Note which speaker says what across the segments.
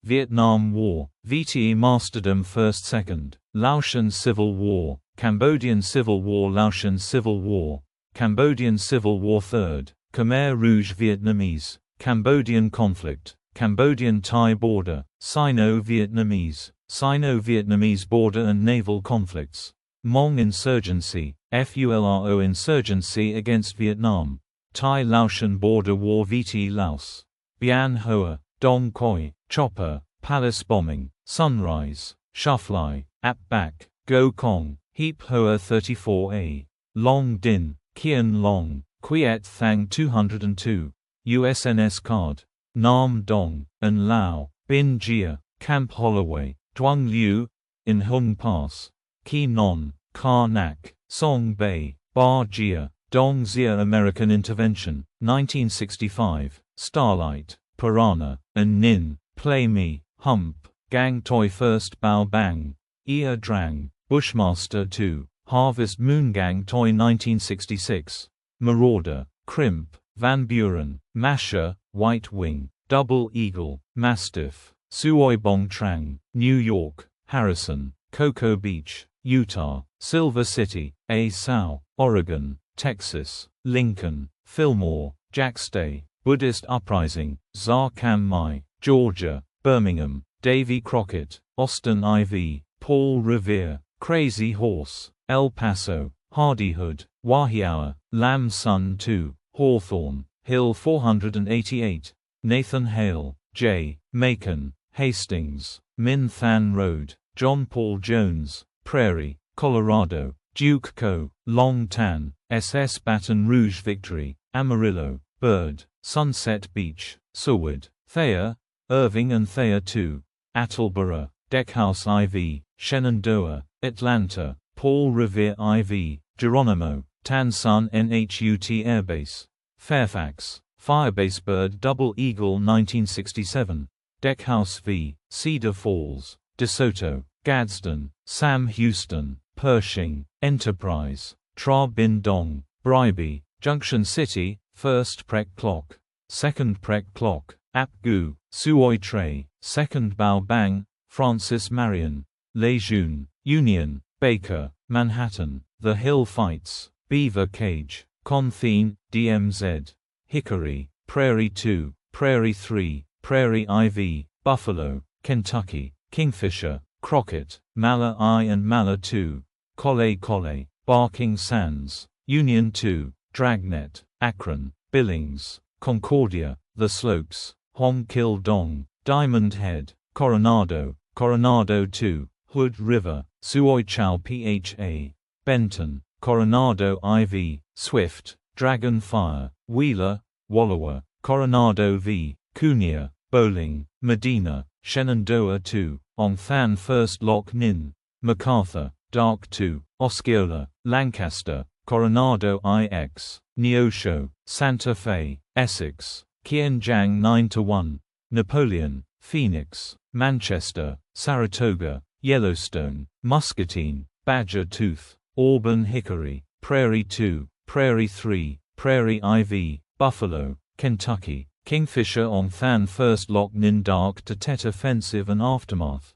Speaker 1: Vietnam War, VT Masterdom 1st-2nd, Laotian Civil War, Cambodian Civil War, Laotian Civil War, Cambodian Civil War 3rd, Khmer Rouge Vietnamese, Cambodian conflict, Cambodian Thai border, Sino-Vietnamese, Sino-Vietnamese border and naval conflicts, Hmong insurgency, FULRO insurgency against Vietnam, Thai-Laotian border war, VT Laos, Bien Hoa, Dong Khoi, Chopper, Palace bombing, Sunrise, Shufflai, Ap Bak, Go Cong, Heap Hoa 34A, Long Din, Kien Long, Quiet Thang 202, USNS Card, Nam Dong, and Lao, Bin Jia, Camp Holloway, Duong Liu, in Hung Pass, Ki Non, Karnak, Song Bay, Bar Jia, Dong Zia. American Intervention, 1965, Starlight, Piranha, and Nin, Play Me, Hump, Gang Toi 1st Bao Bang, Ia Drang, Bushmaster 2, Harvest Moon, Gang Toi 1966, Marauder, Crimp, Van Buren, Masher, White Wing, Double Eagle, Mastiff, Suoi Bong Trang, New York, Harrison, Cocoa Beach, Utah, Silver City, A. Sao, Oregon, Texas, Lincoln, Fillmore, Jackstay, Buddhist Uprising, Zar Kam Mai, Georgia, Birmingham, Davy Crockett, Austin IV, Paul Revere, Crazy Horse, El Paso, Hardihood, Wahiawa, Lam Sun 2, Hawthorne, Hill 488, Nathan Hale, J. Macon, Hastings, Min Than Road, John Paul Jones, Prairie, Colorado, Duke Co., Long Tan, SS Baton Rouge Victory, Amarillo, Bird, Sunset Beach, Seward, Thayer, Irving and Thayer 2, Attleboro, Deckhouse IV, Shenandoah, Atlanta, Paul Revere IV, Geronimo, Tan Son NHUT Airbase, Fairfax, Firebase Bird Double Eagle 1967, Deckhouse v. Cedar Falls, DeSoto, Gadsden, Sam Houston, Pershing, Enterprise, Tra Bin Dong, Bribey, Junction City, 1st Prek Clock, 2nd Prek Clock, Ap-Gu, Suoi Tre, 2nd Bao Bang, Francis Marion, Lejeune, Union, Baker, Manhattan, The Hill Fights, Beaver Cage, Conthene, DMZ, Hickory, Prairie 2, Prairie 3, Prairie IV, Buffalo, Kentucky, Kingfisher, Crockett, Mala I and Mala 2, Collet, Barking Sands, Union 2, Dragnet, Akron, Billings, Concordia, The Slopes, Hong Kil Dong, Diamond Head, Coronado, Coronado 2, Hood River, Suoi Chow Pha, Benton, Coronado IV, Swift, Dragon Fire, Wheeler, Wallowa, Coronado v. Cunha, Bowling, Medina, Shenandoah 2, Ong Than 1st Loc Ninh, MacArthur, Dark 2, Osceola, Lancaster, Coronado IX, Neosho, Santa Fe, Essex, Kianjiang 9-1, Napoleon, Phoenix, Manchester, Saratoga, Yellowstone, Muscatine, Badger Tooth, Auburn Hickory, Prairie 2, Prairie 3, Prairie IV, Buffalo, Kentucky, Kingfisher Ong Than 1st Loc Ninh Dark to Tet Offensive and Aftermath.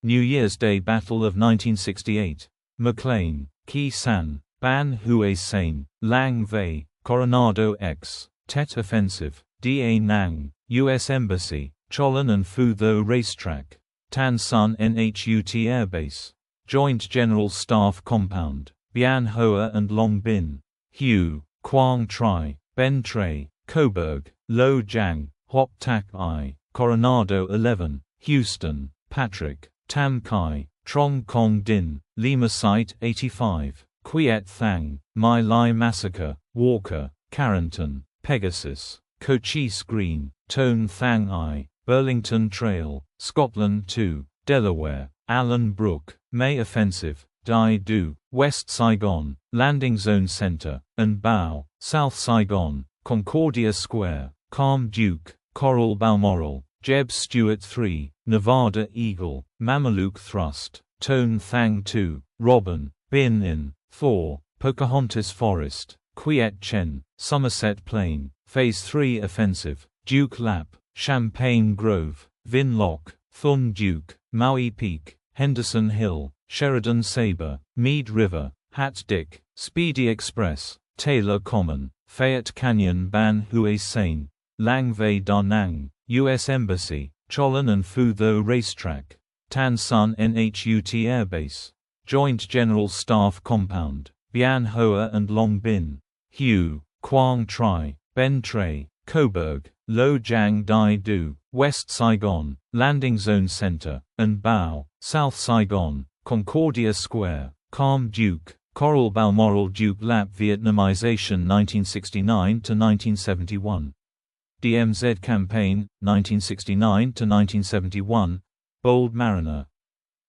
Speaker 1: New Year's Day Battle of 1968, McLean, Ki San, Ban Hue Sain, Lang Vei, Coronado X, Tet Offensive, Da Nang, U.S. Embassy, Cholon and Phu Tho Racetrack, Tan Son NHUT Airbase, Joint General Staff Compound, Bien Hoa and Long Bin, Hue, Quang Tri, Ben Tre, Coburg, Lo Jiang, Hop Tak I, Coronado 11, Houston, Patrick, Tam Kai, Trong Kong Din, Lima Site 85, Quiet Thang, My Lai Massacre, Walker, Carrington, Pegasus, Cochise Green, Tone Thang I, Burlington Trail, Scotland 2, Delaware, Allen Brook, May Offensive, Dai Du, West Saigon, Landing Zone Center, and Bao, South Saigon, Concordia Square, Calm Duke, Coral Balmoral, Jeb Stuart 3, Nevada Eagle, Mameluke Thrust, Tone Thang 2, Robin, Bin In, Thor, Pocahontas Forest, Quiet Chen, Somerset Plain, Phase 3 Offensive, Duke Lap, Champagne Grove, Vin Lock, Thun Duke, Maui Peak, Henderson Hill, Sheridan Sabre, Meade River, Hat Dick, Speedy Express, Taylor Common, Fayette Canyon Ban Hue Seine, Lang Vei Da Nang, U.S. Embassy, Cholon and Phu Tho Racetrack, Tan Son Nhut Air Base, Joint General Staff Compound, Bien Hoa and Long Bin, Hue, Quang Tri, Ben Tre, Coburg, Lo Giang Dai Du, West Saigon, Landing Zone Center, and Bao, South Saigon, Concordia Square, Calm Duke, Coral Balmoral Duke Lap Vietnamization 1969–1971. DMZ Campaign, 1969–1971, Bold Mariner.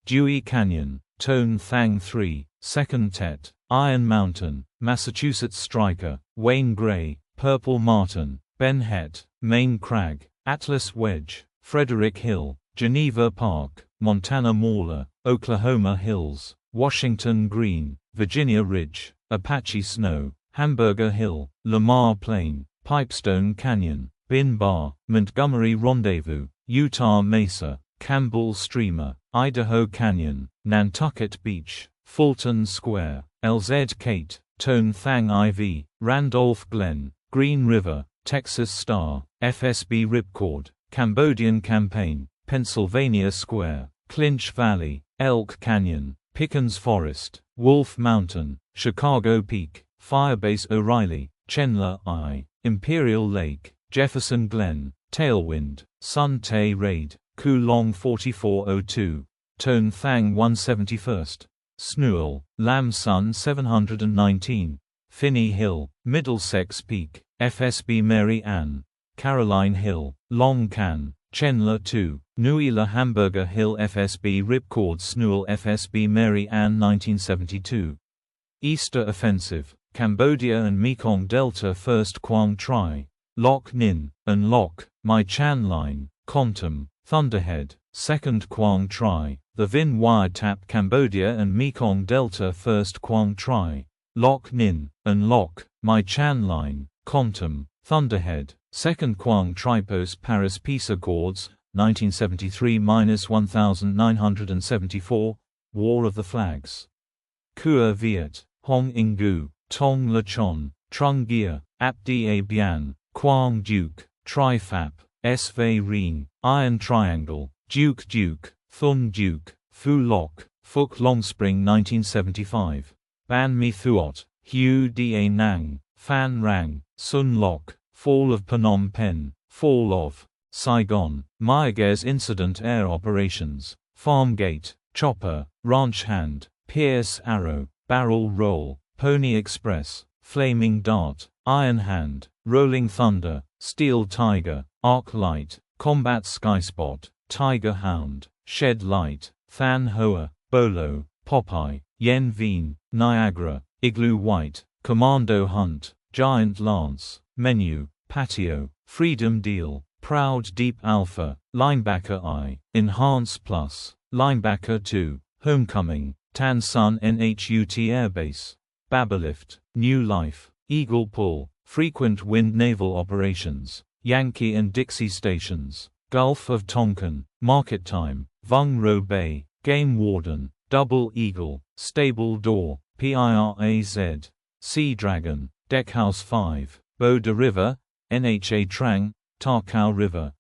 Speaker 1: Dewey Canyon, Tone Thang 3, Second Tet, Iron Mountain, Massachusetts Striker, Wayne Gray, Purple Martin, Ben Het, Maine Crag, Atlas Wedge, Frederick Hill, Geneva Park, Montana Mauler, Oklahoma Hills, Washington Green, Virginia Ridge, Apache Snow, Hamburger Hill, Lamar Plain, Pipestone Canyon, Bin Bar, Montgomery Rendezvous, Utah Mesa, Campbell Streamer, Idaho Canyon, Nantucket Beach, Fulton Square, LZ Kate, Tone Thang IV, Randolph Glen, Green River, Texas Star, FSB Ripcord, Cambodian Campaign, Pennsylvania Square, Clinch Valley, Elk Canyon, Pickens Forest, Wolf Mountain, Chicago Peak, Firebase O'Reilly, Chenla I, Imperial Lake, Jefferson Glen, Tailwind, Sun Tay Raid, Kulong 4402, Tone Thang 171st, Snuel, Lam Sun 719, Finney Hill, Middlesex Peak, FSB Mary Ann, Caroline Hill, Long Can, Chenla 2, Nuila Hamburger Hill FSB Ripcord Snuel FSB Mary Ann 1972. Easter Offensive, Cambodia and Mekong Delta 1st Quang Tri, Loc Ninh, and Loc, My Chan Line, Kontum, Thunderhead, 2nd Quang Tri, the Vin Wiretap Cambodia and Mekong Delta 1st Quang Tri, Loc Ninh, and Loc, My Chan Line, Kontum, Thunderhead, 2nd Quang Tri Post Paris Peace Accords, 1973–1974, War of the Flags. Kua Viet, Hong Ingu, Tong Lechon, Trung Gia, Ap Da Bien, Quang Duke, Tri Phap, S Vei Rien, Iron Triangle, Duke Duke, Thun Duke, Phu Loc, Phuc Longspring 1975. Ban Mi Thuot, Hugh Da Nang, Phan Rang, Sun Loc, Fall of Phnom Penh, Fall of Saigon, Mayaguez Incident Air Operations, Farmgate, Chopper, Ranch Hand, Pierce Arrow, Barrel Roll, Pony Express, Flaming Dart, Iron Hand, Rolling Thunder, Steel Tiger, Arc Light, Combat Skyspot, Tiger Hound, Shed Light, Than Hoa, Bolo, Popeye, Yen Veen, Niagara, Igloo White, Commando Hunt, Giant Lance, Menu, Patio, Freedom Deal, Proud Deep Alpha, Linebacker I, Enhance Plus, Linebacker 2, Homecoming, Tan Son Nhut Airbase, Babalift, New Life, Eagle Pull, Frequent Wind Naval Operations, Yankee and Dixie Stations, Gulf of Tonkin, Market Time, Vung Ro Bay, Game Warden, Double Eagle, Stable Door, PIRAZ, Sea Dragon, Deckhouse 5, Boda River, Nha Trang, Tarkau River.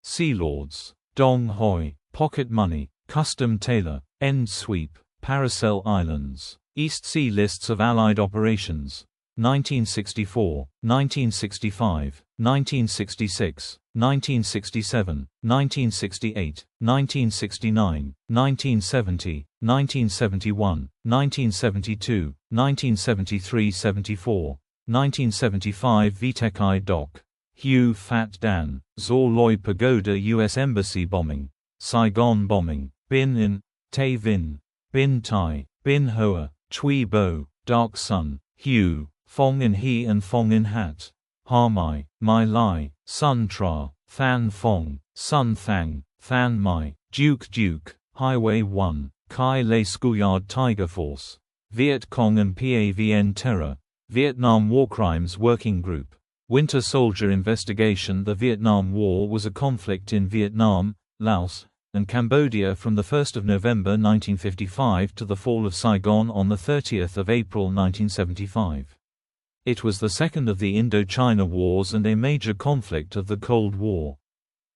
Speaker 1: Sea Lords, Dong Hoi, Pocket Money, Custom Tailor, End Sweep, Paracel Islands, East Sea Lists of Allied Operations, 1964, 1965, 1966, 1967, 1968, 1969, 1970, 1971, 1972, 1973–74, 1975 Vitekai Doc, Hugh Phat Dan, Zor Loi Pagoda U.S. Embassy bombing, Saigon bombing, Bin In, Tay Vin, Bin Tai, Bin Hoa, Chui Bo, Dark Sun, Hugh, Phong In He and Phong In Hat, Ha Mai, Mai Lai, Sun Tra, Than Phong, Sun Thang, Than Mai, Duke Duke, Highway 1, Kai Lei Schoolyard Tiger Force, Viet Cong and PAVN Terror, Vietnam War Crimes Working Group, Winter Soldier Investigation. The Vietnam War was a conflict in Vietnam, Laos, and Cambodia from 1 November 1955 to the fall of Saigon on 30 April 1975. It was the second of the Indochina Wars and a major conflict of the Cold War.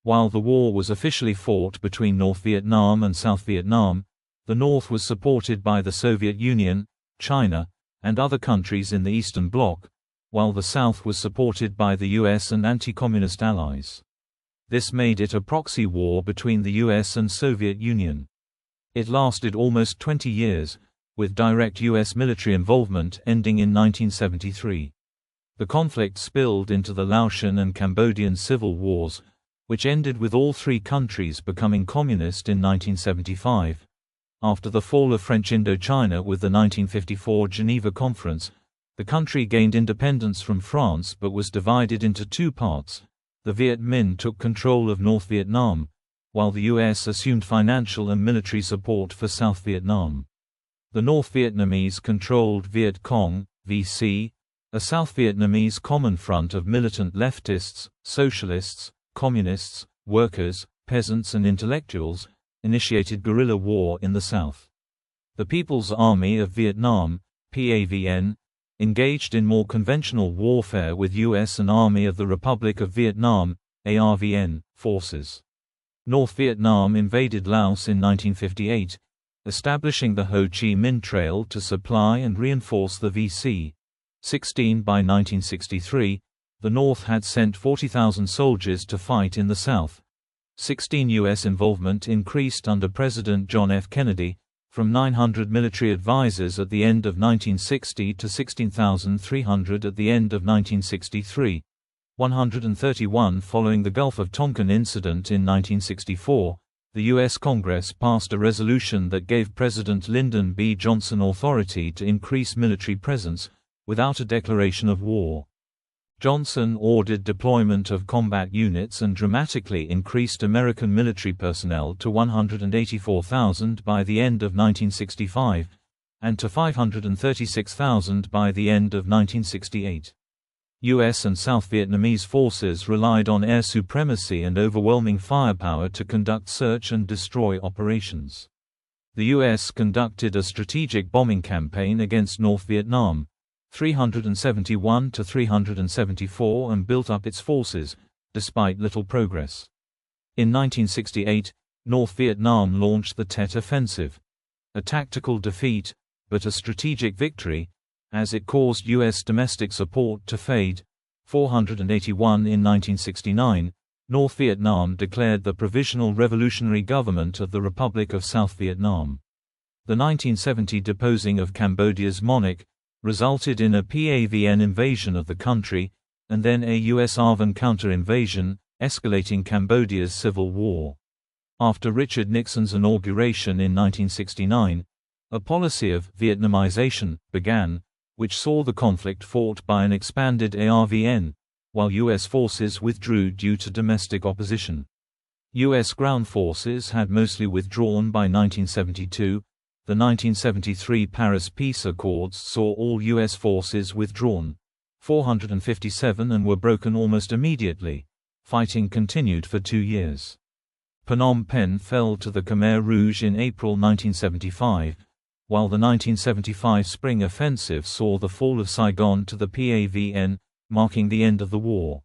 Speaker 1: While the war was officially fought between North Vietnam and South Vietnam, the North was supported by the Soviet Union, China, and other countries in the Eastern Bloc, while the South was supported by the US and anti-communist allies. This made it a proxy war between the US and Soviet Union. It lasted almost 20 years, with direct US military involvement ending in 1973. The conflict spilled into the Laotian and Cambodian civil wars, which ended with all three countries becoming communist in 1975. After the fall of French Indochina with the 1954 Geneva Conference, the country gained independence from France but was divided into two parts. The Viet Minh took control of North Vietnam, while the US assumed financial and military support for South Vietnam. The North Vietnamese controlled Viet Cong, VC, a South Vietnamese common front of militant leftists, socialists, communists, workers, peasants and intellectuals, initiated guerrilla war in the south. The People's Army of Vietnam, PAVN, engaged in more conventional warfare with US and Army of the Republic of Vietnam, ARVN, forces. North Vietnam invaded Laos in 1958, establishing the Ho Chi Minh Trail to supply and reinforce the VC. 16 By 1963, the North had sent 40,000 soldiers to fight in the South. 16 U.S. involvement increased under President John F. Kennedy, from 900 military advisors at the end of 1960 to 16,300 at the end of 1963, 131 following the Gulf of Tonkin incident in 1964. The U.S. Congress passed a resolution that gave President Lyndon B. Johnson authority to increase military presence, without a declaration of war. Johnson ordered deployment of combat units and dramatically increased American military personnel to 184,000 by the end of 1965, and to 536,000 by the end of 1968. U.S. and South Vietnamese forces relied on air supremacy and overwhelming firepower to conduct search and destroy operations. The U.S. conducted a strategic bombing campaign against North Vietnam, 371 to 374, and built up its forces, despite little progress. In 1968, North Vietnam launched the Tet Offensive. A tactical defeat, but a strategic victory, as it caused U.S. domestic support to fade. 481 In 1969, North Vietnam declared the Provisional Revolutionary Government of the Republic of South Vietnam. The 1970 deposing of Cambodia's monarch resulted in a PAVN invasion of the country, and then a US ARVN counter-invasion, escalating Cambodia's civil war. After Richard Nixon's inauguration in 1969, a policy of Vietnamization began, which saw the conflict fought by an expanded ARVN, while US forces withdrew due to domestic opposition. US ground forces had mostly withdrawn by 1972. The 1973 Paris Peace Accords saw all U.S. forces withdrawn, 457, and were broken almost immediately. Fighting continued for 2 years. Phnom Penh fell to the Khmer Rouge in April 1975, while the 1975 Spring Offensive saw the fall of Saigon to the PAVN, marking the end of the war.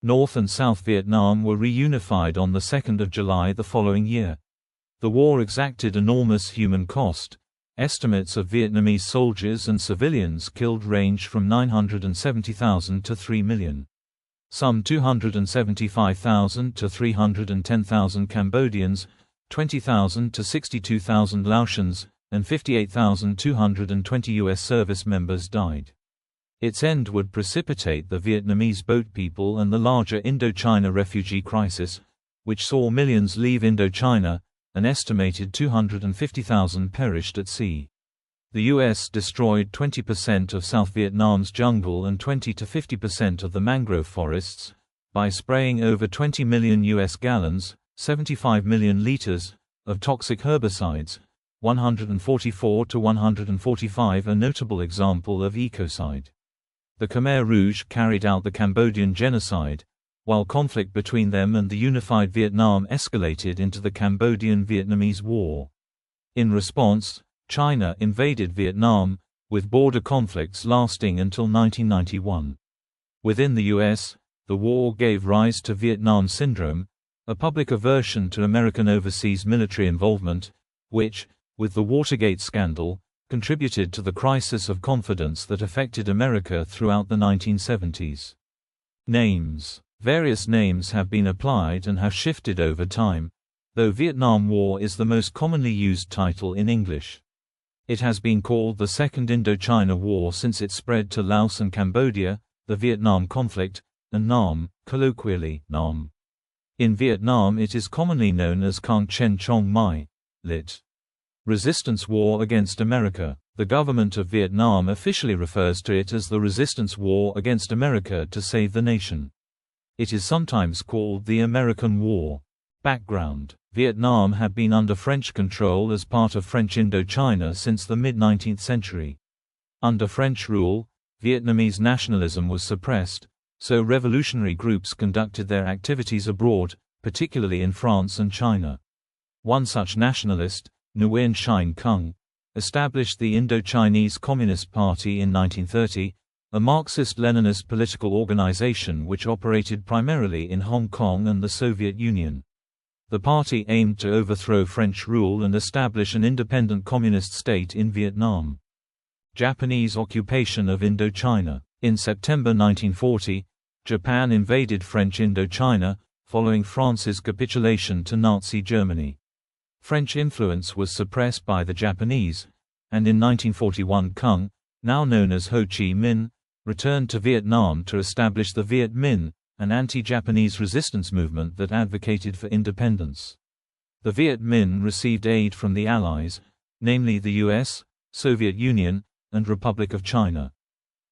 Speaker 1: North and South Vietnam were reunified on 2 July the following year. The war exacted enormous human cost. Estimates of Vietnamese soldiers and civilians killed range from 970,000 to 3 million. Some 275,000 to 310,000 Cambodians, 20,000 to 62,000 Laotians, and 58,220 U.S. service members died. Its end would precipitate the Vietnamese boat people and the larger Indochina refugee crisis, which saw millions leave Indochina. An estimated 250,000 perished at sea. The U.S. destroyed 20% of South Vietnam's jungle and 20 to 50% of the mangrove forests, by spraying over 20 million U.S. gallons, 75 million liters, of toxic herbicides. 144 to 145 a notable example of ecocide. The Khmer Rouge carried out the Cambodian genocide, while conflict between them and the unified Vietnam escalated into the Cambodian-Vietnamese War. In response, China invaded Vietnam, with border conflicts lasting until 1991. Within the U.S., the war gave rise to Vietnam Syndrome, a public aversion to American overseas military involvement, which, with the Watergate scandal, contributed to the crisis of confidence that affected America throughout the 1970s. Names. Various names have been applied and have shifted over time, though Vietnam War is the most commonly used title in English. It has been called the Second Indochina War since it spread to Laos and Cambodia, the Vietnam conflict, and Nam, colloquially, Nam. In Vietnam it is commonly known as Kháng Chiến Chống Mỹ, lit. Resistance War against America. The government of Vietnam officially refers to it as the Resistance War against America to save the nation. It is sometimes called the American War. Background. Vietnam had been under French control as part of French Indochina since the mid-19th century. Under French rule, Vietnamese nationalism was suppressed, so revolutionary groups conducted their activities abroad, particularly in France and China. One such nationalist, Nguyen Sinh Cong, established the Indochinese Communist Party in 1930, a Marxist-Leninist political organization which operated primarily in Hong Kong and the Soviet Union. The party aimed to overthrow French rule and establish an independent communist state in Vietnam. Japanese occupation of Indochina. In September 1940, Japan invaded French Indochina, following France's capitulation to Nazi Germany. French influence was suppressed by the Japanese, and in 1941 Cong, now known as Ho Chi Minh, returned to Vietnam to establish the Viet Minh, an anti-Japanese resistance movement that advocated for independence. The Viet Minh received aid from the Allies, namely the US, Soviet Union, and Republic of China.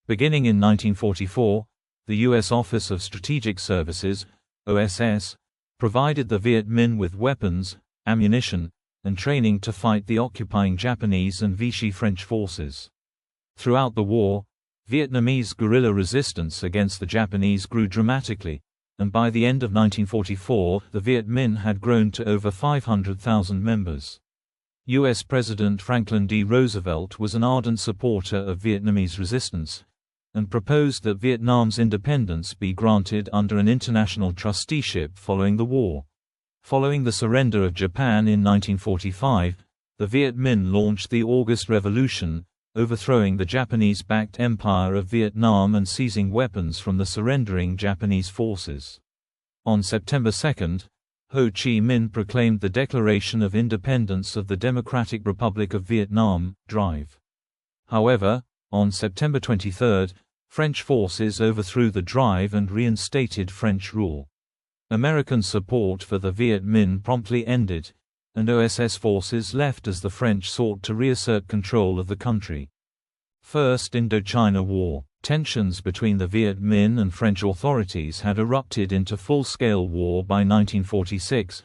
Speaker 1: Beginning in 1944, the U.S. Office of Strategic Services, OSS, provided the Viet Minh with weapons, ammunition, and training to fight the occupying Japanese and Vichy French forces. Throughout the war, Vietnamese guerrilla resistance against the Japanese grew dramatically, and by the end of 1944 the Viet Minh had grown to over 500,000 members. U.S. President Franklin D. Roosevelt was an ardent supporter of Vietnamese resistance, and proposed that Vietnam's independence be granted under an international trusteeship following the war. Following the surrender of Japan in 1945, the Viet Minh launched the August Revolution, overthrowing the Japanese-backed Empire of Vietnam and seizing weapons from the surrendering Japanese forces. On September 2, Ho Chi Minh proclaimed the Declaration of Independence of the Democratic Republic of Vietnam, DRIVE. However, on September 23, French forces overthrew the DRIVE and reinstated French rule. American support for the Viet Minh promptly ended, and OSS forces left as the French sought to reassert control of the country. First Indochina War. Tensions between the Viet Minh and French authorities had erupted into full-scale war by 1946,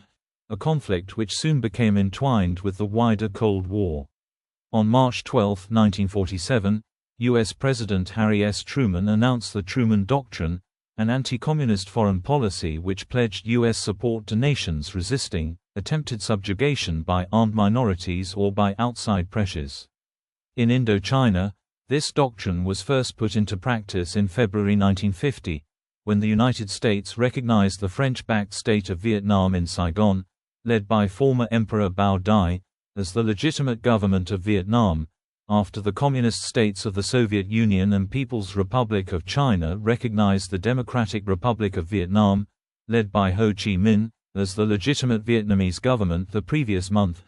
Speaker 1: a conflict which soon became entwined with the wider Cold War. On March 12, 1947, U.S. President Harry S. Truman announced the Truman Doctrine, an anti-communist foreign policy which pledged U.S. support to nations resisting attempted subjugation by armed minorities or by outside pressures. In Indochina, this doctrine was first put into practice in February 1950, when the United States recognized the French-backed state of Vietnam in Saigon, led by former Emperor Bao Dai, as the legitimate government of Vietnam, after the communist states of the Soviet Union and People's Republic of China recognized the Democratic Republic of Vietnam, led by Ho Chi Minh, as the legitimate Vietnamese government the previous month.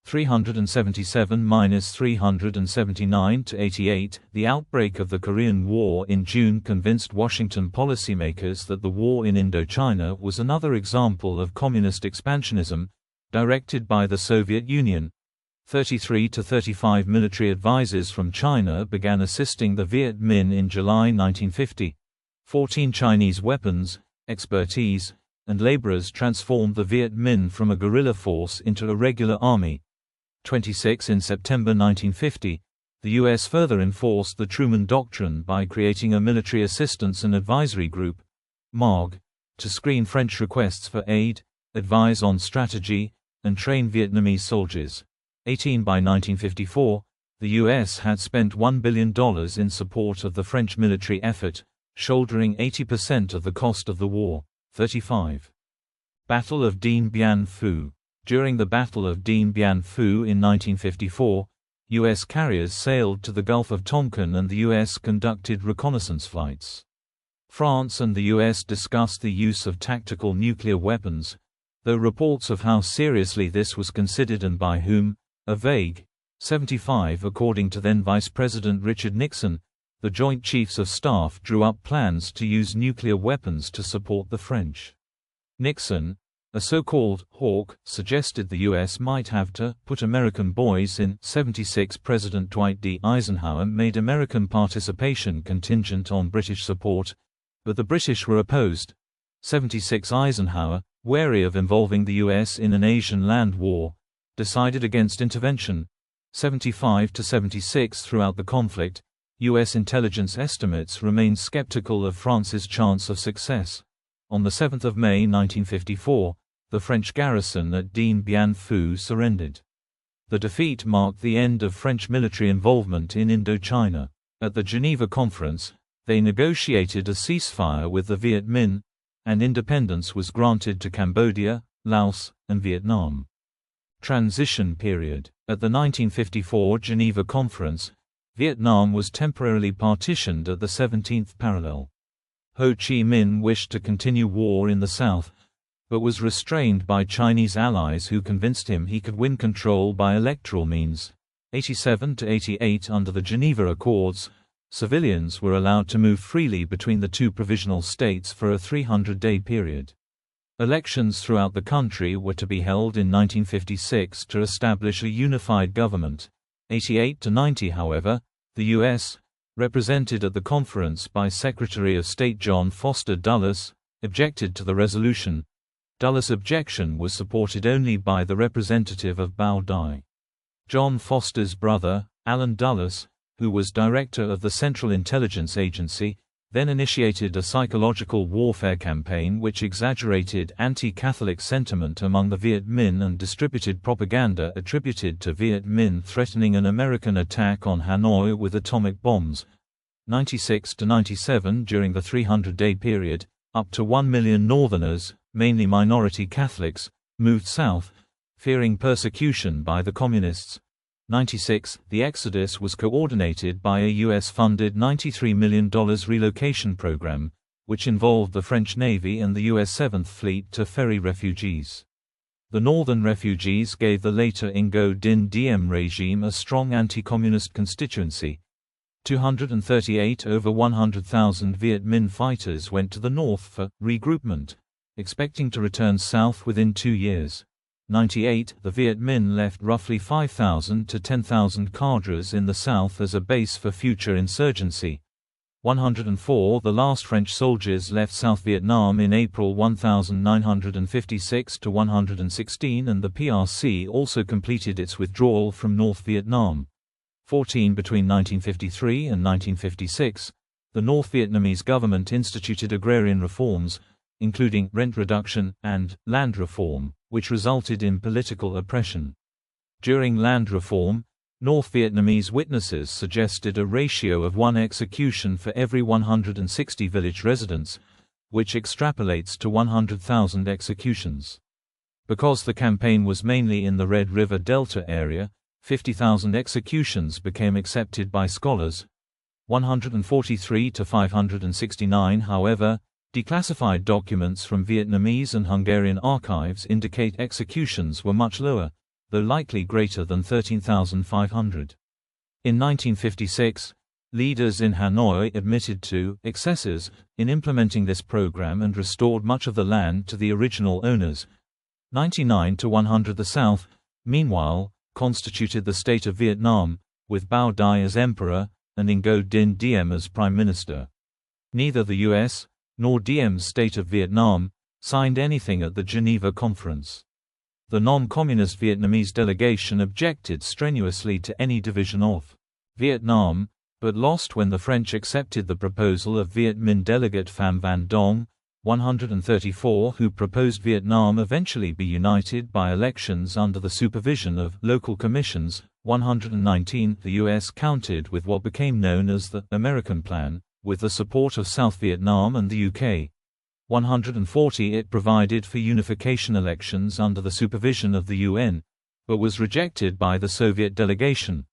Speaker 1: 377–379–88. The outbreak of the Korean War in June convinced Washington policymakers that the war in Indochina was another example of communist expansionism, directed by the Soviet Union. 33 to 35 military advisors from China began assisting the Viet Minh in July 1950. 14 Chinese weapons, expertise, and laborers transformed the Viet Minh from a guerrilla force into a regular army. 26 In September 1950, the U.S. further enforced the Truman Doctrine by creating a Military Assistance and Advisory Group, MAG, to screen French requests for aid, advise on strategy, and train Vietnamese soldiers. 18 By 1954, the U.S. had spent $1 billion in support of the French military effort, shouldering 80% of the cost of the war. 35. Battle of Dien Bien Phu. During the Battle of Dien Bien Phu in 1954, U.S. carriers sailed to the Gulf of Tonkin and the U.S. conducted reconnaissance flights. France and the U.S. discussed the use of tactical nuclear weapons, though reports of how seriously this was considered and by whom are vague. 75 According to then Vice President Richard Nixon, the Joint Chiefs of Staff drew up plans to use nuclear weapons to support the French. Nixon, a so-called hawk, suggested the U.S. might have to put American boys in. 76 President Dwight D. Eisenhower made American participation contingent on British support, but the British were opposed. 76 Eisenhower, wary of involving the U.S. in an Asian land war, decided against intervention. 75–76 Throughout the conflict, U.S. intelligence estimates remained skeptical of France's chance of success. On 7 May 1954, the French garrison at Dien Bien Phu surrendered. The defeat marked the end of French military involvement in Indochina. At the Geneva Conference, they negotiated a ceasefire with the Viet Minh, and independence was granted to Cambodia, Laos, and Vietnam. Transition period. At the 1954 Geneva Conference, Vietnam was temporarily partitioned at the 17th parallel. Ho Chi Minh wished to continue war in the south, but was restrained by Chinese allies who convinced him he could win control by electoral means. 87–88 Under the Geneva Accords, civilians were allowed to move freely between the two provisional states for a 300-day period. Elections throughout the country were to be held in 1956 to establish a unified government. 88–90 However, the U.S., represented at the conference by Secretary of State John Foster Dulles, objected to the resolution. Dulles' objection was supported only by the representative of Bao Dai. John Foster's brother, Allen Dulles, who was director of the Central Intelligence Agency, then initiated a psychological warfare campaign which exaggerated anti-Catholic sentiment among the Viet Minh and distributed propaganda attributed to Viet Minh threatening an American attack on Hanoi with atomic bombs. 96–97 During the 300-day period, up to 1 million Northerners, mainly minority Catholics, moved south, fearing persecution by the Communists. 96 The exodus was coordinated by a U.S.-funded $93 million relocation program, which involved the French Navy and the U.S. 7th Fleet to ferry refugees. The northern refugees gave the later Ngo Dinh Diem regime a strong anti-communist constituency. 238 Over 100,000 Viet Minh fighters went to the north for regroupment, expecting to return south within 2 years. 98 The Viet Minh left roughly 5,000 to 10,000 cadres in the south as a base for future insurgency. 104 The last French soldiers left South Vietnam in April 1956–116 and the PRC also completed its withdrawal from North Vietnam. 14 Between 1953 and 1956, the North Vietnamese government instituted agrarian reforms, including rent reduction and land reform, which resulted in political oppression. During land reform, North Vietnamese witnesses suggested a ratio of 1 execution for every 160 village residents, which extrapolates to 100,000 executions. Because the campaign was mainly in the Red River Delta area, 50,000 executions became accepted by scholars. 143–569 However, declassified documents from Vietnamese and Hungarian archives indicate executions were much lower, though likely greater than 13,500. In 1956, leaders in Hanoi admitted to excesses in implementing this program and restored much of the land to the original owners. 99–100 The South, meanwhile, constituted the state of Vietnam, with Bao Dai as emperor and Ngo Dinh Diem as prime minister. Neither the U.S. nor Diem's state of Vietnam signed anything at the Geneva Conference. The non-communist Vietnamese delegation objected strenuously to any division of Vietnam, but lost when the French accepted the proposal of Viet Minh delegate Pham Van Dong, 134 who proposed Vietnam eventually be united by elections under the supervision of local commissions. 119 the U.S. countered with what became known as the American Plan, with the support of South Vietnam and the UK. 140 it provided for unification elections under the supervision of the UN, but was rejected by the Soviet delegation.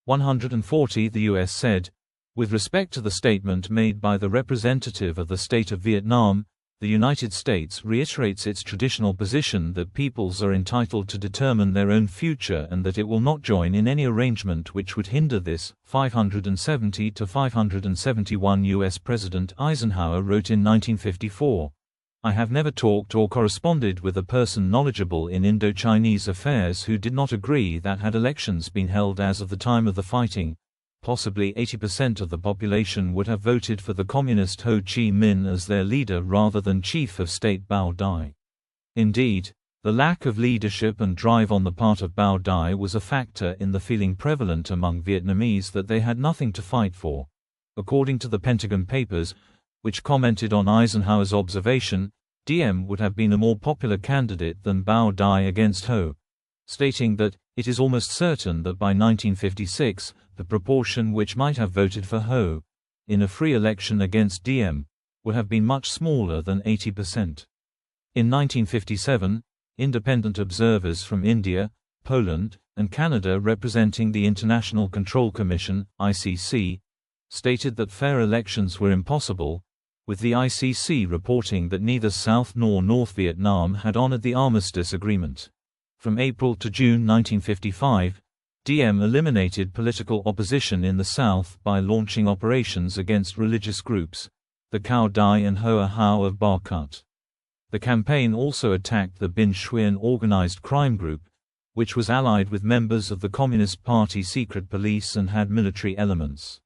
Speaker 1: 140 the U.S. said, with respect to the statement made by the representative of the state of Vietnam, the United States reiterates its traditional position that peoples are entitled to determine their own future and that it will not join in any arrangement which would hinder this. 570 to 571 U.S. President Eisenhower wrote in 1954, I have never talked or corresponded with a person knowledgeable in Indochinese affairs who did not agree that had elections been held as of the time of the fighting, possibly 80% of the population would have voted for the communist Ho Chi Minh as their leader rather than chief of state Bao Dai. Indeed, the lack of leadership and drive on the part of Bao Dai was a factor in the feeling prevalent among Vietnamese that they had nothing to fight for. According to the Pentagon Papers, which commented on Eisenhower's observation, Diem would have been a more popular candidate than Bao Dai against Ho, stating that, it is almost certain that by 1956, the proportion which might have voted for Ho, in a free election against Diem, would have been much smaller than 80%. In 1957, independent observers from India, Poland, and Canada representing the International Control Commission, ICC, stated that fair elections were impossible, with the ICC reporting that neither South nor North Vietnam had honored the armistice agreement. From April to June 1955, Diem eliminated political opposition in the South by launching operations against religious groups, the Cao Dai and Hoa Hao of Ba Kut. The campaign also attacked the Binh Xuyen organized crime group, which was allied with members of the Communist Party secret police and had military elements.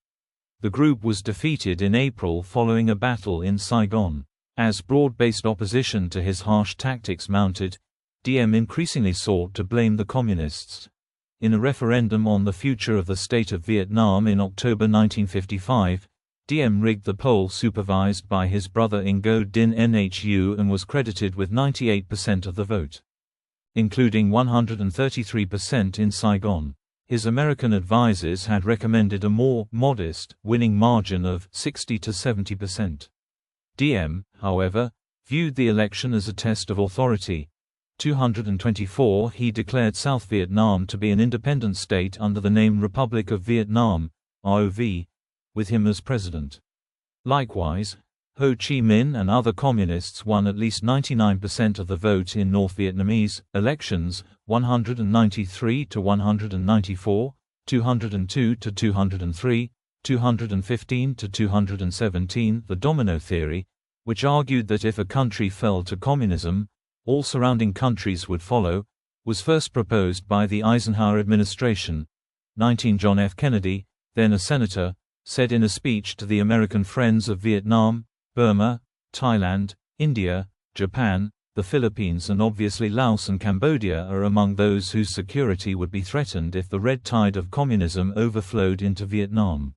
Speaker 1: The group was defeated in April following a battle in Saigon. As broad-based opposition to his harsh tactics mounted, Diem increasingly sought to blame the Communists. In a referendum on the future of the state of Vietnam in October 1955, Diem rigged the poll supervised by his brother Ngo Dinh Nhu and was credited with 98% of the vote, including 133% in Saigon. His American advisers had recommended a more modest winning margin of 60 to 70%. Diem, however, viewed the election as a test of authority. 224 He declared South Vietnam to be an independent state under the name Republic of Vietnam, ROV, with him as president. Likewise, Ho Chi Minh and other communists won at least 99% of the vote in North Vietnamese elections, 193 to 194, 202 to 203, 215 to 217. The domino theory, which argued that if a country fell to communism, all surrounding countries would follow, was first proposed by the Eisenhower administration. 19 John F. Kennedy, then a senator, said in a speech to the American Friends of Vietnam, Burma, Thailand, India, Japan, the Philippines and obviously Laos and Cambodia are among those whose security would be threatened if the red tide of communism overflowed into Vietnam.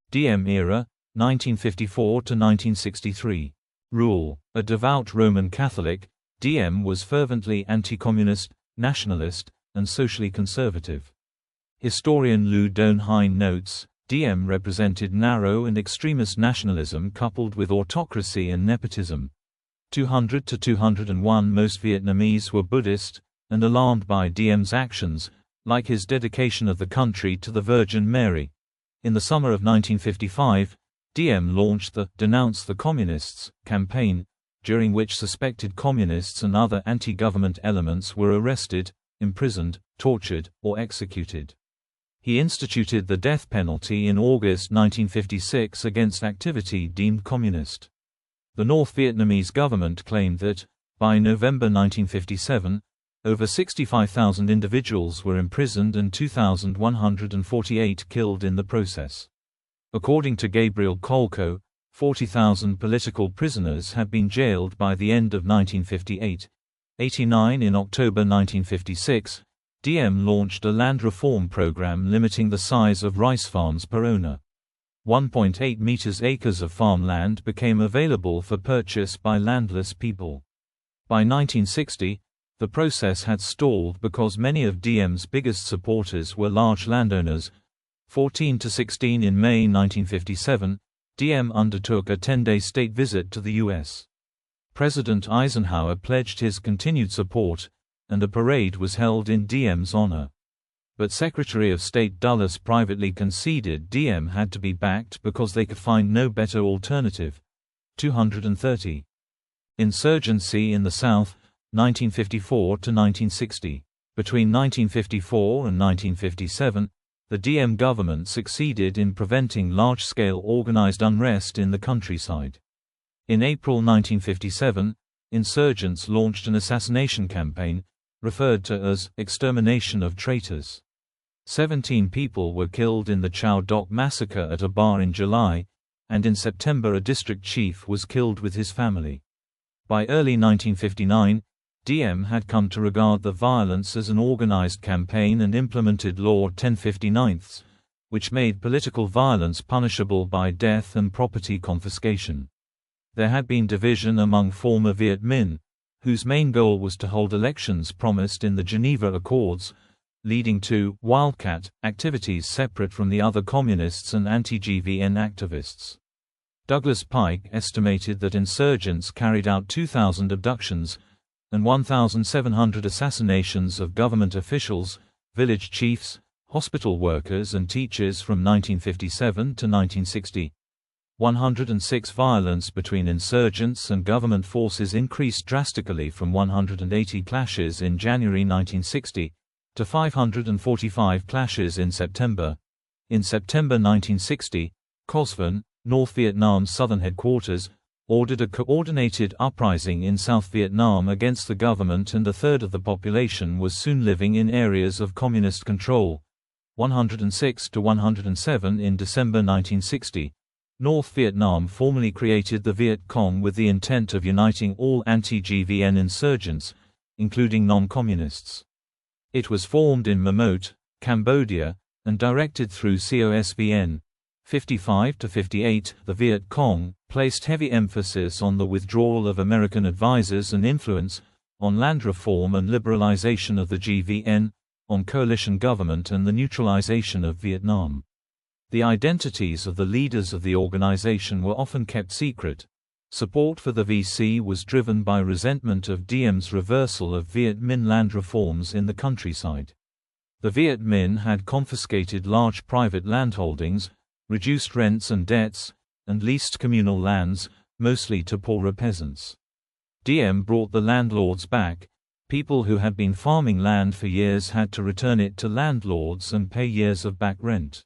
Speaker 1: Diem era, 1954 to 1963. Rule. A devout Roman Catholic, Diem was fervently anti-communist, nationalist, and socially conservative. Historian Lou Don Hein notes, Diem represented narrow and extremist nationalism coupled with autocracy and nepotism. 200 to 201 Most Vietnamese were Buddhist, and alarmed by Diem's actions, like his dedication of the country to the Virgin Mary. In the summer of 1955, Diem launched the Denounce the Communists campaign, during which suspected communists and other anti-government elements were arrested, imprisoned, tortured, or executed. He instituted the death penalty in August 1956 against activity deemed communist. The North Vietnamese government claimed that, by November 1957, over 65,000 individuals were imprisoned and 2,148 killed in the process. According to Gabriel Kolko, 40,000 political prisoners had been jailed by the end of 1958. 89 In October 1956, Diem launched a land reform program limiting the size of rice farms per owner. 1.8 acres of farmland became available for purchase by landless people. By 1960, the process had stalled because many of Diem's biggest supporters were large landowners. 14 to 16 in May 1957, Diem undertook a 10-day state visit to the U.S. President Eisenhower pledged his continued support, and a parade was held in Diem's honor. But Secretary of State Dulles privately conceded Diem had to be backed because they could find no better alternative. 230. Insurgency in the South, 1954 to 1960. Between 1954 and 1957, the Diem government succeeded in preventing large-scale organized unrest in the countryside. In April 1957, insurgents launched an assassination campaign, referred to as extermination of traitors. 17 people were killed in the Chow Dock massacre at a bar in July, and in September a district chief was killed with his family. By early 1959, Diem had come to regard the violence as an organized campaign and implemented Law 1059, which made political violence punishable by death and property confiscation. There had been division among former Viet Minh, whose main goal was to hold elections promised in the Geneva Accords, leading to wildcat activities separate from the other communists and anti-GVN activists. Douglas Pike estimated that insurgents carried out 2,000 abductions and 1,700 assassinations of government officials, village chiefs, hospital workers and teachers from 1957 to 1960. 106 violence between insurgents and government forces increased drastically from 180 clashes in January 1960 to 545 clashes in September. In September 1960, COSVN, North Vietnam's southern headquarters, ordered a coordinated uprising in South Vietnam against the government, and a third of the population was soon living in areas of communist control. 106 to 107 in December 1960. North Vietnam formally created the Viet Cong with the intent of uniting all anti-GVN insurgents, including non-communists. It was formed in Mamot, Cambodia, and directed through COSVN. 55 to 58, the Viet Cong placed heavy emphasis on the withdrawal of American advisors and influence, on land reform and liberalization of the GVN, on coalition government and the neutralization of Vietnam. The identities of the leaders of the organization were often kept secret. Support for the VC was driven by resentment of Diem's reversal of Viet Minh land reforms in the countryside. The Viet Minh had confiscated large private landholdings, reduced rents and debts, and leased communal lands, mostly to poorer peasants. Diem brought the landlords back. People who had been farming land for years had to return it to landlords and pay years of back rent.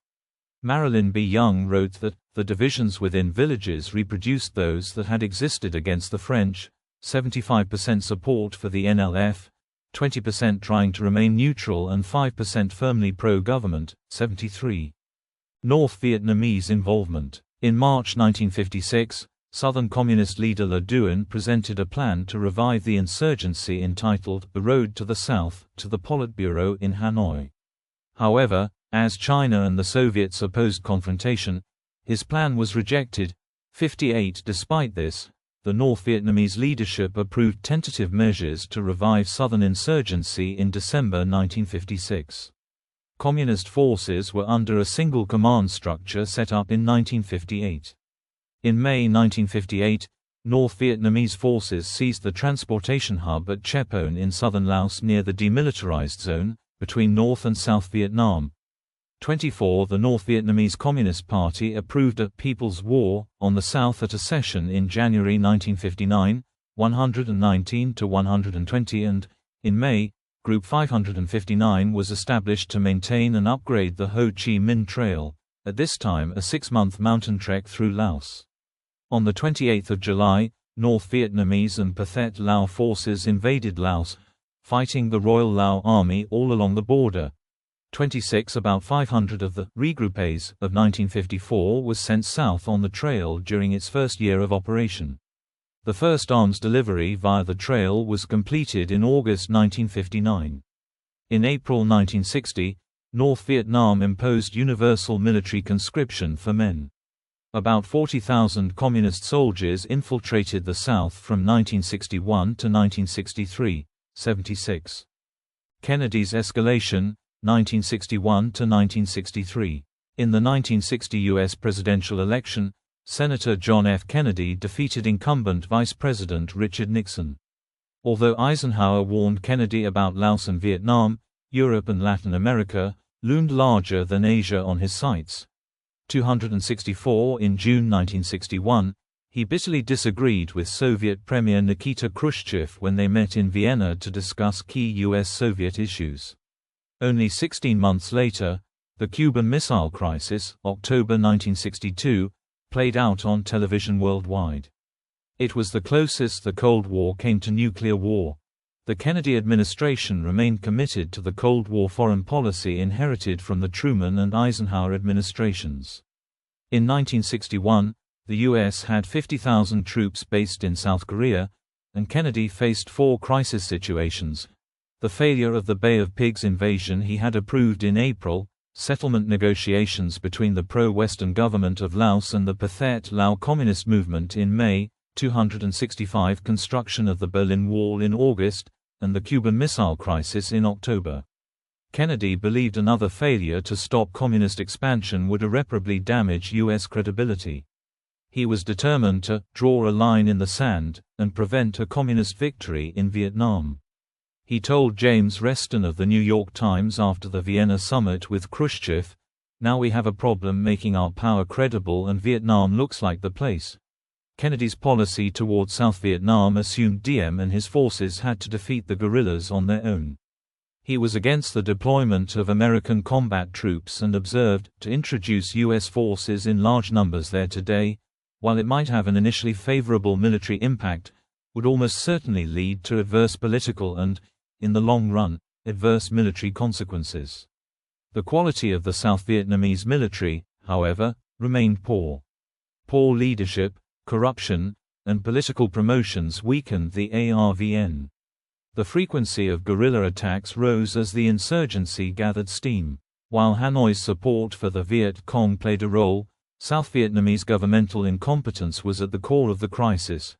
Speaker 1: Marilyn B. Young wrote that the divisions within villages reproduced those that had existed against the French, 75% support for the NLF, 20% trying to remain neutral and 5% firmly pro-government. 73. North Vietnamese involvement. In March 1956, Southern Communist leader Le Duan presented a plan to revive the insurgency entitled The Road to the South to the Politburo in Hanoi. However, as China and the Soviets opposed confrontation, his plan was rejected. 58. Despite this, the North Vietnamese leadership approved tentative measures to revive southern insurgency in December 1956. Communist forces were under a single command structure set up in 1958. In May 1958, North Vietnamese forces seized the transportation hub at Chepone in southern Laos near the demilitarized zone, between North and South Vietnam. 24. The North Vietnamese Communist Party approved a People's War on the South at a session in January 1959, 119 to 120, and, in May, Group 559 was established to maintain and upgrade the Ho Chi Minh Trail, at this time a 6-month mountain trek through Laos. On 28 July, North Vietnamese and Pathet Lao forces invaded Laos, fighting the Royal Lao Army all along the border. 26. About 500 of the regroupes of 1954 was sent south on the trail during its first year of operation. The first arms delivery via the trail was completed in August 1959. In April 1960, North Vietnam imposed universal military conscription for men. About 40,000 Communist soldiers infiltrated the South from 1961 to 1963, 76. Kennedy's escalation, 1961 to 1963. In the 1960 U.S. presidential election, Senator John F. Kennedy defeated incumbent Vice President Richard Nixon. Although Eisenhower warned Kennedy about Laos and Vietnam, Europe and Latin America loomed larger than Asia on his sights. 264 In June 1961, he bitterly disagreed with Soviet Premier Nikita Khrushchev when they met in Vienna to discuss key U.S.-Soviet issues. Only 16 months later, the Cuban Missile Crisis, October 1962, played out on television worldwide. It was the closest the Cold War came to nuclear war. The Kennedy administration remained committed to the Cold War foreign policy inherited from the Truman and Eisenhower administrations. In 1961, the U.S. had 50,000 troops based in South Korea, and Kennedy faced 4 crisis situations: the failure of the Bay of Pigs invasion he had approved in April, settlement negotiations between the pro-Western government of Laos and the Pathet Lao Communist movement in May, 265 construction of the Berlin Wall in August, and the Cuban Missile Crisis in October. Kennedy believed another failure to stop communist expansion would irreparably damage U.S. credibility. He was determined to draw a line in the sand and prevent a communist victory in Vietnam. He told James Reston of the New York Times after the Vienna summit with Khrushchev, "Now we have a problem making our power credible and Vietnam looks like the place." Kennedy's policy toward South Vietnam assumed Diem and his forces had to defeat the guerrillas on their own. He was against the deployment of American combat troops and observed, to introduce U.S. forces in large numbers there today, while it might have an initially favorable military impact, would almost certainly lead to adverse political and, in the long run, adverse military consequences. The quality of the South Vietnamese military, however, remained poor. Poor leadership, corruption, and political promotions weakened the ARVN. The frequency of guerrilla attacks rose as the insurgency gathered steam. While Hanoi's support for the Viet Cong played a role, South Vietnamese governmental incompetence was at the core of the crisis.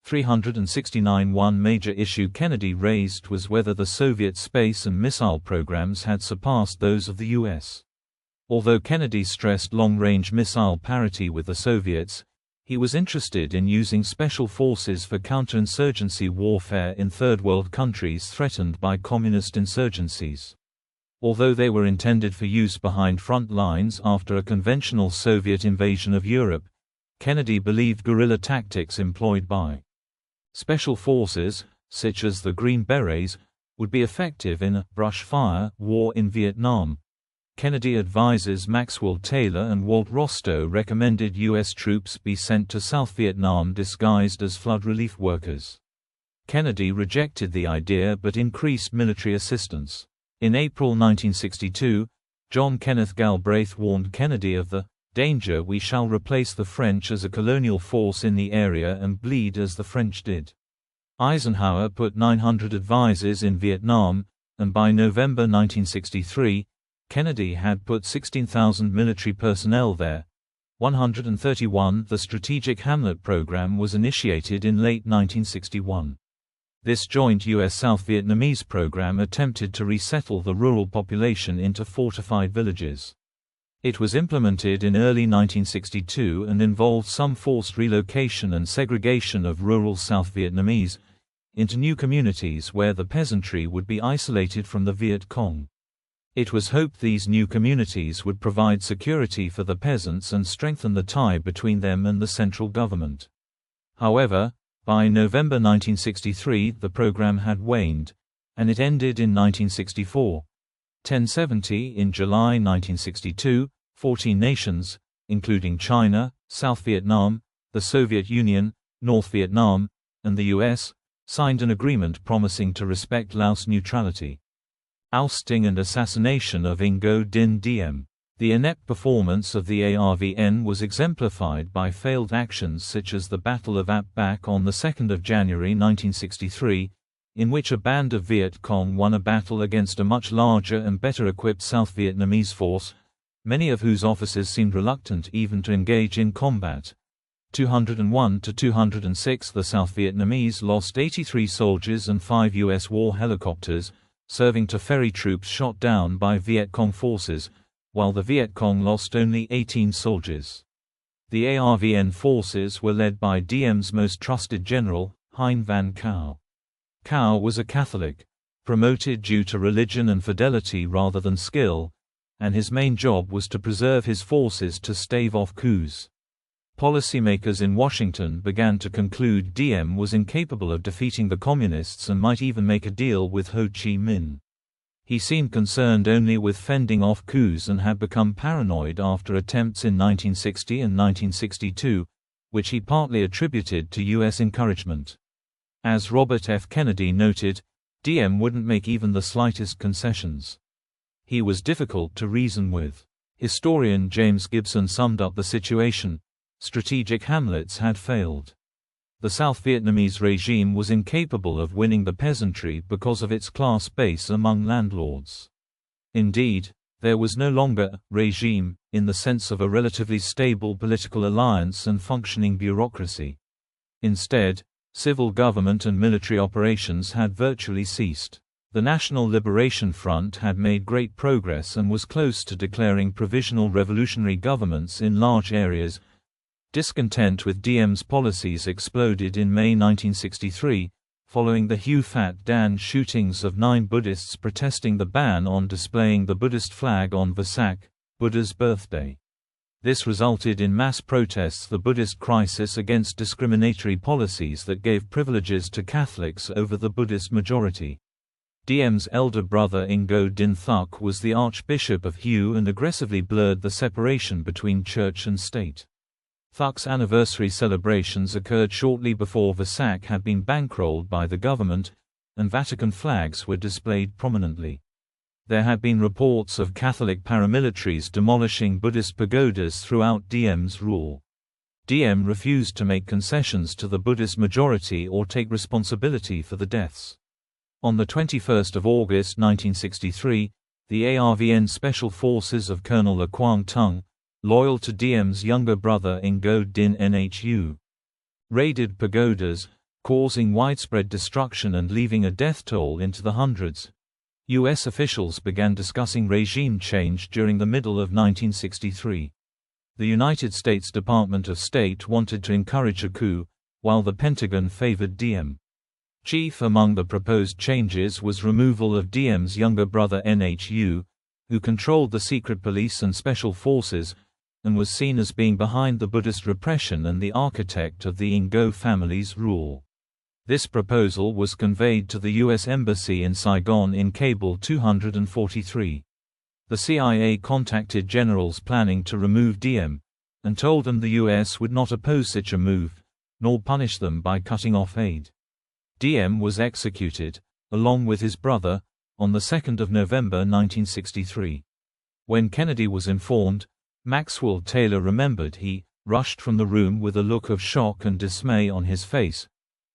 Speaker 1: 369 One major issue Kennedy raised was whether the Soviet space and missile programs had surpassed those of the U.S. Although Kennedy stressed long-range missile parity with the Soviets, he was interested in using special forces for counterinsurgency warfare in Third World countries threatened by communist insurgencies. Although they were intended for use behind front lines after a conventional Soviet invasion of Europe, Kennedy believed guerrilla tactics employed by special forces, such as the Green Berets, would be effective in a brush fire war in Vietnam. Kennedy advisors Maxwell Taylor and Walt Rostow recommended U.S. troops be sent to South Vietnam disguised as flood relief workers. Kennedy rejected the idea but increased military assistance. In April 1962, John Kenneth Galbraith warned Kennedy of the danger we shall replace the French as a colonial force in the area and bleed as the French did. Eisenhower put 900 advisors in Vietnam, and by November 1963, Kennedy had put 16,000 military personnel there. 131 The Strategic Hamlet Program was initiated in late 1961. This joint U.S. South Vietnamese program attempted to resettle the rural population into fortified villages. It was implemented in early 1962 and involved some forced relocation and segregation of rural South Vietnamese into new communities where the peasantry would be isolated from the Viet Cong. It was hoped these new communities would provide security for the peasants and strengthen the tie between them and the central government. However, by November 1963 the program had waned, and it ended in 1964. 1070 In July 1962, 14 nations, including China, South Vietnam, the Soviet Union, North Vietnam, and the U.S., signed an agreement promising to respect Laos neutrality. Ousting and assassination of Ngo Dinh Diem. The inept performance of the ARVN was exemplified by failed actions such as the Battle of Ap Bac on 2 January 1963, in which a band of Viet Cong won a battle against a much larger and better equipped South Vietnamese force, many of whose officers seemed reluctant even to engage in combat. 201 to 206 The South Vietnamese lost 83 soldiers and 5 U.S. war helicopters, serving to ferry troops shot down by Viet Cong forces, while the Viet Cong lost only 18 soldiers. The ARVN forces were led by Diem's most trusted general, Hein Van Cao. Cao was a Catholic, promoted due to religion and fidelity rather than skill, and his main job was to preserve his forces to stave off coups. Policymakers in Washington began to conclude Diem was incapable of defeating the Communists and might even make a deal with Ho Chi Minh. He seemed concerned only with fending off coups and had become paranoid after attempts in 1960 and 1962, which he partly attributed to U.S. encouragement. As Robert F. Kennedy noted, Diem wouldn't make even the slightest concessions. He was difficult to reason with. Historian James Gibson summed up the situation: strategic hamlets had failed. The South Vietnamese regime was incapable of winning the peasantry because of its class base among landlords. Indeed, there was no longer a regime, in the sense of a relatively stable political alliance and functioning bureaucracy. Instead, civil government and military operations had virtually ceased. The National Liberation Front had made great progress and was close to declaring provisional revolutionary governments in large areas. Discontent with Diem's policies exploded in May 1963, following the Hue Phat Dan shootings of 9 Buddhists protesting the ban on displaying the Buddhist flag on Vesak, Buddha's birthday. This resulted in mass protests, the Buddhist crisis against discriminatory policies that gave privileges to Catholics over the Buddhist majority. Diem's elder brother Ngo Dinh Thuc was the Archbishop of Hue and aggressively blurred the separation between church and state. Thuc's anniversary celebrations occurred shortly before Vesak had been bankrolled by the government, and Vatican flags were displayed prominently. There had been reports of Catholic paramilitaries demolishing Buddhist pagodas throughout Diem's rule. Diem refused to make concessions to the Buddhist majority or take responsibility for the deaths. On 21 August 1963, the ARVN Special Forces of Colonel Le Quang Tung, loyal to Diem's younger brother Ngo Dinh Nhu, raided pagodas, causing widespread destruction and leaving a death toll into the hundreds. U.S. officials began discussing regime change during the middle of 1963. The United States Department of State wanted to encourage a coup, while the Pentagon favored Diem. Chief among the proposed changes was removal of Diem's younger brother Nhu, who controlled the secret police and special forces, and was seen as being behind the Buddhist repression and the architect of the Ngo family's rule. This proposal was conveyed to the U.S. Embassy in Saigon in Cable 243. The CIA contacted generals planning to remove Diem, and told them the U.S. would not oppose such a move, nor punish them by cutting off aid. Diem was executed, along with his brother, on 2 November 1963. When Kennedy was informed, Maxwell Taylor remembered he rushed from the room with a look of shock and dismay on his face.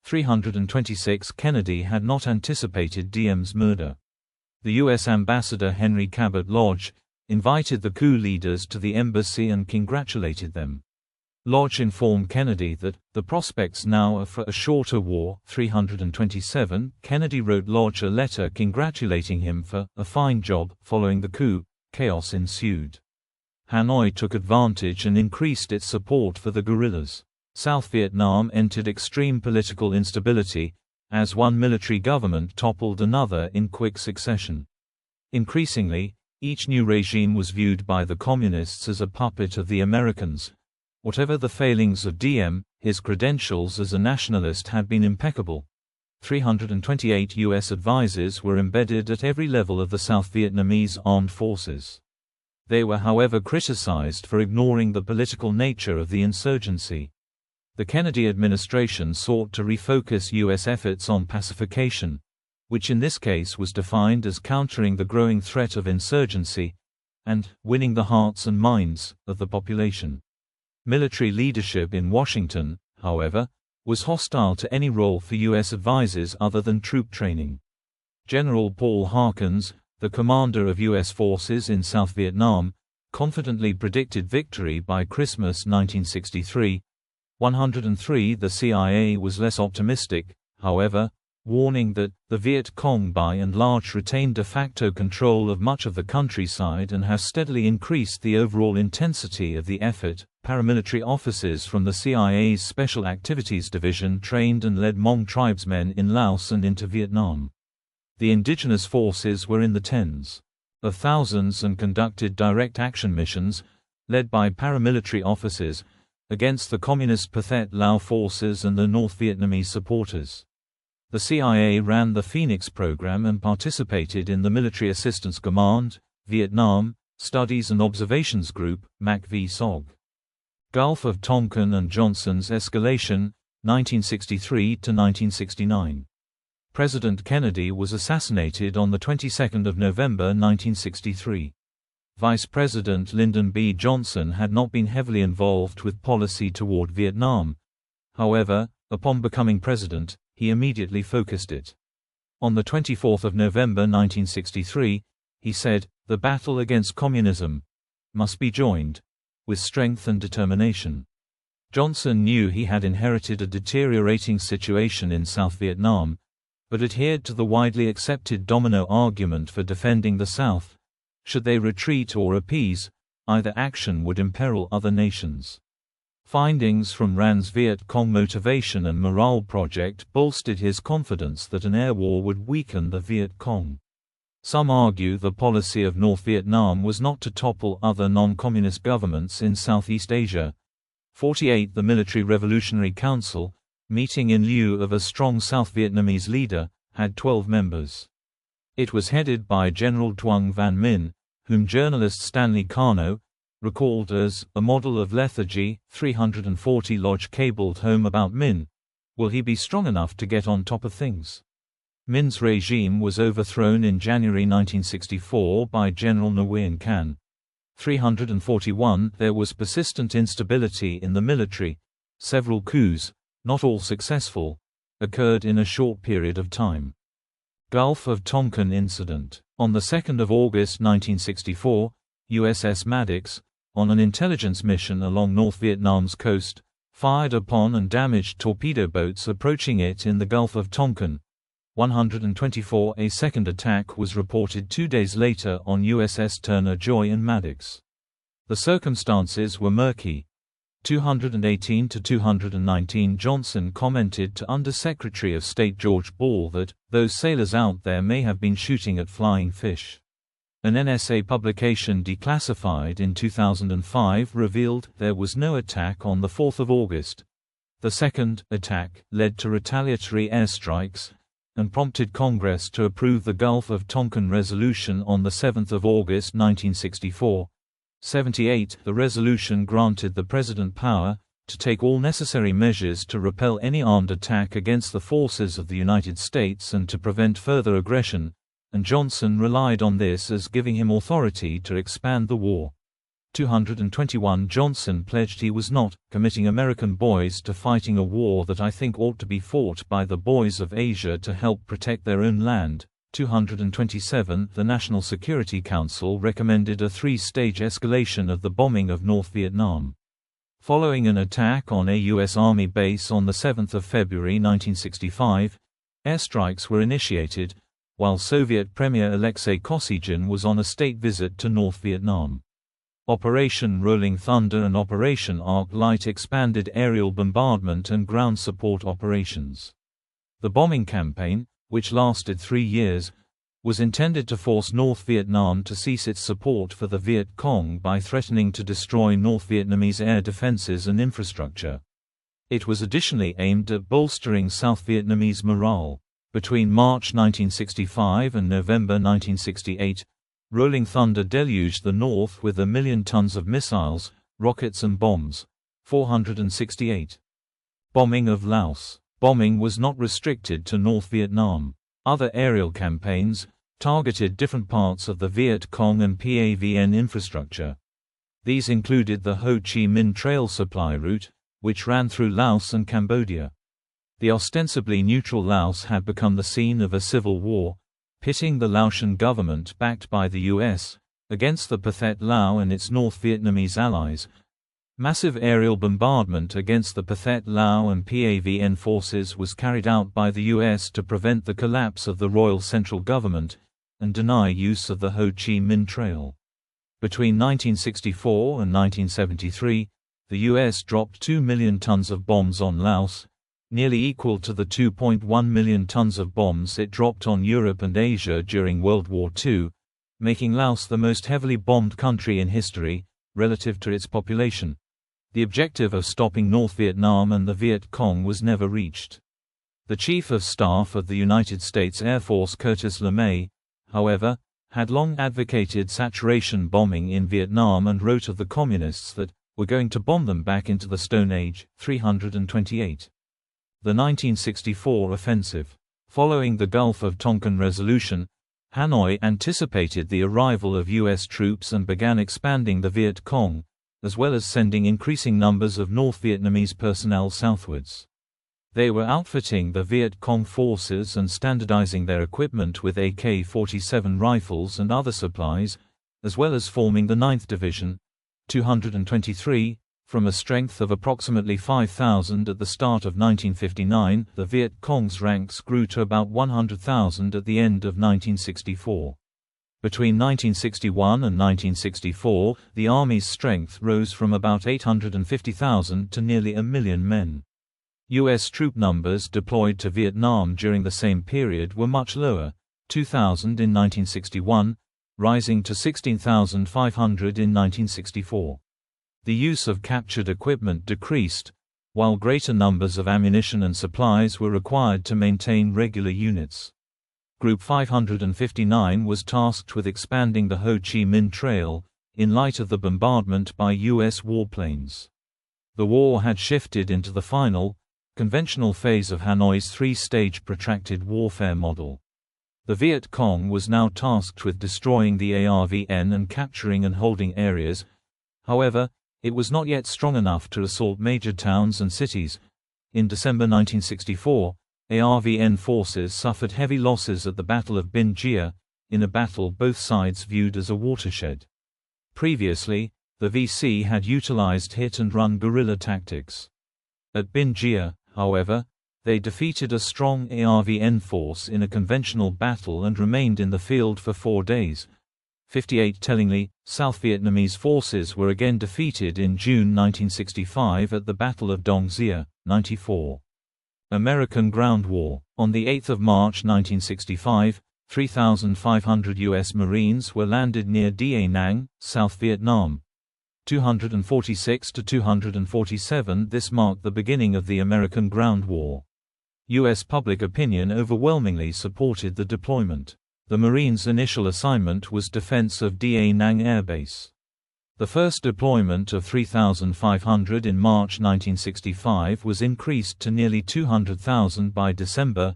Speaker 1: 326 Kennedy had not anticipated Diem's murder. The U.S. Ambassador Henry Cabot Lodge invited the coup leaders to the embassy and congratulated them. Lodge informed Kennedy that the prospects now are for a shorter war. 327 Kennedy wrote Lodge a letter congratulating him for a fine job. Following the coup, chaos ensued. Hanoi took advantage and increased its support for the guerrillas. South Vietnam entered extreme political instability, as one military government toppled another in quick succession. Increasingly, each new regime was viewed by the Communists as a puppet of the Americans. Whatever the failings of Diem, his credentials as a nationalist had been impeccable. 328 U.S. advisors were embedded at every level of the South Vietnamese armed forces. They were, however, criticized for ignoring the political nature of the insurgency. The Kennedy administration sought to refocus U.S. efforts on pacification, which in this case was defined as countering the growing threat of insurgency, and winning the hearts and minds of the population. Military leadership in Washington, however, was hostile to any role for U.S. advisors other than troop training. General Paul Harkins, the commander of U.S. forces in South Vietnam, confidently predicted victory by Christmas 1963. 103 The CIA was less optimistic, however, warning that the Viet Cong by and large retained de facto control of much of the countryside and have steadily increased the overall intensity of the effort. Paramilitary officers from the CIA's Special Activities Division trained and led Hmong tribesmen in Laos and into Vietnam. The indigenous forces were in the tens of thousands and conducted direct action missions, led by paramilitary officers, against the Communist Pathet Lao forces and the North Vietnamese supporters. The CIA ran the Phoenix program and participated in the Military Assistance Command, Vietnam, Studies and Observations Group, MAC-V-SOG. Gulf of Tonkin and Johnson's escalation, 1963–1969. President Kennedy was assassinated on the 22nd of November 1963. Vice President Lyndon B. Johnson had not been heavily involved with policy toward Vietnam. However, upon becoming president, he immediately focused it. On the 24th of November 1963, he said, "The battle against communism must be joined with strength and determination." Johnson knew he had inherited a deteriorating situation in South Vietnam, but adhered to the widely accepted domino argument for defending the South. Should they retreat or appease, either action would imperil other nations. Findings from Rand's Viet Cong Motivation and Morale Project bolstered his confidence that an air war would weaken the Viet Cong. Some argue the policy of North Vietnam was not to topple other non-communist governments in Southeast Asia. 48 The Military Revolutionary Council, meeting in lieu of a strong South Vietnamese leader, had 12 members. It was headed by General Tuong Van Minh, whom journalist Stanley Carno recalled as a model of lethargy. 340 Lodge cabled home about Minh. Will he be strong enough to get on top of things? Minh's regime was overthrown in January 1964 by General Nguyen Can. 341 There was persistent instability in the military. Several coups, not all successful, occurred in a short period of time. Gulf of Tonkin incident. On the 2nd of August 1964, USS Maddox, on an intelligence mission along North Vietnam's coast, fired upon and damaged torpedo boats approaching it in the Gulf of Tonkin. 124 A second attack was reported 2 days later on USS Turner Joy and Maddox. The circumstances were murky. 218–219 Johnson commented to Under-Secretary of State George Ball that, "Those sailors out there may have been shooting at flying fish." An NSA publication declassified in 2005 revealed there was no attack on the 4th of August. The second attack led to retaliatory airstrikes and prompted Congress to approve the Gulf of Tonkin Resolution on the 7th of August 1964. 78 The resolution granted the President power to take all necessary measures to repel any armed attack against the forces of the United States and to prevent further aggression, and Johnson relied on this as giving him authority to expand the war. 221 Johnson pledged he was not committing American boys to fighting a war that I think ought to be fought by the boys of Asia to help protect their own land. 227 The National Security Council recommended a 3-stage escalation of the bombing of North Vietnam. Following an attack on a U.S. Army base on 7 February 1965, airstrikes were initiated, while Soviet Premier Alexei Kosygin was on a state visit to North Vietnam. Operation Rolling Thunder and Operation Arc Light expanded aerial bombardment and ground support operations. The bombing campaign, which lasted 3 years, was intended to force North Vietnam to cease its support for the Viet Cong by threatening to destroy North Vietnamese air defenses and infrastructure. It was additionally aimed at bolstering South Vietnamese morale. Between March 1965 and November 1968, Rolling Thunder deluged the North with 1 million tons of missiles, rockets and bombs. 468. Bombing of Laos. Bombing was not restricted to North Vietnam. Other aerial campaigns targeted different parts of the Viet Cong and PAVN infrastructure. These included the Ho Chi Minh Trail supply route, which ran through Laos and Cambodia. The ostensibly neutral Laos had become the scene of a civil war, pitting the Laotian government backed by the U.S., against the Pathet Lao and its North Vietnamese allies. Massive aerial bombardment against the Pathet Lao and PAVN forces was carried out by the US to prevent the collapse of the Royal Central Government and deny use of the Ho Chi Minh Trail. Between 1964 and 1973, the US dropped 2 million tons of bombs on Laos, nearly equal to the 2.1 million tons of bombs it dropped on Europe and Asia during World War II, making Laos the most heavily bombed country in history, relative to its population. The objective of stopping North Vietnam and the Viet Cong was never reached. The Chief of Staff of the United States Air Force Curtis LeMay, however, had long advocated saturation bombing in Vietnam and wrote of the Communists that we're going to bomb them back into the Stone Age. 328. The 1964 offensive. Following the Gulf of Tonkin resolution, Hanoi anticipated the arrival of U.S. troops and began expanding the Viet Cong, as well as sending increasing numbers of North Vietnamese personnel southwards. They were outfitting the Viet Cong forces and standardizing their equipment with AK-47 rifles and other supplies, as well as forming the 9th Division, 223, from a strength of approximately 5,000 at the start of 1959. The Viet Cong's ranks grew to about 100,000 at the end of 1964. Between 1961 and 1964, the Army's strength rose from about 850,000 to nearly 1 million men. U.S. troop numbers deployed to Vietnam during the same period were much lower, 2,000 in 1961, rising to 16,500 in 1964. The use of captured equipment decreased, while greater numbers of ammunition and supplies were required to maintain regular units. Group 559 was tasked with expanding the Ho Chi Minh Trail, in light of the bombardment by U.S. warplanes. The war had shifted into the final, conventional phase of Hanoi's three-stage protracted warfare model. The Viet Cong was now tasked with destroying the ARVN and capturing and holding areas. However, it was not yet strong enough to assault major towns and cities. In December 1964, ARVN forces suffered heavy losses at the Battle of Bin Gia, in a battle both sides viewed as a watershed. Previously, the VC had utilized hit-and-run guerrilla tactics. At Bin Gia, however, they defeated a strong ARVN force in a conventional battle and remained in the field for 4 days. 58. Tellingly, South Vietnamese forces were again defeated in June 1965 at the Battle of Dong Xia, 94. American Ground War. On 8 March 1965, 3,500 U.S. Marines were landed near Da Nang, South Vietnam. 246 to 247. This marked the beginning of the American Ground War. U.S. public opinion overwhelmingly supported the deployment. The Marines' initial assignment was defense of Da Nang Air Base. The first deployment of 3,500 in March 1965 was increased to nearly 200,000 by December.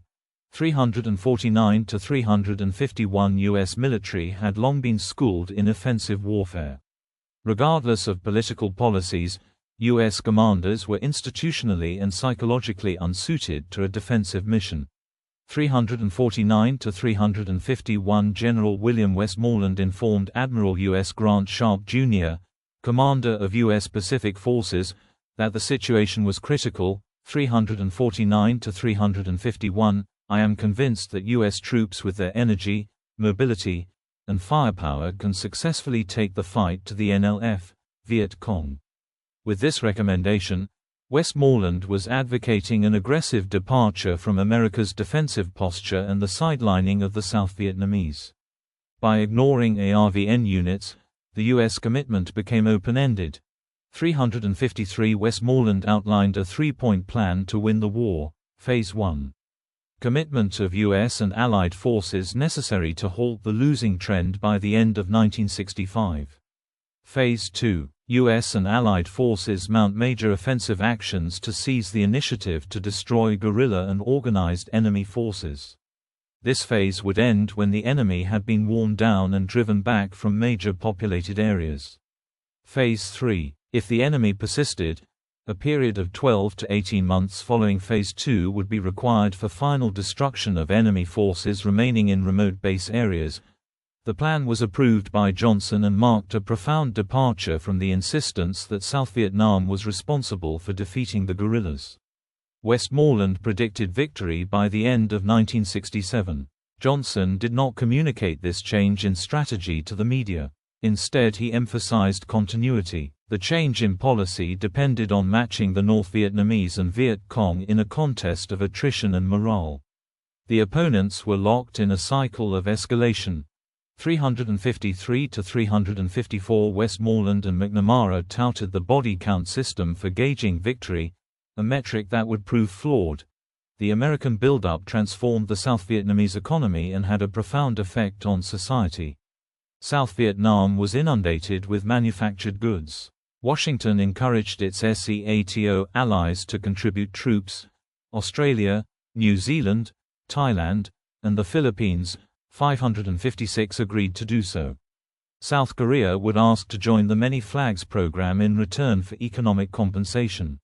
Speaker 1: 349 to 351 U.S. military had long been schooled in offensive warfare. Regardless of political policies, U.S. commanders were institutionally and psychologically unsuited to a defensive mission. 349 to 351 General William Westmoreland informed Admiral U.S. Grant Sharp, Jr., commander of U.S. Pacific Forces, that the situation was critical. 349 to 351, I am convinced that U.S. troops with their energy, mobility, and firepower can successfully take the fight to the NLF, Viet Cong. With this recommendation, Westmoreland was advocating an aggressive departure from America's defensive posture and the sidelining of the South Vietnamese. By ignoring ARVN units, the U.S. commitment became open-ended. 353 Westmoreland outlined a three-point plan to win the war. Phase 1. Commitment of U.S. and Allied forces necessary to halt the losing trend by the end of 1965. Phase 2. U.S. and Allied forces mount major offensive actions to seize the initiative to destroy guerrilla and organized enemy forces. This phase would end when the enemy had been worn down and driven back from major populated areas. Phase 3. If the enemy persisted, a period of 12 to 18 months following Phase 2 would be required for final destruction of enemy forces remaining in remote base areas. The plan was approved by Johnson and marked a profound departure from the insistence that South Vietnam was responsible for defeating the guerrillas. Westmoreland predicted victory by the end of 1967. Johnson did not communicate this change in strategy to the media. Instead, he emphasized continuity. The change in policy depended on matching the North Vietnamese and Viet Cong in a contest of attrition and morale. The opponents were locked in a cycle of escalation. 353 to 354 Westmoreland and McNamara touted the body count system for gauging victory, a metric that would prove flawed. The American buildup transformed the South Vietnamese economy and had a profound effect on society. South Vietnam was inundated with manufactured goods. Washington encouraged its SEATO allies to contribute troops. Australia, New Zealand, Thailand, and the Philippines, 556 agreed to do so. South Korea would ask to join the Many Flags program in return for economic compensation.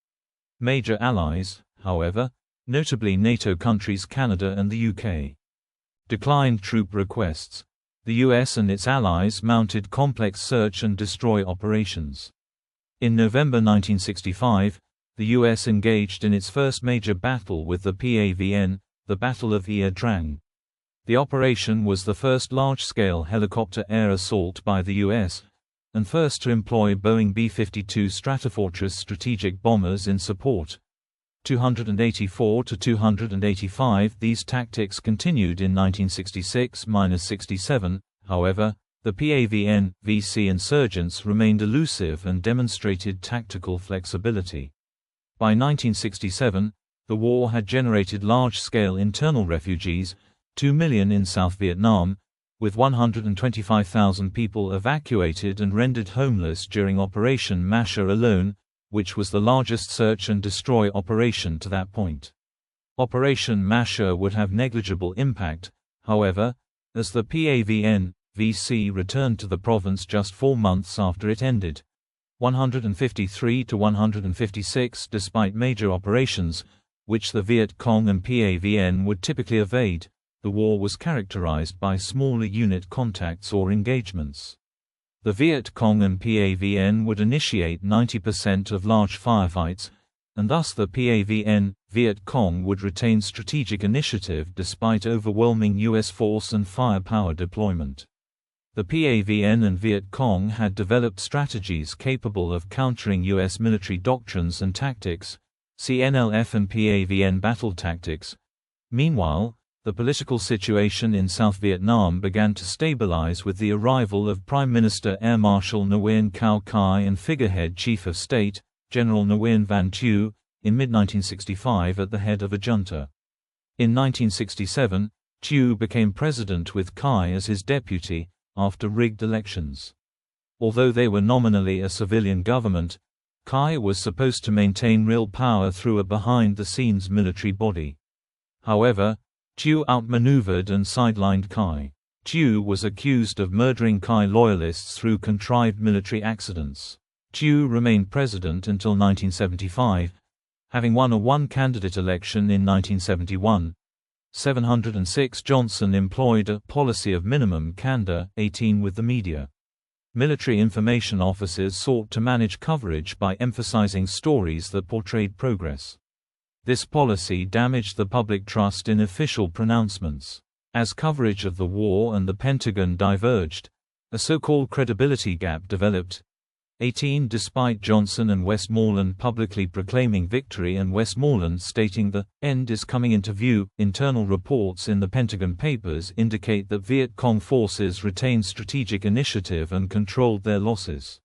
Speaker 1: Major allies, however, notably NATO countries Canada and the UK, declined troop requests. The US and its allies mounted complex search and destroy operations. In November 1965, the US engaged in its first major battle with the PAVN, the Battle of Ia Drang. The operation was the first large-scale helicopter air assault by the US, and first to employ Boeing B-52 Stratofortress strategic bombers in support. 284 to 285. These tactics continued in 1966–67, however, the PAVN-VC insurgents remained elusive and demonstrated tactical flexibility. By 1967, the war had generated large-scale internal refugees, 2 million in South Vietnam, with 125,000 people evacuated and rendered homeless during Operation Masher alone, which was the largest search and destroy operation to that point. Operation Masher would have negligible impact, however, as the PAVN-VC returned to the province just 4 months after it ended. 153 to 156. Despite major operations, which the Viet Cong and PAVN would typically evade, the war was characterized by smaller unit contacts or engagements. The Viet Cong and PAVN would initiate 90% of large firefights, and thus the PAVN-Viet Cong would retain strategic initiative despite overwhelming U.S. force and firepower deployment. The PAVN and Viet Cong had developed strategies capable of countering U.S. military doctrines and tactics, see NLF and PAVN battle tactics. Meanwhile, the political situation in South Vietnam began to stabilize with the arrival of Prime Minister Air Marshal Nguyen Cao Khai and figurehead Chief of State, General Nguyen Van Thieu, in mid-1965 at the head of a junta. In 1967, Thieu became president with Khai as his deputy, after rigged elections. Although they were nominally a civilian government, Khai was supposed to maintain real power through a behind-the-scenes military body. However, Thieu outmaneuvered and sidelined Khai. Thieu was accused of murdering Khai loyalists through contrived military accidents. Thieu remained president until 1975, having won a one-candidate election in 1971. 706. Johnson employed a policy of minimum candor, 18 with the media. Military information officers sought to manage coverage by emphasizing stories that portrayed progress. This policy damaged the public trust in official pronouncements. As coverage of the war and the Pentagon diverged, a so-called credibility gap developed. 18. Despite Johnson and Westmoreland publicly proclaiming victory and Westmoreland stating the end is coming into view, internal reports in the Pentagon Papers indicate that Viet Cong forces retained strategic initiative and controlled their losses.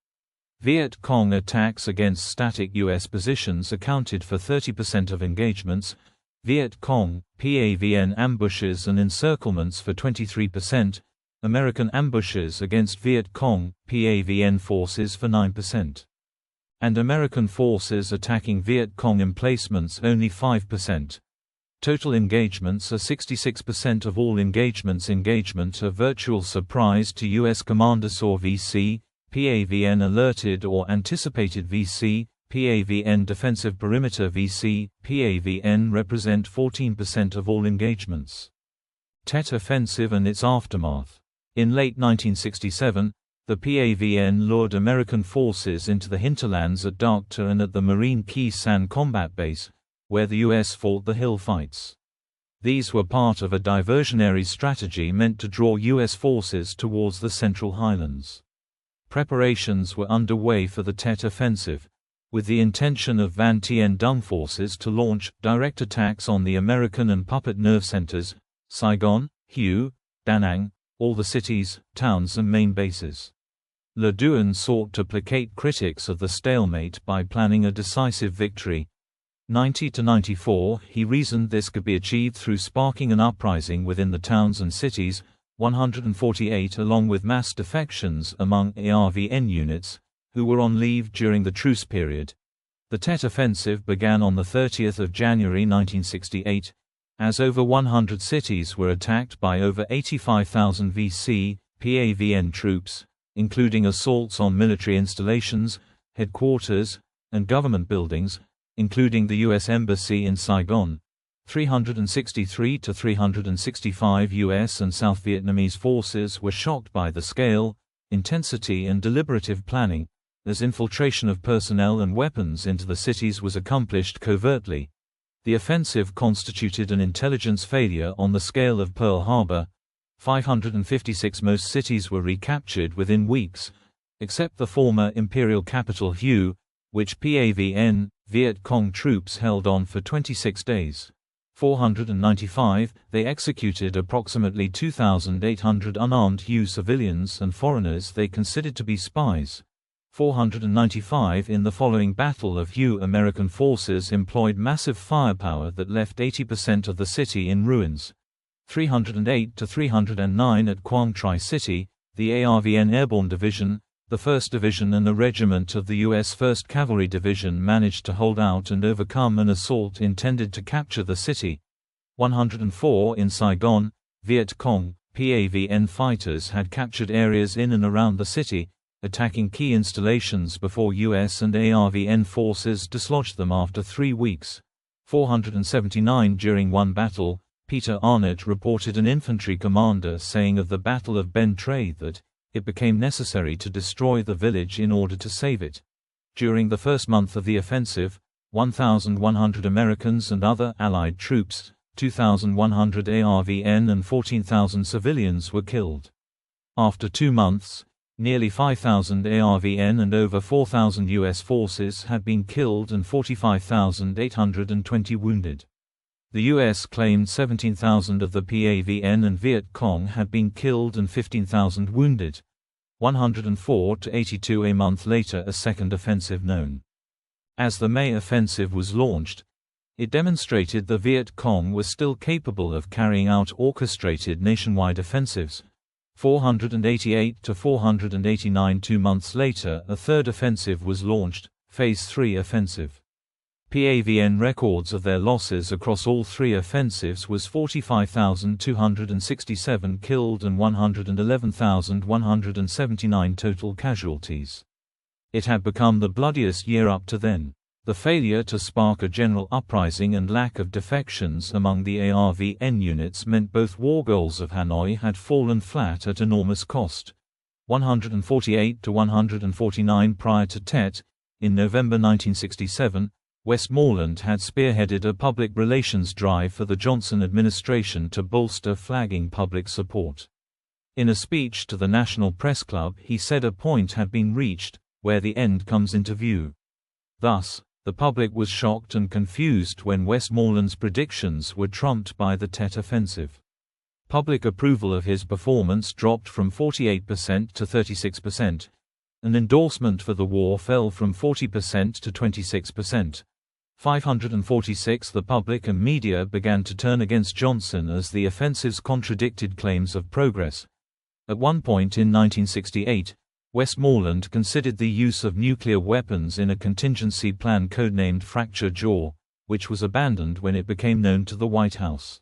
Speaker 1: Viet Cong attacks against static U.S. positions accounted for 30% of engagements, Viet Cong, PAVN ambushes and encirclements for 23%, American ambushes against Viet Cong, PAVN forces for 9%. And American forces attacking Viet Cong emplacements only 5%. Total engagements are 66% of all engagements. Engagement a virtual surprise to U.S. commanders or VC, PAVN alerted or anticipated VC, PAVN defensive perimeter VC, PAVN represent 14% of all engagements. Tet Offensive and its aftermath. In late 1967, the PAVN lured American forces into the hinterlands at Darkta and at the Marine Key San combat base, where the U.S. fought the hill fights. These were part of a diversionary strategy meant to draw U.S. forces towards the Central Highlands. Preparations were underway for the Tet Offensive, with the intention of Van Tien Dung forces to launch direct attacks on the American and puppet nerve centers, Saigon, Hue, Da Nang, all the cities, towns and main bases. Le Duan sought to placate critics of the stalemate by planning a decisive victory. 90–94, he reasoned this could be achieved through sparking an uprising within the towns and cities. 148 along with mass defections among ARVN units, who were on leave during the truce period. The Tet Offensive began on 30 January 1968, as over 100 cities were attacked by over 85,000 VC, PAVN troops, including assaults on military installations, headquarters, and government buildings, including the U.S. Embassy in Saigon. 363 to 365 U.S. and South Vietnamese forces were shocked by the scale, intensity and deliberative planning, as infiltration of personnel and weapons into the cities was accomplished covertly. The offensive constituted an intelligence failure on the scale of Pearl Harbor. 556 most cities were recaptured within weeks, except the former imperial capital Hue, which PAVN, Viet Cong troops held on for 26 days. 495, they executed approximately 2,800 unarmed Hue civilians and foreigners they considered to be spies. 495 in the following Battle of Hue, American forces employed massive firepower that left 80% of the city in ruins. 308 to 309 at Quang Tri-City, the ARVN Airborne Division, the 1st Division and a regiment of the U.S. 1st Cavalry Division managed to hold out and overcome an assault intended to capture the city. 104 in Saigon, Viet Cong, PAVN fighters had captured areas in and around the city, attacking key installations before U.S. and ARVN forces dislodged them after 3 weeks. 479 during one battle, Peter Arnott reported an infantry commander saying of the Battle of Ben Tre that it became necessary to destroy the village in order to save it. During the first month of the offensive, 1,100 Americans and other Allied troops, 2,100 ARVN and 14,000 civilians were killed. After 2 months, nearly 5,000 ARVN and over 4,000 U.S. forces had been killed and 45,820 wounded. The U.S. claimed 17,000 of the PAVN and Viet Cong had been killed and 15,000 wounded. 104 to 82 a month later, a second offensive known as the May Offensive was launched. It demonstrated the Viet Cong were still capable of carrying out orchestrated nationwide offensives. 488 to 489 2 months later, a third offensive was launched, Phase 3 Offensive. PAVN records of their losses across all 3 offensives was 45,267 killed and 111,179 total casualties. It had become the bloodiest year up to then. The failure to spark a general uprising and lack of defections among the ARVN units meant both war goals of Hanoi had fallen flat at enormous cost. 148 to 149 prior to Tet, in November 1967, Westmoreland had spearheaded a public relations drive for the Johnson administration to bolster flagging public support. In a speech to the National Press Club, he said a point had been reached, where the end comes into view. Thus, the public was shocked and confused when Westmoreland's predictions were trumped by the Tet Offensive. Public approval of his performance dropped from 48% to 36%. An endorsement for the war fell from 40% to 26%. 546 The public and media began to turn against Johnson as the offensive's contradicted claims of progress. At one point in 1968, Westmoreland considered the use of nuclear weapons in a contingency plan codenamed Fracture Jaw, which was abandoned when it became known to the White House.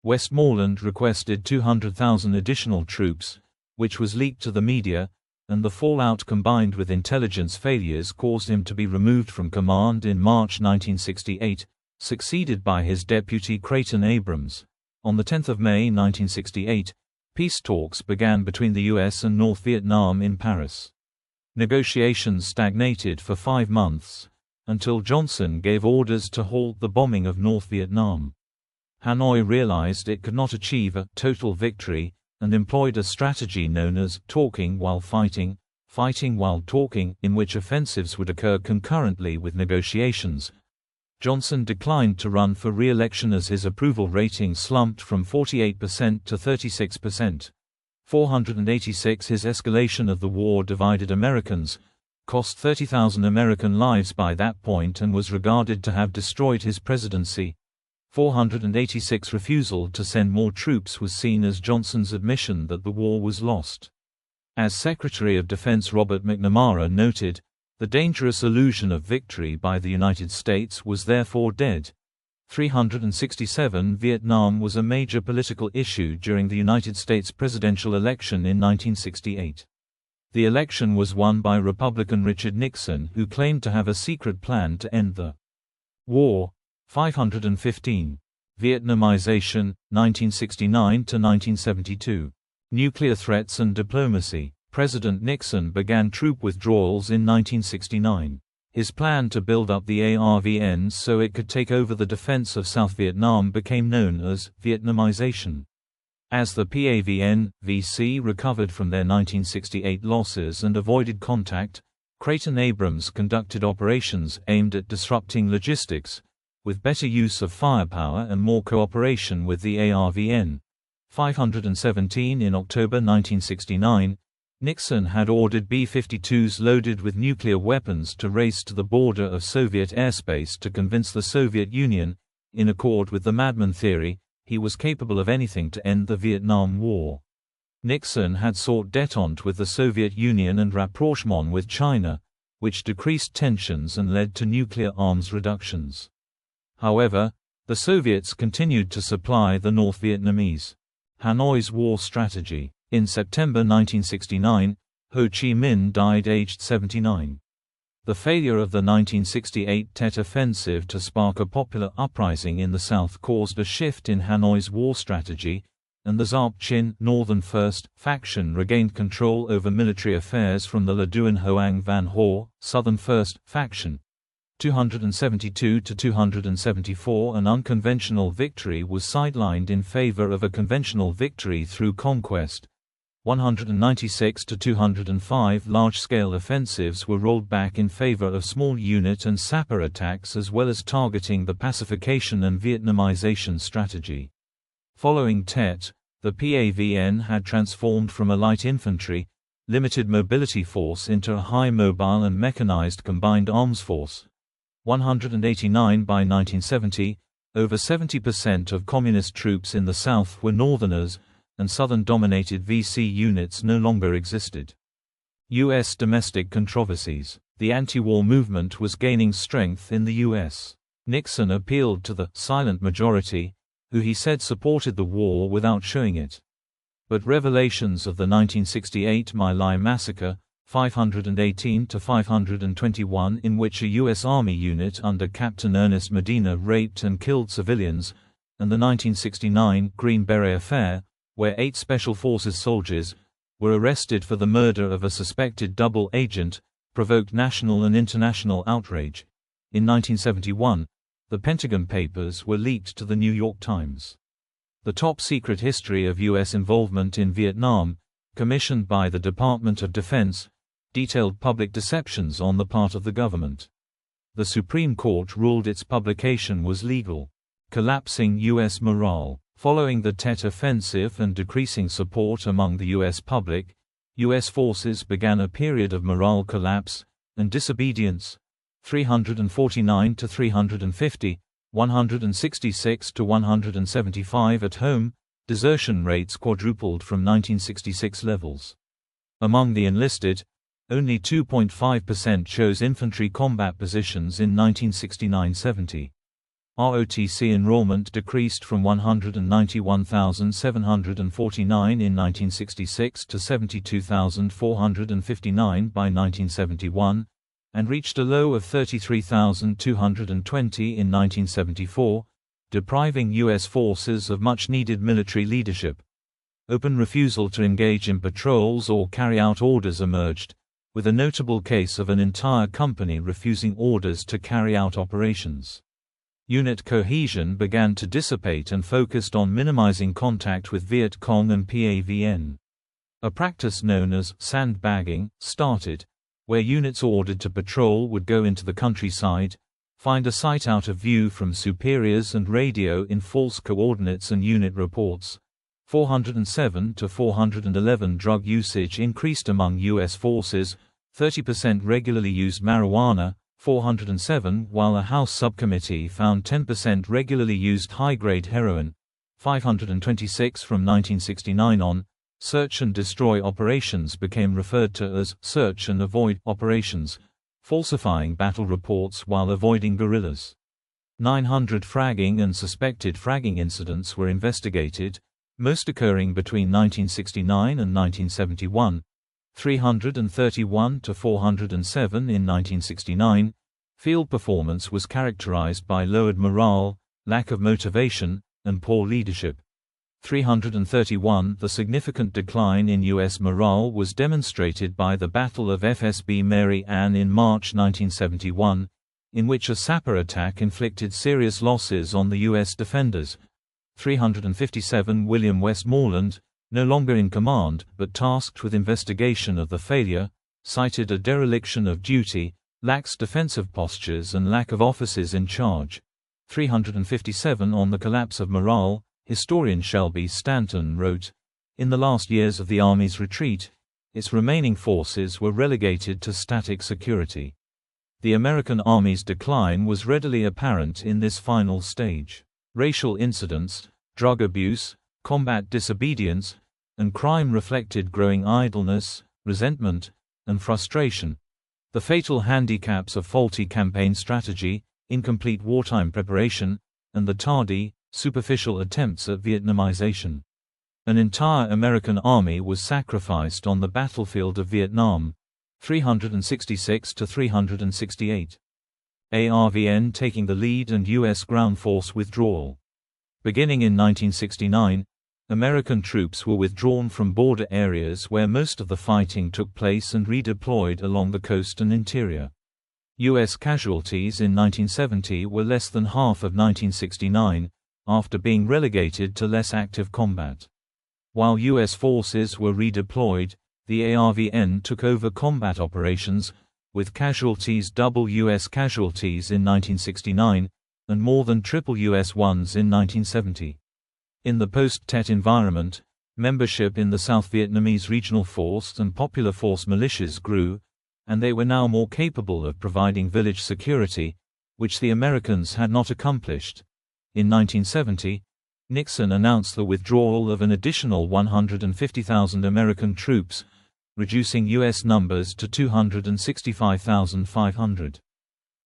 Speaker 1: Westmoreland requested 200,000 additional troops, which was leaked to the media, and the fallout combined with intelligence failures caused him to be removed from command in March 1968, succeeded by his deputy Creighton Abrams. On 10 May 1968, Peace talks began between the US and North Vietnam in Paris. Negotiations stagnated for 5 months, until Johnson gave orders to halt the bombing of North Vietnam. Hanoi realized it could not achieve a total victory, and employed a strategy known as talking while fighting, fighting while talking, in which offensives would occur concurrently with negotiations. Johnson declined to run for re-election as his approval rating slumped from 48% to 36%. 486 His escalation of the war divided Americans, cost 30,000 American lives by that point and was regarded to have destroyed his presidency. 486 Refusal to send more troops was seen as Johnson's admission that the war was lost. As Secretary of Defense Robert McNamara noted, the dangerous illusion of victory by the United States was therefore dead. 367 Vietnam was a major political issue during the United States presidential election in 1968. The election was won by Republican Richard Nixon, who claimed to have a secret plan to end the war. 515. Vietnamization, 1969 to 1972. Nuclear threats and diplomacy. President Nixon began troop withdrawals in 1969. His plan to build up the ARVN so it could take over the defense of South Vietnam became known as Vietnamization. As the PAVN-VC recovered from their 1968 losses and avoided contact, Creighton Abrams conducted operations aimed at disrupting logistics, with better use of firepower and more cooperation with the ARVN. 517 In October 1969, Nixon had ordered B-52s loaded with nuclear weapons to race to the border of Soviet airspace to convince the Soviet Union, in accord with the madman theory, he was capable of anything to end the Vietnam War. Nixon had sought détente with the Soviet Union and rapprochement with China, which decreased tensions and led to nuclear arms reductions. However, the Soviets continued to supply the North Vietnamese. Hanoi's war strategy. In September 1969, Ho Chi Minh died aged 79. The failure of the 1968 Tet Offensive to spark a popular uprising in the South caused a shift in Hanoi's war strategy, and the Giap Chin Northern First faction regained control over military affairs from the La Duan Hoang Van Ho Southern First faction. 272 to 274 An unconventional victory was sidelined in favor of a conventional victory through conquest. 196 to 205 Large-scale offensives were rolled back in favor of small unit and sapper attacks as well as targeting the pacification and Vietnamization strategy. Following Tet, the PAVN had transformed from a light infantry, limited mobility force into a high mobile and mechanized combined arms force. 189 By 1970, over 70% of Communist troops in the South were Northerners, and Southern-dominated VC units no longer existed. U.S. domestic controversies. The anti-war movement was gaining strength in the U.S. Nixon appealed to the silent majority, who he said supported the war without showing it. But revelations of the 1968 My Lai massacre, 518 to 521, in which a U.S. Army unit under Captain Ernest Medina raped and killed civilians, and the 1969 Green Beret affair, where 8 Special Forces soldiers were arrested for the murder of a suspected double agent, provoked national and international outrage. In 1971, the Pentagon Papers were leaked to the New York Times. The Top Secret History of U.S. Involvement in Vietnam, commissioned by the Department of Defense, detailed public deceptions on the part of the government. The Supreme Court ruled its publication was legal. Collapsing U.S. morale. Following the Tet Offensive and decreasing support among the U.S. public, U.S. forces began a period of morale collapse and disobedience. 349 to 350, 166 to 175 at home, desertion rates quadrupled from 1966 levels. Among the enlisted, only 2.5% chose infantry combat positions in 1969-70. ROTC enrollment decreased from 191,749 in 1966 to 72,459 by 1971, and reached a low of 33,220 in 1974, depriving U.S. forces of much-needed military leadership. open refusal to engage in patrols or carry out orders emerged, with a notable case of an entire company refusing orders to carry out operations. Unit cohesion began to dissipate and focused on minimizing contact with Viet Cong and PAVN. A practice known as sandbagging started, where units ordered to patrol would go into the countryside, find a site out of view from superiors and radio in false coordinates and unit reports. 407 to 411 drug usage increased among U.S. forces, 30% regularly used marijuana, 407, while a House subcommittee found 10% regularly used high-grade heroin, 526 from 1969 on. Search and destroy operations became referred to as search and avoid operations, falsifying battle reports while avoiding guerrillas. 900 fragging and suspected fragging incidents were investigated, most occurring between 1969 and 1971. 331 to 407 in 1969. Field performance was characterized by lowered morale, lack of motivation, and poor leadership. 331 The significant decline in U.S. morale was demonstrated by the Battle of FSB Mary Ann in March 1971, in which a sapper attack inflicted serious losses on the U.S. defenders. 357 William Westmoreland, no longer in command but tasked with investigation of the failure, cited a dereliction of duty, lax defensive postures and lack of officers in charge. 357 On the collapse of morale, historian Shelby Stanton wrote, "In the last years of the Army's retreat, its remaining forces were relegated to static security. The American Army's decline was readily apparent in this final stage. Racial incidents, drug abuse, combat disobedience, and crime reflected growing idleness, resentment, and frustration. The fatal handicaps of faulty campaign strategy, incomplete wartime preparation, and the tardy, superficial attempts at Vietnamization. An entire American army was sacrificed on the battlefield of Vietnam." 366 to 368. ARVN taking the lead and U.S. ground force withdrawal. Beginning in 1969, American troops were withdrawn from border areas where most of the fighting took place and redeployed along the coast and interior. U.S. casualties in 1970 were less than half of 1969, after being relegated to less active combat. While U.S. forces were redeployed, the ARVN took over combat operations, with casualties double U.S. casualties in 1969, and more than triple U.S. ones in 1970. In the post-Tet environment, membership in the South Vietnamese Regional Force and Popular Force militias grew, and they were now more capable of providing village security, which the Americans had not accomplished. In 1970, Nixon announced the withdrawal of an additional 150,000 American troops, reducing U.S. numbers to 265,500.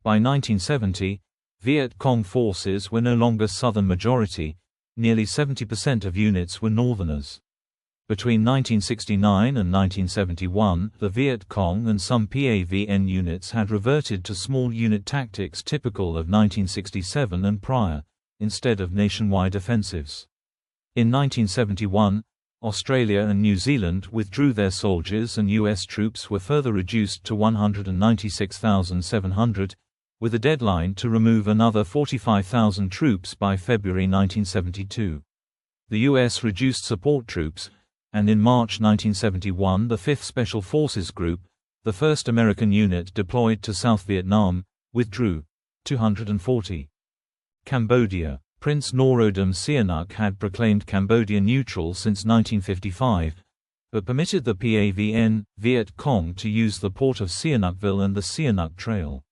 Speaker 1: By 1970, Viet Cong forces were no longer Southern majority, nearly 70% of units were Northerners. Between 1969 and 1971, the Viet Cong and some PAVN units had reverted to small unit tactics typical of 1967 and prior, instead of nationwide offensives. In 1971, Australia and New Zealand withdrew their soldiers and U.S. troops were further reduced to 196,700, with a deadline to remove another 45,000 troops by February 1972. The U.S. reduced support troops, and in March 1971 the 5th Special Forces Group, the first American unit deployed to South Vietnam, withdrew. 240. Cambodia. Prince Norodom Sihanouk had proclaimed Cambodia neutral since 1955, but permitted the PAVN, Viet Cong to use the port of Sihanoukville and the Sihanouk Trail.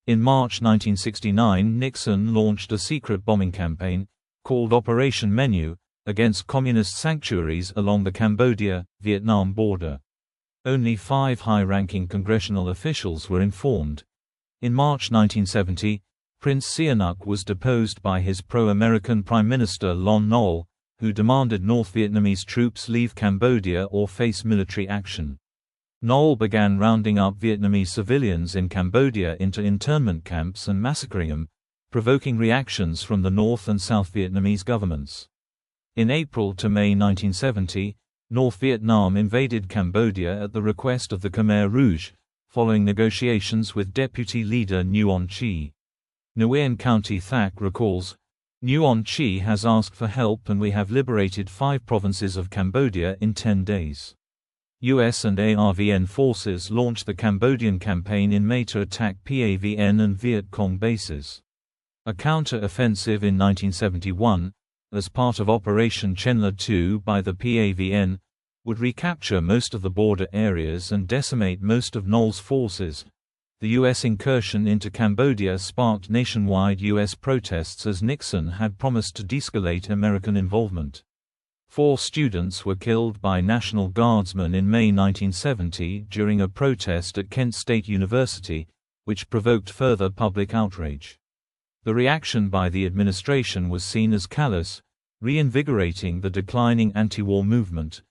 Speaker 1: In March 1969 Nixon launched a secret bombing campaign, called Operation Menu, against communist sanctuaries along the Cambodia-Vietnam border. Only 5 high-ranking congressional officials were informed. In March 1970, Prince Sihanouk was deposed by his pro-American Prime Minister Lon Nol, who demanded North Vietnamese troops leave Cambodia or face military action. Nol began rounding up Vietnamese civilians in Cambodia into internment camps and massacring them, provoking reactions from the North and South Vietnamese governments. In April to May 1970, North Vietnam invaded Cambodia at the request of the Khmer Rouge, following negotiations with deputy leader Nguyen Chi. Nguyen County Thac recalls, Nguyen Chi has asked for help and we have liberated 5 provinces of Cambodia in 10 days. US and ARVN forces launched the Cambodian campaign in May to attack PAVN and Viet Cong bases. A counter-offensive in 1971, as part of Operation Chenla II by the PAVN, would recapture most of the border areas and decimate most of Nol's forces. The U.S. incursion into Cambodia sparked nationwide U.S. protests as Nixon had promised to de-escalate American involvement. 4 students were killed by National Guardsmen in May 1970 during a protest at Kent State University, which provoked further public outrage. The reaction by the administration was seen as callous, reinvigorating the declining anti-war movement.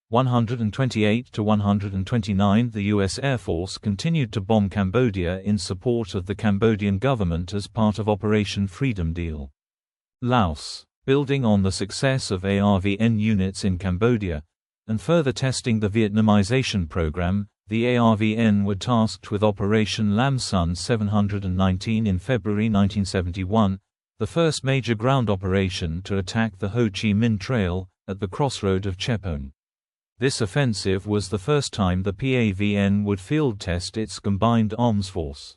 Speaker 1: 128 to 129 The U.S. Air Force continued to bomb Cambodia in support of the Cambodian government as part of Operation Freedom Deal. Laos. Building on the success of ARVN units in Cambodia, and further testing the Vietnamization program, the ARVN were tasked with Operation Lam Son 719 in February 1971, the first major ground operation to attack the Ho Chi Minh Trail, at the crossroad of Chepone. This offensive was the first time the PAVN would field test its combined arms force.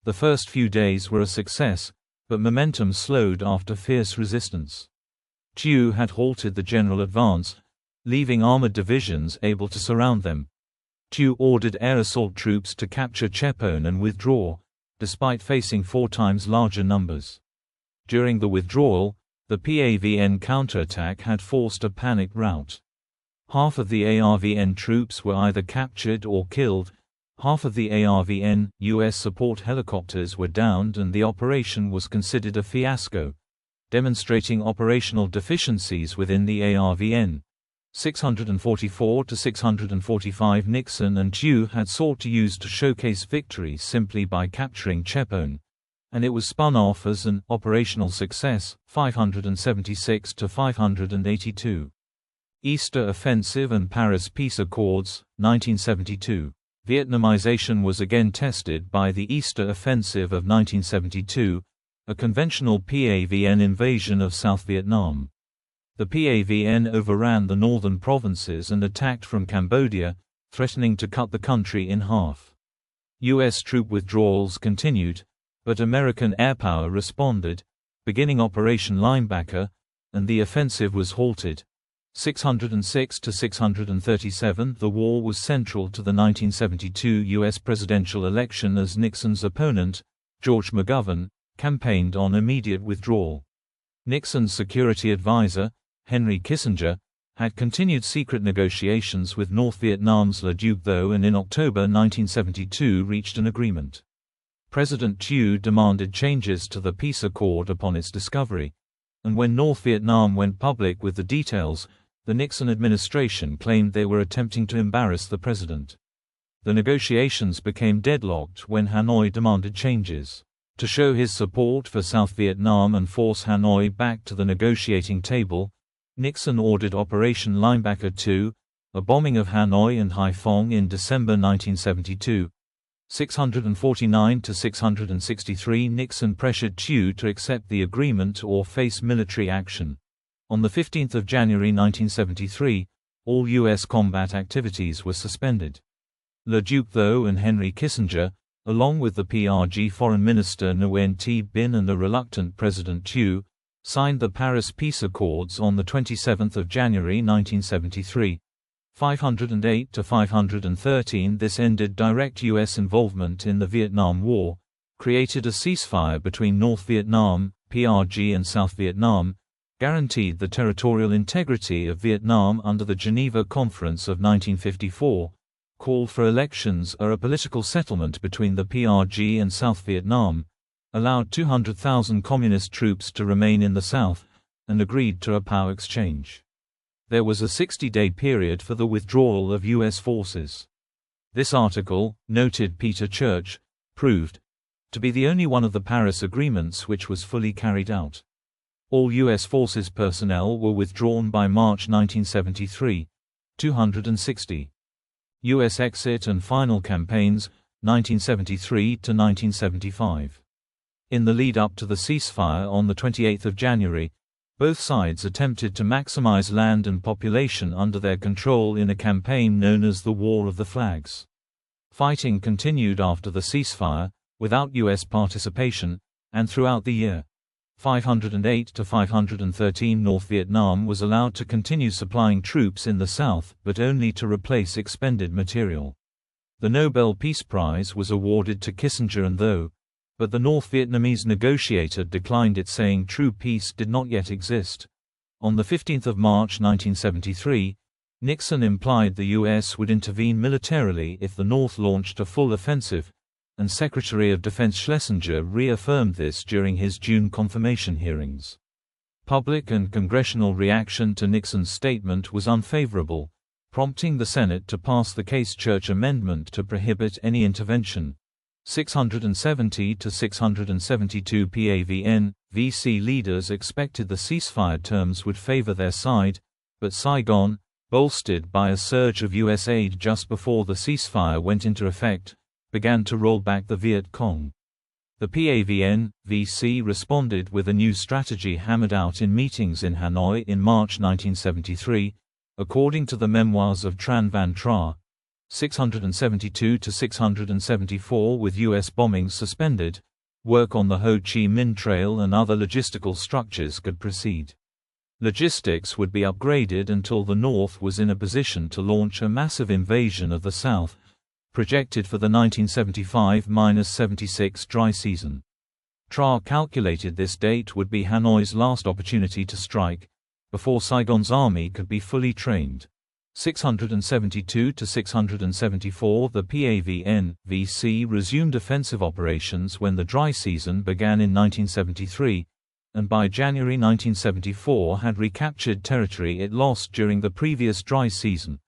Speaker 1: The first few days were a success, but momentum slowed after fierce resistance. Thieu had halted the general advance, leaving armored divisions able to surround them. Thieu ordered air assault troops to capture Chepone and withdraw, despite facing 4 times larger numbers. During the withdrawal, the PAVN counterattack had forced a panicked rout. Half of the ARVN troops were either captured or killed, half of the ARVN, U.S. support helicopters were downed, and the operation was considered a fiasco, demonstrating operational deficiencies within the ARVN. 644 to 645 Nixon and Thieu had sought to use to showcase victory simply by capturing Chepone, and it was spun off as an operational success. 576 to 582. Easter Offensive and Paris Peace Accords, 1972. Vietnamization was again tested by the Easter Offensive of 1972, a conventional PAVN invasion of South Vietnam. The PAVN overran the northern provinces and attacked from Cambodia, threatening to cut the country in half. U.S. troop withdrawals continued, but American airpower responded, beginning Operation Linebacker, and the offensive was halted. 606 to 637 The war was central to the 1972 U.S. presidential election as Nixon's opponent, George McGovern, campaigned on immediate withdrawal. Nixon's security advisor, Henry Kissinger, had continued secret negotiations with North Vietnam's Le Duc Tho and in October 1972 reached an agreement. President Thieu demanded changes to the peace accord upon its discovery, and when North Vietnam went public with the details, the Nixon administration claimed they were attempting to embarrass the president. The negotiations became deadlocked when Hanoi demanded changes. To show his support for South Vietnam and force Hanoi back to the negotiating table, Nixon ordered Operation Linebacker II, a bombing of Hanoi and Haiphong in December 1972. 649 to 663 Nixon pressured Thieu to accept the agreement or face military action. On 15 January 1973, all U.S. combat activities were suspended. Le Duc Tho and Henry Kissinger, along with the PRG Foreign Minister Nguyen T. Binh and the reluctant President Thieu, signed the Paris Peace Accords on 27 January 1973. 508 to 513 This ended direct U.S. involvement in the Vietnam War, created a ceasefire between North Vietnam, PRG and South Vietnam, guaranteed the territorial integrity of Vietnam under the Geneva Conference of 1954, called for elections or a political settlement between the PRG and South Vietnam, allowed 200,000 communist troops to remain in the South, and agreed to a power exchange. There was a 60-day period for the withdrawal of U.S. forces. This article, noted Peter Church, proved to be the only one of the Paris agreements which was fully carried out. All U.S. forces personnel were withdrawn by March 1973. 260. U.S. exit and final campaigns, 1973 to 1975. In the lead-up to the ceasefire on 28 January, both sides attempted to maximize land and population under their control in a campaign known as the War of the Flags. Fighting continued after the ceasefire, without U.S. participation, and throughout the year. 508 to 513 North Vietnam was allowed to continue supplying troops in the south, but only to replace expended material. The Nobel Peace Prize was awarded to Kissinger and Tho, but the North Vietnamese negotiator declined it, saying true peace did not yet exist. On 15 March 1973, Nixon implied the U.S. would intervene militarily if the North launched a full offensive, and Secretary of Defense Schlesinger reaffirmed this during his June confirmation hearings. Public and congressional reaction to Nixon's statement was unfavorable, prompting the Senate to pass the Case-Church Amendment to prohibit any intervention. 670 to 672 PAVN, VC leaders expected the ceasefire terms would favor their side, but Saigon, bolstered by a surge of U.S. aid just before the ceasefire went into effect, began to roll back the Viet Cong. The PAVN, VC responded with a new strategy hammered out in meetings in Hanoi in March 1973, according to the memoirs of Tran Van Tra. 672 to 674. With U.S. bombings suspended, work on the Ho Chi Minh Trail and other logistical structures could proceed. Logistics would be upgraded until the North was in a position to launch a massive invasion of the South, projected for the 1975-76 dry season. Tra calculated this date would be Hanoi's last opportunity to strike, before Saigon's army could be fully trained. 672 to 674. The PAVN, VC resumed offensive operations when the dry season began in 1973, and by January 1974 had recaptured territory it lost during the previous dry season.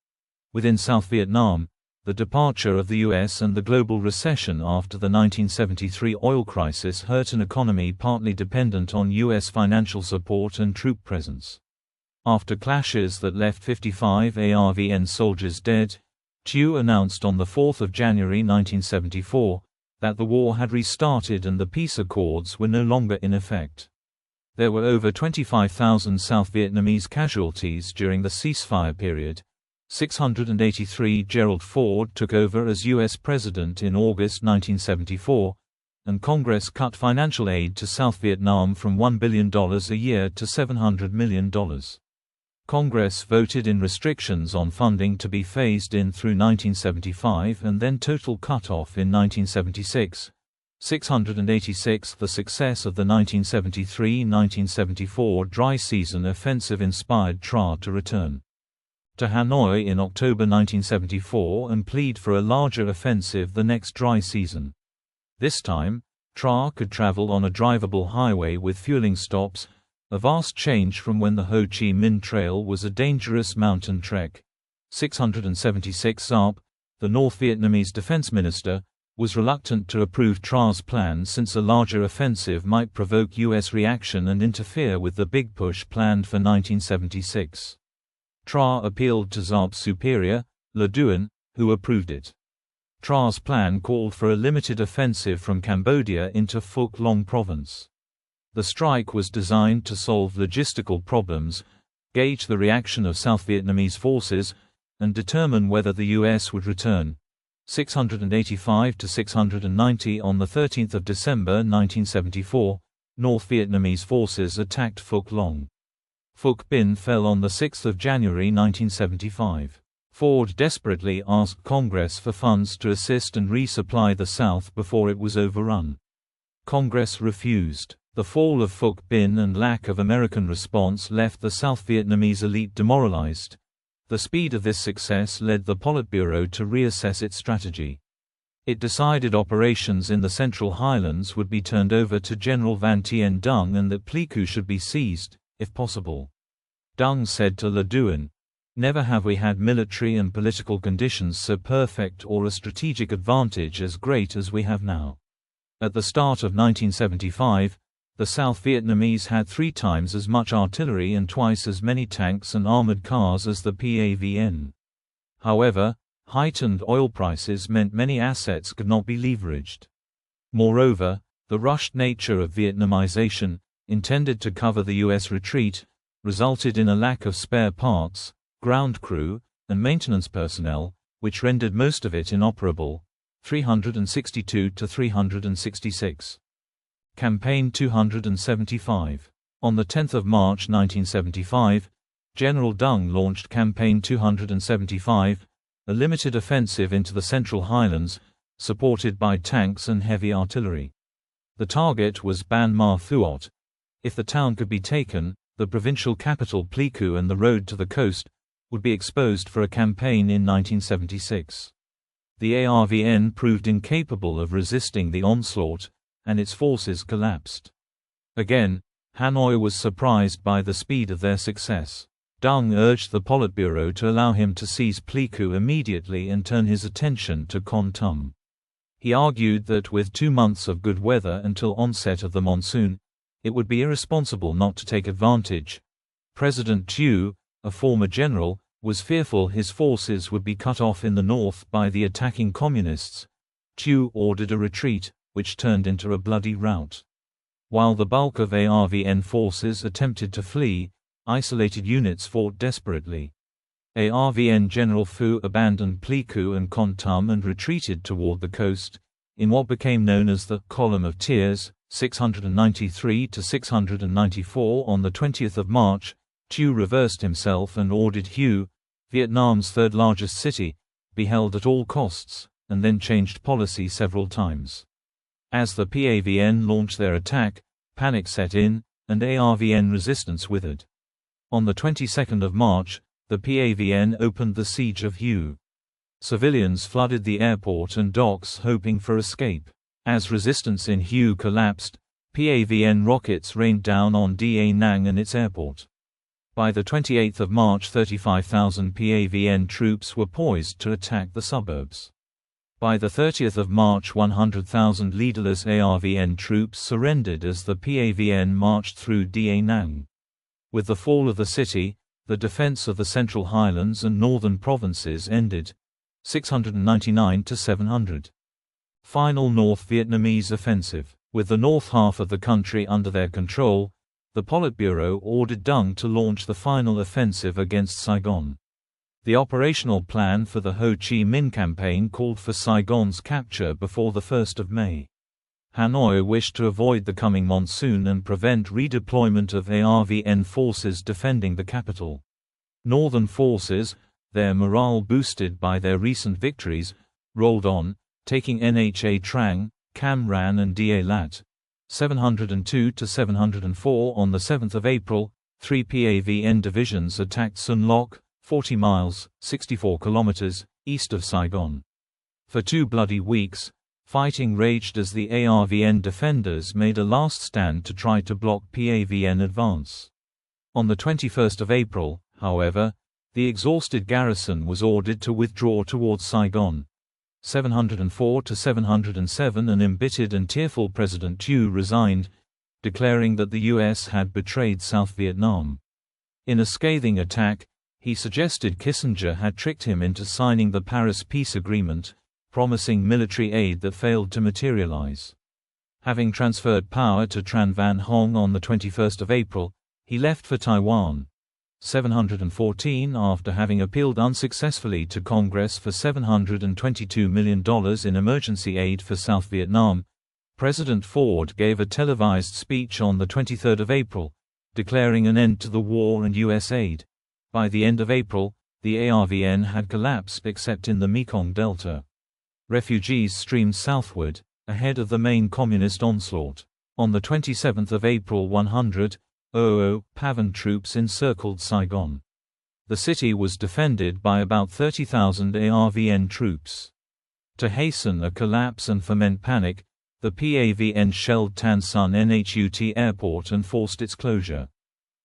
Speaker 1: Within South Vietnam, the departure of the U.S. and the global recession after the 1973 oil crisis hurt an economy partly dependent on U.S. financial support and troop presence. After clashes that left 55 ARVN soldiers dead, Thieu announced on 4 January 1974 that the war had restarted and the peace accords were no longer in effect. There were over 25,000 South Vietnamese casualties during the ceasefire period. 683. Gerald Ford took over as U.S. President in August 1974, and Congress cut financial aid to South Vietnam from $1 billion a year to $700 million. Congress voted in restrictions on funding to be phased in through 1975 and then total cut-off in 1976. 686. The success of the 1973–1974 dry season offensive inspired Tra to return to Hanoi in October 1974 and plead for a larger offensive the next dry season. This time, Tra could travel on a drivable highway with fueling stops, a vast change from when the Ho Chi Minh Trail was a dangerous mountain trek. 676. Zarp, the North Vietnamese defense minister, was reluctant to approve Tra's plan since a larger offensive might provoke U.S. reaction and interfere with the big push planned for 1976. Tra appealed to Zarp's superior, Le Duan, who approved it. Tra's plan called for a limited offensive from Cambodia into Phuoc Long province. The strike was designed to solve logistical problems, gauge the reaction of South Vietnamese forces, and determine whether the U.S. would return. 685 to 690. On 13 December 1974, North Vietnamese forces attacked Phuoc Long. Phuoc Binh fell on 6 January 1975. Ford desperately asked Congress for funds to assist and resupply the South before it was overrun. Congress refused. The fall of Phuoc Binh and lack of American response left the South Vietnamese elite demoralized. The speed of this success led the Politburo to reassess its strategy. It decided operations in the Central Highlands would be turned over to General Van Tien Dung and that Pleiku should be seized, if possible. Dung said to Le Duan, "Never have we had military and political conditions so perfect or a strategic advantage as great as we have now." At the start of 1975, The South Vietnamese had 3 times as much artillery and twice as many tanks and armored cars as the PAVN. However, heightened oil prices meant many assets could not be leveraged. Moreover, the rushed nature of Vietnamization, intended to cover the U.S. retreat, resulted in a lack of spare parts, ground crew, and maintenance personnel, which rendered most of it inoperable. 362 to 366. Campaign 275. On 10 March 1975, General Deng launched Campaign 275, a limited offensive into the Central Highlands, supported by tanks and heavy artillery. The target was Ban Ma Thuot. If the town could be taken, the provincial capital Pleiku and the road to the coast would be exposed for a campaign in 1976. The ARVN proved incapable of resisting the onslaught, and its forces collapsed. Again, Hanoi was surprised by the speed of their success. Deng urged the Politburo to allow him to seize Pleiku immediately and turn his attention to Kon Tum. He argued that with 2 months of good weather until onset of the monsoon, it would be irresponsible not to take advantage. President Thieu, a former general, was fearful his forces would be cut off in the north by the attacking communists. Thieu ordered a retreat, which turned into a bloody rout. While the bulk of ARVN forces attempted to flee, isolated units fought desperately. ARVN General Phu abandoned Pleiku and Kon Tum and retreated toward the coast, in what became known as the Column of Tears. 693 to 694. On 20 March, Thieu reversed himself and ordered Hue, Vietnam's third largest city, be held at all costs, and then changed policy several times. As the PAVN launched their attack, panic set in, and ARVN resistance withered. On the 22nd of March, the PAVN opened the siege of Hue. Civilians flooded the airport and docks hoping for escape. As resistance in Hue collapsed, PAVN rockets rained down on Da Nang and its airport. By the 28th of March, 35,000 PAVN troops were poised to attack the suburbs. By the 30th of March, 100,000 leaderless ARVN troops surrendered as the PAVN marched through Da Nang. With the fall of the city, the defense of the Central Highlands and northern provinces ended. 699 to 700. Final North Vietnamese offensive. With the north half of the country under their control, the Politburo ordered Deng to launch the final offensive against Saigon. The operational plan for the Ho Chi Minh campaign called for Saigon's capture before the 1st of May. Hanoi wished to avoid the coming monsoon and prevent redeployment of ARVN forces defending the capital. Northern forces, their morale boosted by their recent victories, rolled on, taking Nha Trang, Cam Ranh and Da Lat. 702 to 704. On the 7th of April, 3 PAVN divisions attacked Sun Loc, 40 miles, 64 kilometers, east of Saigon. For 2 bloody weeks, fighting raged as the ARVN defenders made a last stand to try to block PAVN advance. On the 21st of April, however, the exhausted garrison was ordered to withdraw towards Saigon. 704 to 707. An embittered and tearful President Thieu resigned, declaring that the U.S. had betrayed South Vietnam. In a scathing attack, he suggested Kissinger had tricked him into signing the Paris Peace Agreement, promising military aid that failed to materialize. Having transferred power to Tran Van Hong on the 21st of April, he left for Taiwan. 714. After having appealed unsuccessfully to Congress for $722 million in emergency aid for South Vietnam, President Ford gave a televised speech on the 23rd of April, declaring an end to the war and U.S. aid. By the end of April, the ARVN had collapsed except in the Mekong Delta. Refugees streamed southward, ahead of the main communist onslaught. On the 27th of April, 100 PAVN troops encircled Saigon. The city was defended by about 30,000 ARVN troops. To hasten a collapse and foment panic, the PAVN shelled Tan Son Nhut airport and forced its closure.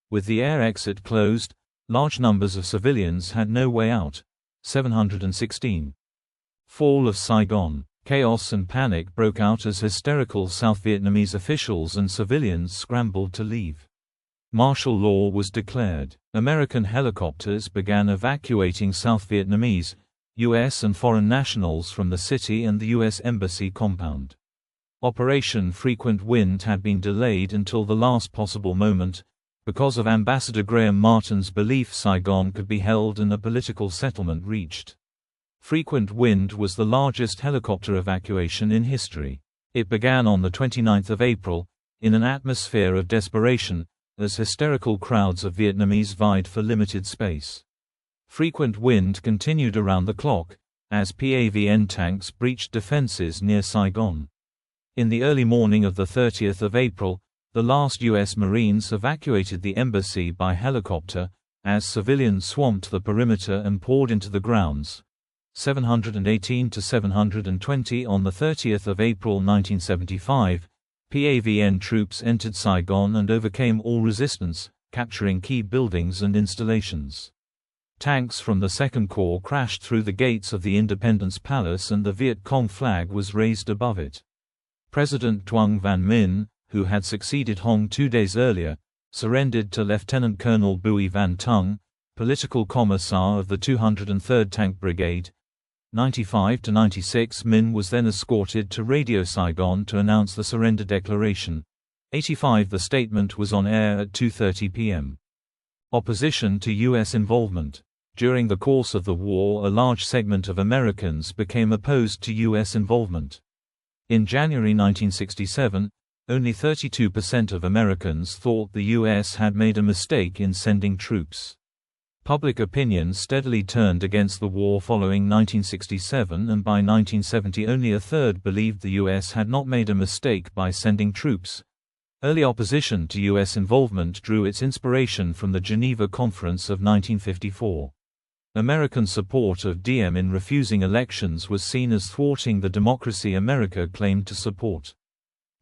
Speaker 1: With the air exit closed, large numbers of civilians had no way out. 716. Fall of Saigon. Chaos and panic broke out as hysterical South Vietnamese officials and civilians scrambled to leave. Martial law was declared. American helicopters began evacuating South Vietnamese, U.S. and foreign nationals from the city and the U.S. Embassy compound. Operation Frequent Wind had been delayed until the last possible moment, because of Ambassador Graham Martin's belief Saigon could be held and a political settlement reached. Frequent Wind was the largest helicopter evacuation in history. It began on the 29th of April, in an atmosphere of desperation, as hysterical crowds of Vietnamese vied for limited space. Frequent Wind continued around the clock, as PAVN tanks breached defenses near Saigon. In the early morning of the 30th of April, the last U.S. Marines evacuated the embassy by helicopter, as civilians swamped the perimeter and poured into the grounds. 718 to 720 on the 30th of April 1975, PAVN troops entered Saigon and overcame all resistance, capturing key buildings and installations. Tanks from the Second Corps crashed through the gates of the Independence Palace and the Viet Cong flag was raised above it. President Duong Van Minh, who had succeeded Hong 2 days earlier, surrendered to Lieutenant Colonel Bui Van Tung, political commissar of the 203rd Tank Brigade. 95 to 96 Minh was then escorted to Radio Saigon to announce the surrender declaration. 85 The statement was on air at 2:30 p.m. Opposition to U.S. involvement. During the course of the war, a large segment of Americans became opposed to U.S. involvement. In January 1967, only 32% of Americans thought the U.S. had made a mistake in sending troops. Public opinion steadily turned against the war following 1967, and by 1970 only a third believed the U.S. had not made a mistake by sending troops. Early opposition to U.S. involvement drew its inspiration from the Geneva Conference of 1954. American support of Diem in refusing elections was seen as thwarting the democracy America claimed to support.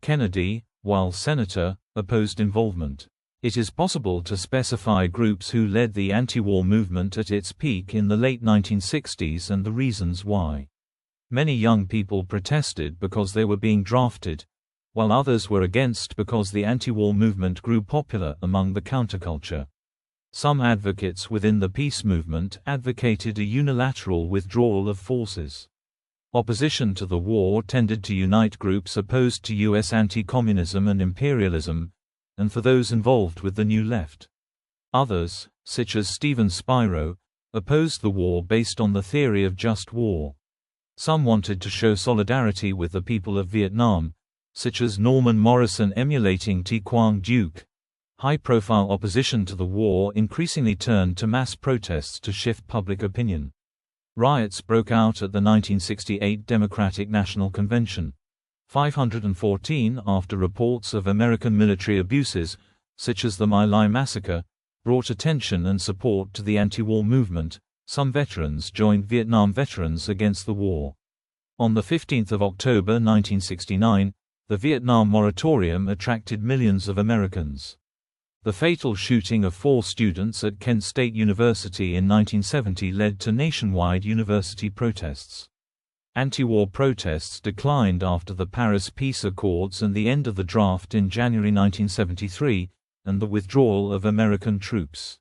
Speaker 1: Kennedy, while senator, opposed involvement. It is possible to specify groups who led the anti-war movement at its peak in the late 1960s and the reasons why. Many young people protested because they were being drafted, while others were against because the anti-war movement grew popular among the counterculture. Some advocates within the peace movement advocated a unilateral withdrawal of forces. Opposition to the war tended to unite groups opposed to U.S. anti-communism and imperialism, and for those involved with the New Left. Others, such as Stephen Spiro, opposed the war based on the theory of just war. Some wanted to show solidarity with the people of Vietnam, such as Norman Morrison emulating T. Quang Duc. High-profile opposition to the war increasingly turned to mass protests to shift public opinion. Riots broke out at the 1968 Democratic National Convention. 514 after reports of American military abuses, such as the My Lai massacre, brought attention and support to the anti-war movement. Some veterans joined Vietnam Veterans Against the War. On 15 October 1969, the Vietnam moratorium attracted millions of Americans. The fatal shooting of 4 students at Kent State University in 1970 led to nationwide university protests. Anti-war protests declined after the Paris Peace Accords and the end of the draft in January 1973, and the withdrawal of American troops.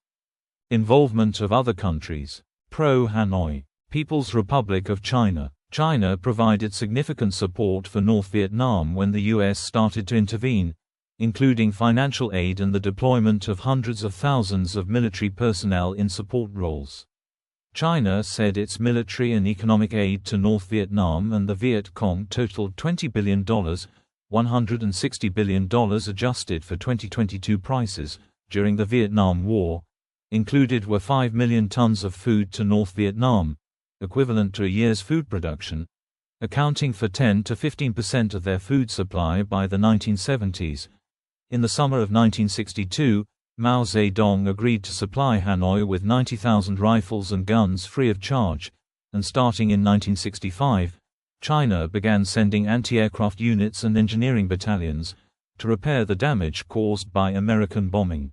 Speaker 1: Involvement of other countries. Pro-Hanoi. People's Republic of China. China provided significant support for North Vietnam when the U.S. started to intervene, including financial aid and the deployment of hundreds of thousands of military personnel in support roles. China said its military and economic aid to North Vietnam and the Viet Cong totaled $20 billion, $160 billion adjusted for 2022 prices, during the Vietnam War. Included were 5 million tons of food to North Vietnam, equivalent to a year's food production, accounting for 10 to 15% of their food supply by the 1970s. In the summer of 1962, Mao Zedong agreed to supply Hanoi with 90,000 rifles and guns free of charge, and starting in 1965, China began sending anti-aircraft units and engineering battalions to repair the damage caused by American bombing.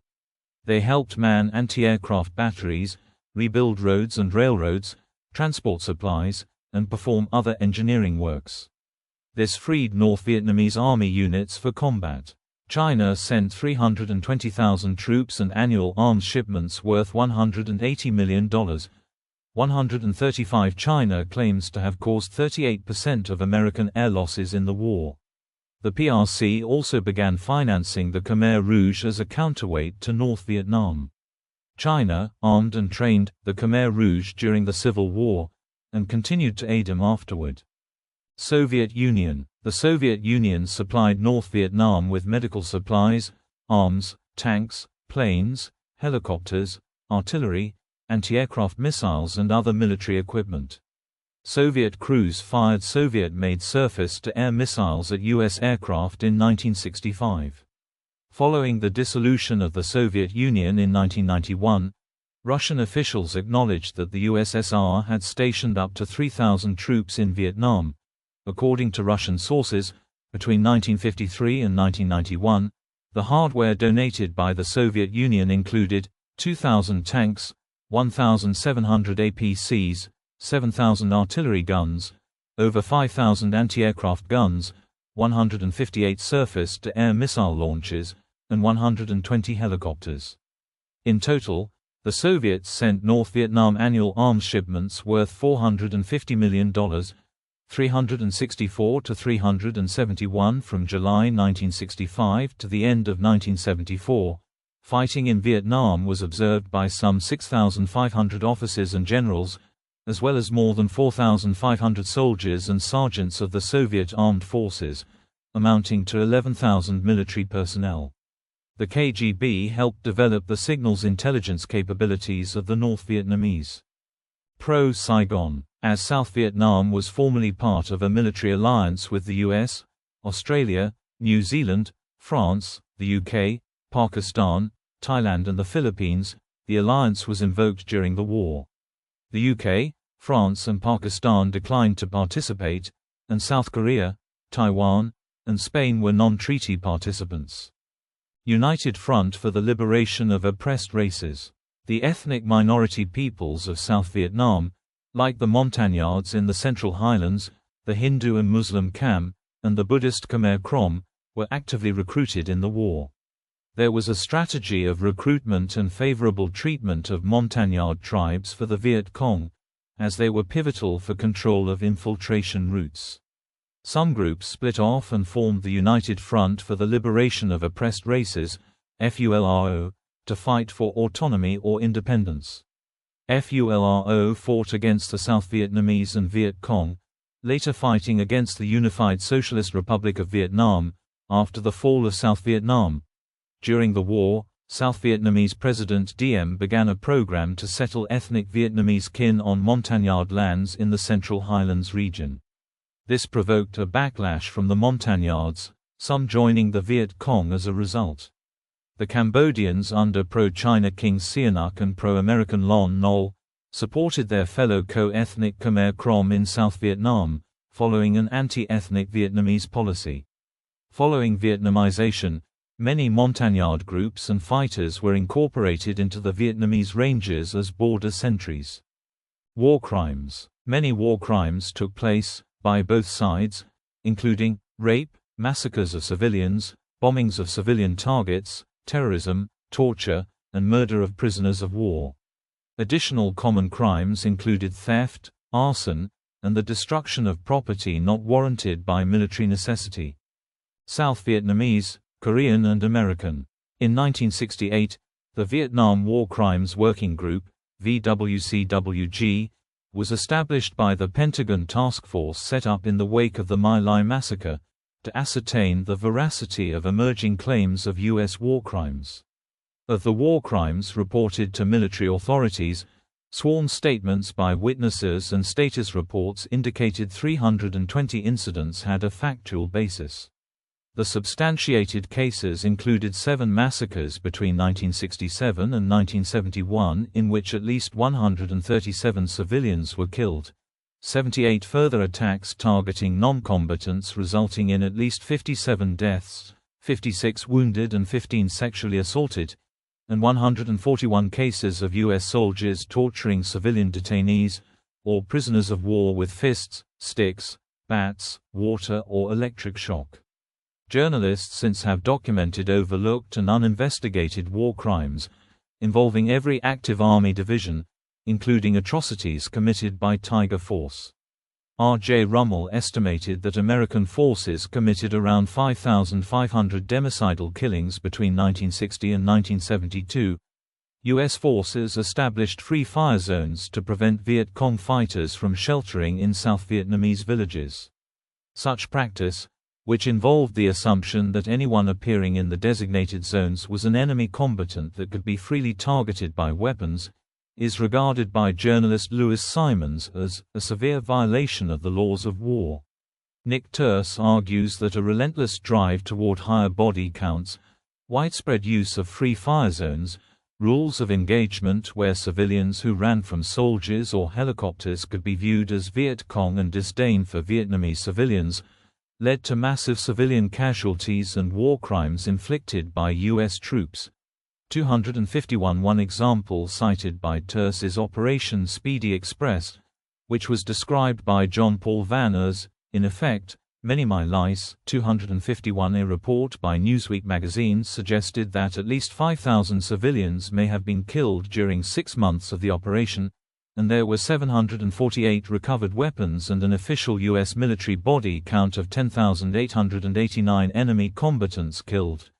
Speaker 1: They helped man anti-aircraft batteries, rebuild roads and railroads, transport supplies, and perform other engineering works. This freed North Vietnamese army units for combat. China sent 320,000 troops and annual arms shipments worth $180 million. 135 China claims to have caused 38% of American air losses in the war. The PRC also began financing the Khmer Rouge as a counterweight to North Vietnam. China armed and trained the Khmer Rouge during the Civil War, and continued to aid him afterward. Soviet Union. The Soviet Union supplied North Vietnam with medical supplies, arms, tanks, planes, helicopters, artillery, anti-aircraft missiles and other military equipment. Soviet crews fired Soviet-made surface-to-air missiles at U.S. aircraft in 1965. Following the dissolution of the Soviet Union in 1991, Russian officials acknowledged that the USSR had stationed up to 3,000 troops in Vietnam. According to Russian sources, between 1953 and 1991, the hardware donated by the Soviet Union included 2,000 tanks, 1,700 APCs, 7,000 artillery guns, over 5,000 anti-aircraft guns, 158 surface-to-air missile launches, and 120 helicopters. In total, the Soviets sent North Vietnam annual arms shipments worth $450 million, 364 to 371 from July 1965 to the end of 1974. Fighting in Vietnam was observed by some 6,500 officers and generals, as well as more than 4,500 soldiers and sergeants of the Soviet armed forces, amounting to 11,000 military personnel. The KGB helped develop the signals intelligence capabilities of the North Vietnamese. Pro-Saigon. As South Vietnam was formerly part of a military alliance with the US, Australia, New Zealand, France, the UK, Pakistan, Thailand and the Philippines, the alliance was invoked during the war. The UK, France and Pakistan declined to participate, and South Korea, Taiwan, and Spain were non-treaty participants. United Front for the Liberation of Oppressed Races. The ethnic minority peoples of South Vietnam, like the Montagnards in the Central Highlands, the Hindu and Muslim Khmer, and the Buddhist Khmer Krom, were actively recruited in the war. There was a strategy of recruitment and favorable treatment of Montagnard tribes for the Viet Cong, as they were pivotal for control of infiltration routes. Some groups split off and formed the United Front for the Liberation of Oppressed Races, FULRO, to fight for autonomy or independence. FULRO fought against the South Vietnamese and Viet Cong, later fighting against the Unified Socialist Republic of Vietnam, after the fall of South Vietnam. During the war, South Vietnamese President Diem began a program to settle ethnic Vietnamese kin on Montagnard lands in the Central Highlands region. This provoked a backlash from the Montagnards, some joining the Viet Cong as a result. The Cambodians under pro-China King Sihanouk and pro-American Lon Nol supported their fellow co-ethnic Khmer Krom in South Vietnam, following an anti-ethnic Vietnamese policy. Following Vietnamization, many Montagnard groups and fighters were incorporated into the Vietnamese Rangers as border sentries. War crimes. Many war crimes took place, by both sides, including rape, massacres of civilians, bombings of civilian targets, terrorism, torture, and murder of prisoners of war. Additional common crimes included theft, arson, and the destruction of property not warranted by military necessity. South Vietnamese, Korean and American. In 1968, the Vietnam War Crimes Working Group, VWCWG, was established by the Pentagon Task Force set up in the wake of the My Lai massacre, to ascertain the veracity of emerging claims of U.S. war crimes. Of the war crimes reported to military authorities, sworn statements by witnesses and status reports indicated 320 incidents had a factual basis. The substantiated cases included 7 massacres between 1967 and 1971 in which at least 137 civilians were killed, 78 further attacks targeting non-combatants resulting in at least 57 deaths, 56 wounded and 15 sexually assaulted, and 141 cases of U.S. soldiers torturing civilian detainees, or prisoners of war with fists, sticks, bats, water or electric shock. Journalists since have documented overlooked and uninvestigated war crimes, involving every active Army division, including atrocities committed by Tiger Force. R.J. Rummel estimated that American forces committed around 5,500 democidal killings between 1960 and 1972. U.S. forces established free fire zones to prevent Viet Cong fighters from sheltering in South Vietnamese villages. Such practice, which involved the assumption that anyone appearing in the designated zones was an enemy combatant that could be freely targeted by weapons, is regarded by journalist Louis Simons as a severe violation of the laws of war. Nick Turse argues that a relentless drive toward higher body counts, widespread use of free fire zones, rules of engagement where civilians who ran from soldiers or helicopters could be viewed as Viet Cong and disdain for Vietnamese civilians, led to massive civilian casualties and war crimes inflicted by U.S. troops. 251. One example cited by Turse is Operation Speedy Express, which was described by John Paul Vann as, in effect, Many Lice. 251. A report by Newsweek magazine suggested that at least 5,000 civilians may have been killed during 6 months of the operation, and there were 748 recovered weapons and an official U.S. military body count of 10,889 enemy combatants killed.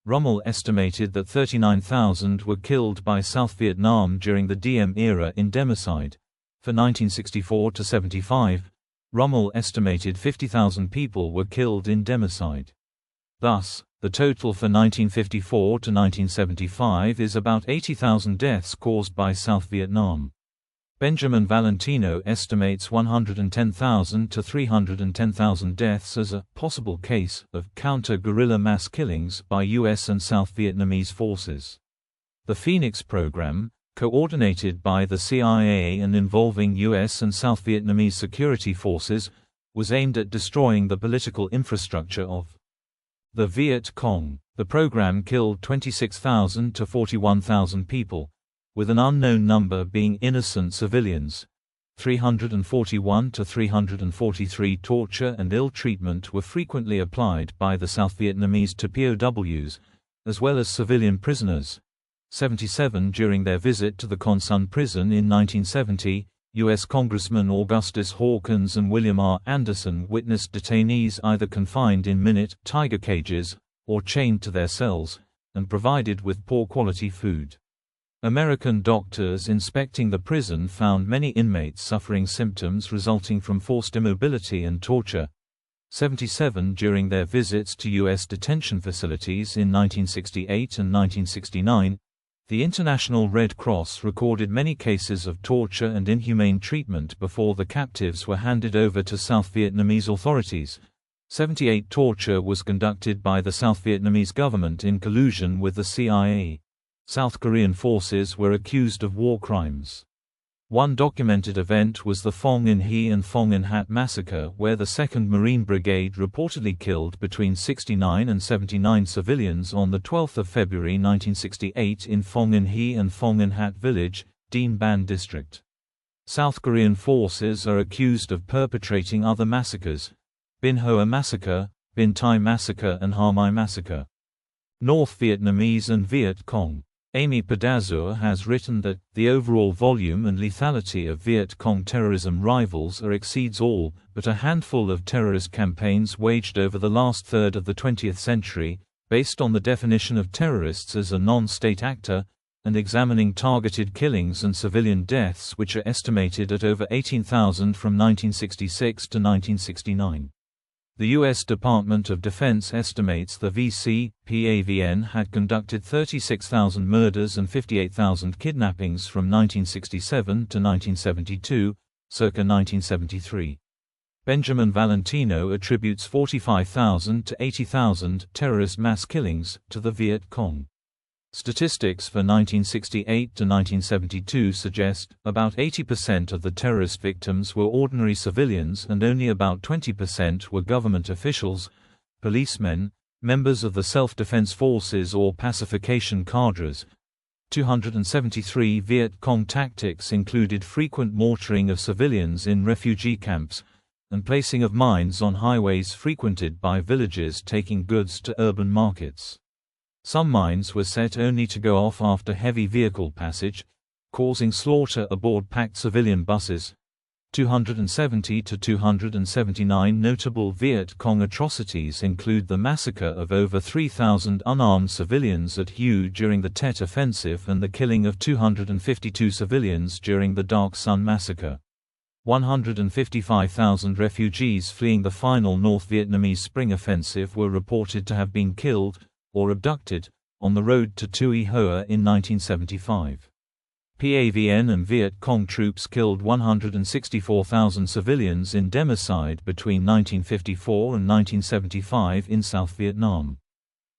Speaker 1: Rummel estimated that 39,000 were killed by South Vietnam during the Diem era in democide. For 1964 to 75, Rummel estimated 50,000 people were killed in democide. Thus, the total for 1954 to 1975 is about 80,000 deaths caused by South Vietnam. Benjamin Valentino estimates 110,000 to 310,000 deaths as a possible case of counter-guerrilla mass killings by U.S. and South Vietnamese forces. The Phoenix program, coordinated by the CIA and involving U.S. and South Vietnamese security forces, was aimed at destroying the political infrastructure of the Viet Cong. The program killed 26,000 to 41,000 people, with an unknown number being innocent civilians. 341 to 343. Torture and ill treatment were frequently applied by the South Vietnamese to POWs, as well as civilian prisoners. 77. During their visit to the Con Son prison in 1970, U.S. Congressmen Augustus Hawkins and William R. Anderson witnessed detainees either confined in minute tiger cages, or chained to their cells, and provided with poor quality food. American doctors inspecting the prison found many inmates suffering symptoms resulting from forced immobility and torture. 77. During their visits to U.S. detention facilities in 1968 and 1969, the International Red Cross recorded many cases of torture and inhumane treatment before the captives were handed over to South Vietnamese authorities. 78. Torture was conducted by the South Vietnamese government in collusion with the CIA. South Korean forces were accused of war crimes. One documented event was the Phong In He and Phong In Hat massacre, where the 2nd Marine Brigade reportedly killed between 69 and 79 civilians on 12 February 1968 in Phong In He and Phong In Hat village, Dien Ban district. South Korean forces are accused of perpetrating other massacres: Bin Hoa massacre, Bin Tai massacre and Ha Mai massacre. North Vietnamese and Viet Cong. Amy Pedazur has written that the overall volume and lethality of Viet Cong terrorism rivals or exceeds all but a handful of terrorist campaigns waged over the last third of the 20th century, based on the definition of terrorists as a non-state actor, and examining targeted killings and civilian deaths, which are estimated at over 18,000 from 1966 to 1969. The U.S. Department of Defense estimates the VC-PAVN had conducted 36,000 murders and 58,000 kidnappings from 1967 to 1972, circa 1973. Benjamin Valentino attributes 45,000 to 80,000 terrorist mass killings to the Viet Cong. Statistics for 1968 to 1972 suggest about 80% of the terrorist victims were ordinary civilians and only about 20% were government officials, policemen, members of the self-defense forces or pacification cadres. 273 Viet Cong tactics included frequent mortaring of civilians in refugee camps, and placing of mines on highways frequented by villages taking goods to urban markets. Some mines were set only to go off after heavy vehicle passage, causing slaughter aboard packed civilian buses. 270 to 279 notable Viet Cong atrocities include the massacre of over 3,000 unarmed civilians at Hue during the Tet Offensive and the killing of 252 civilians during the Dark Sun Massacre. 155,000 refugees fleeing the final North Vietnamese Spring Offensive were reported to have been killed, or abducted, on the road to Tuy Hoa in 1975. PAVN and Viet Cong troops killed 164,000 civilians in democide between 1954 and 1975 in South Vietnam.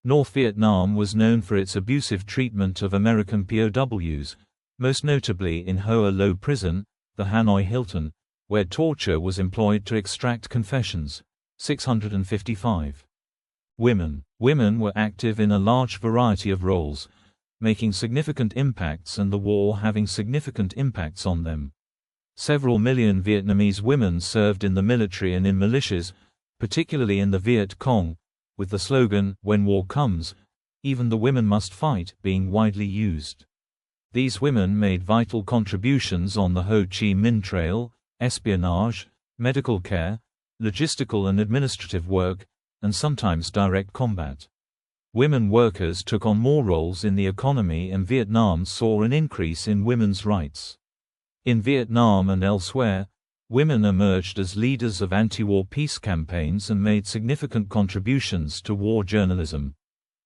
Speaker 1: North Vietnam was known for its abusive treatment of American POWs, most notably in Hoa Lo Prison, the Hanoi Hilton, where torture was employed to extract confessions. 655. Women were active in a large variety of roles, making significant impacts and the war having significant impacts on them. Several million Vietnamese women served in the military and in militias, particularly in the Viet Cong, with the slogan, "When war comes, even the women must fight," being widely used. These women made vital contributions on the Ho Chi Minh Trail, espionage, medical care, logistical and administrative work, and sometimes direct combat. Women workers took on more roles in the economy and Vietnam saw an increase in women's rights. In Vietnam and elsewhere, women emerged as leaders of anti-war peace campaigns and made significant contributions to war journalism.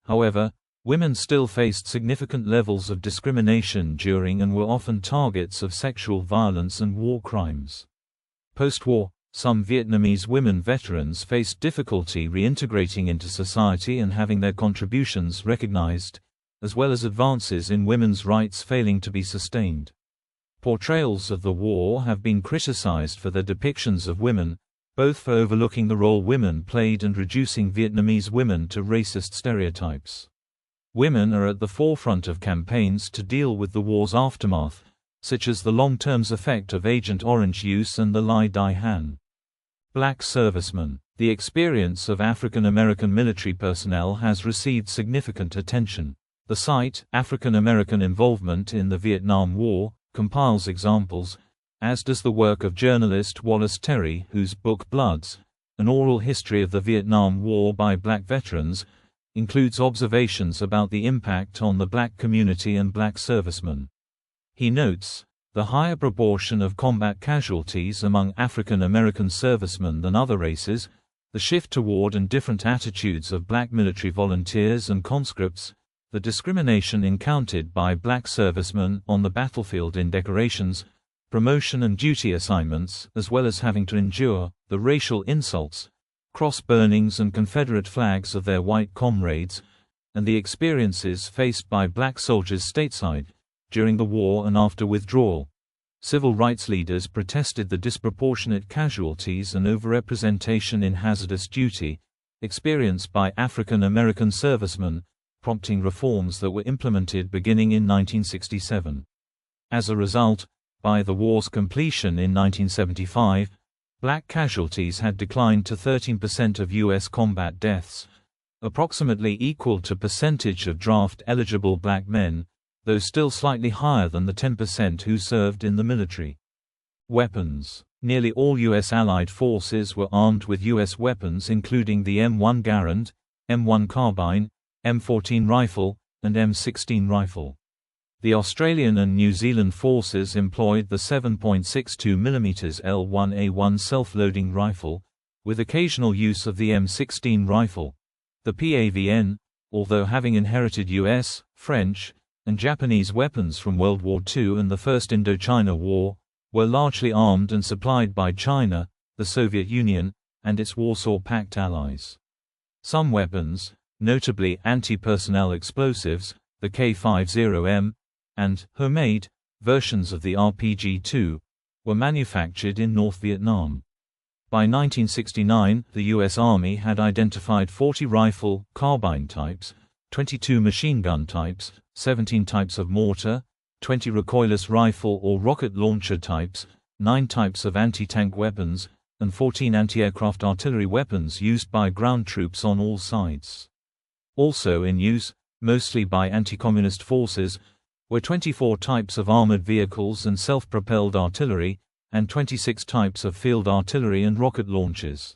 Speaker 1: However, women still faced significant levels of discrimination during and were often targets of sexual violence and war crimes. Post-war, some Vietnamese women veterans faced difficulty reintegrating into society and having their contributions recognized, as well as advances in women's rights failing to be sustained. Portrayals of the war have been criticized for their depictions of women, both for overlooking the role women played and reducing Vietnamese women to racist stereotypes. Women are at the forefront of campaigns to deal with the war's aftermath, such as the long-term effect of Agent Orange use and the Lai Dai Han. Black servicemen. The experience of African American military personnel has received significant attention. The site, African American Involvement in the Vietnam War, compiles examples, as does the work of journalist Wallace Terry, whose book Bloods, An Oral History of the Vietnam War by Black Veterans, includes observations about the impact on the black community and black servicemen. He notes, the higher proportion of combat casualties among African American servicemen than other races, the shift toward and different attitudes of black military volunteers and conscripts, the discrimination encountered by black servicemen on the battlefield in decorations, promotion and duty assignments, as well as having to endure the racial insults, cross burnings and Confederate flags of their white comrades, and the experiences faced by black soldiers stateside during the war and after withdrawal. Civil rights leaders protested the disproportionate casualties and overrepresentation in hazardous duty experienced by African American servicemen, prompting reforms that were implemented beginning in 1967. As a result, by the war's completion in 1975, black casualties had declined to 13% of U.S. combat deaths, approximately equal to percentage of draft-eligible black men, though still slightly higher than the 10% who served in the military. Weapons. Nearly all U.S. Allied forces were armed with U.S. weapons including the M1 Garand, M1 carbine, M14 rifle, and M16 rifle. The Australian and New Zealand forces employed the 7.62mm L1A1 self-loading rifle, with occasional use of the M16 rifle. The PAVN, although having inherited U.S., French, and Japanese weapons from World War II and the First Indochina War, were largely armed and supplied by China, the Soviet Union, and its Warsaw Pact allies. Some weapons, notably anti-personnel explosives, the K50M, and homemade versions of the RPG-2, were manufactured in North Vietnam. By 1969, the U.S. Army had identified 40 rifle, carbine types, 22 machine gun types, 17 types of mortar, 20 recoilless rifle or rocket launcher types, 9 types of anti-tank weapons, and 14 anti-aircraft artillery weapons used by ground troops on all sides. Also in use, mostly by anti-communist forces, were 24 types of armored vehicles and self-propelled artillery, and 26 types of field artillery and rocket launchers.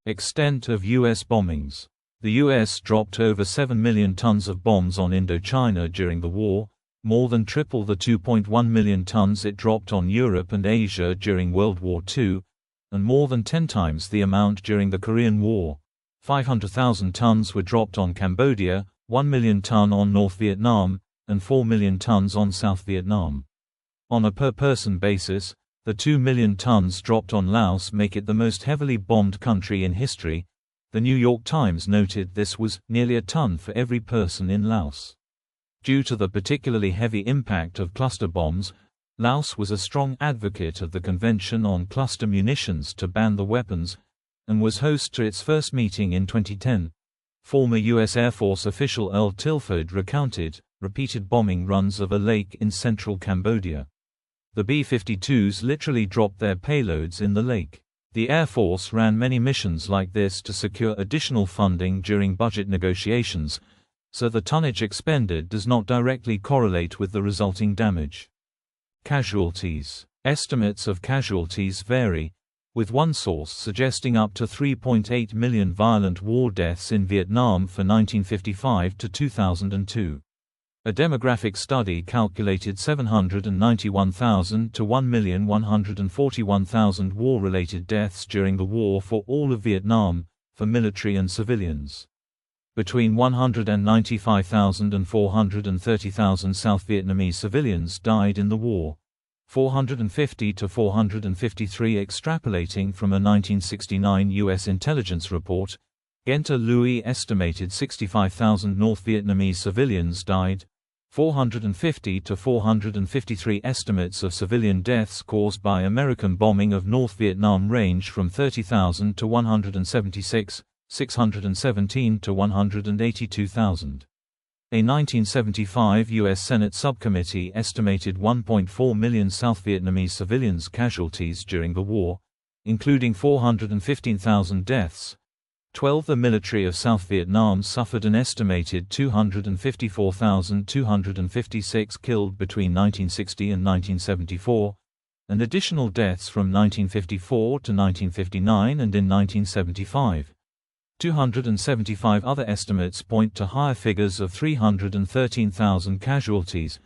Speaker 1: Extent of U.S. bombings. The U.S. dropped over 7 million tons of bombs on Indochina during the war, more than triple the 2.1 million tons it dropped on Europe and Asia during World War II, and more than 10 times the amount during the Korean War. 500,000 tons were dropped on Cambodia, 1 million ton on North Vietnam, and 4 million tons on South Vietnam. On a per-person basis, the 2 million tons dropped on Laos make it the most heavily bombed country in history. The New York Times noted this was nearly a ton for every person in Laos. Due to the particularly heavy impact of cluster bombs, Laos was a strong advocate of the Convention on Cluster Munitions to ban the weapons, and was host to its first meeting in 2010. Former U.S. Air Force official Earl Tilford recounted repeated bombing runs of a lake in central Cambodia. The B-52s literally dropped their payloads in the lake. The Air Force ran many missions like this to secure additional funding during budget negotiations, so the tonnage expended does not directly correlate with the resulting damage. Casualties. Estimates of casualties vary, with one source suggesting up to 3.8 million violent war deaths in Vietnam for 1955 to 2002. A demographic study calculated 791,000 to 1,141,000 war-related deaths during the war for all of Vietnam, for military and civilians. Between 195,000 and 430,000 South Vietnamese civilians died in the war. 450 to 453 extrapolating from a 1969 U.S. intelligence report. Genta Louis estimated 65,000 North Vietnamese civilians died. 450 to 453 estimates of civilian deaths caused by American bombing of North Vietnam range from 30,000 to 176, 617 to 182,000. A 1975 U.S. Senate subcommittee estimated 1.4 million South Vietnamese civilians casualties during the war, including 415,000 deaths. The military of South Vietnam suffered an estimated 254,256 killed between 1960 and 1974, and additional deaths from 1954 to 1959 and in 1975. 275 other estimates point to higher figures of 313,000 casualties.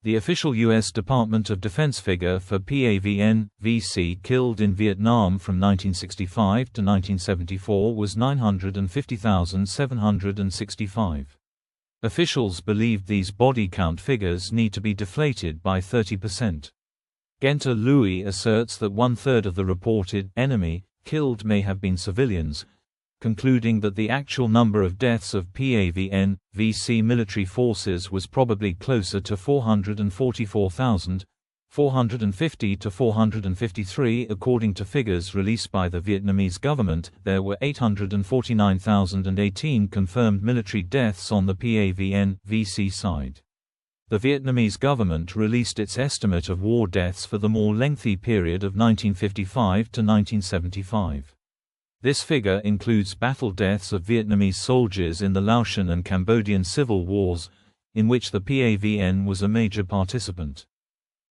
Speaker 1: The official U.S. Department of Defense figure for PAVN, VC killed in Vietnam from 1965 to 1974 was 950,765. Officials believed these body count figures need to be deflated by 30%. Genta Louis asserts that one-third of the reported enemy killed may have been civilians, concluding that the actual number of deaths of PAVN, VC military forces was probably closer to 444,000, 450 to 453 according to figures released by the Vietnamese government. There were 849,018 confirmed military deaths on the PAVN, VC side. The Vietnamese government released its estimate of war deaths for the more lengthy period of 1955 to 1975. This figure includes battle deaths of Vietnamese soldiers in the Laotian and Cambodian civil wars, in which the PAVN was a major participant.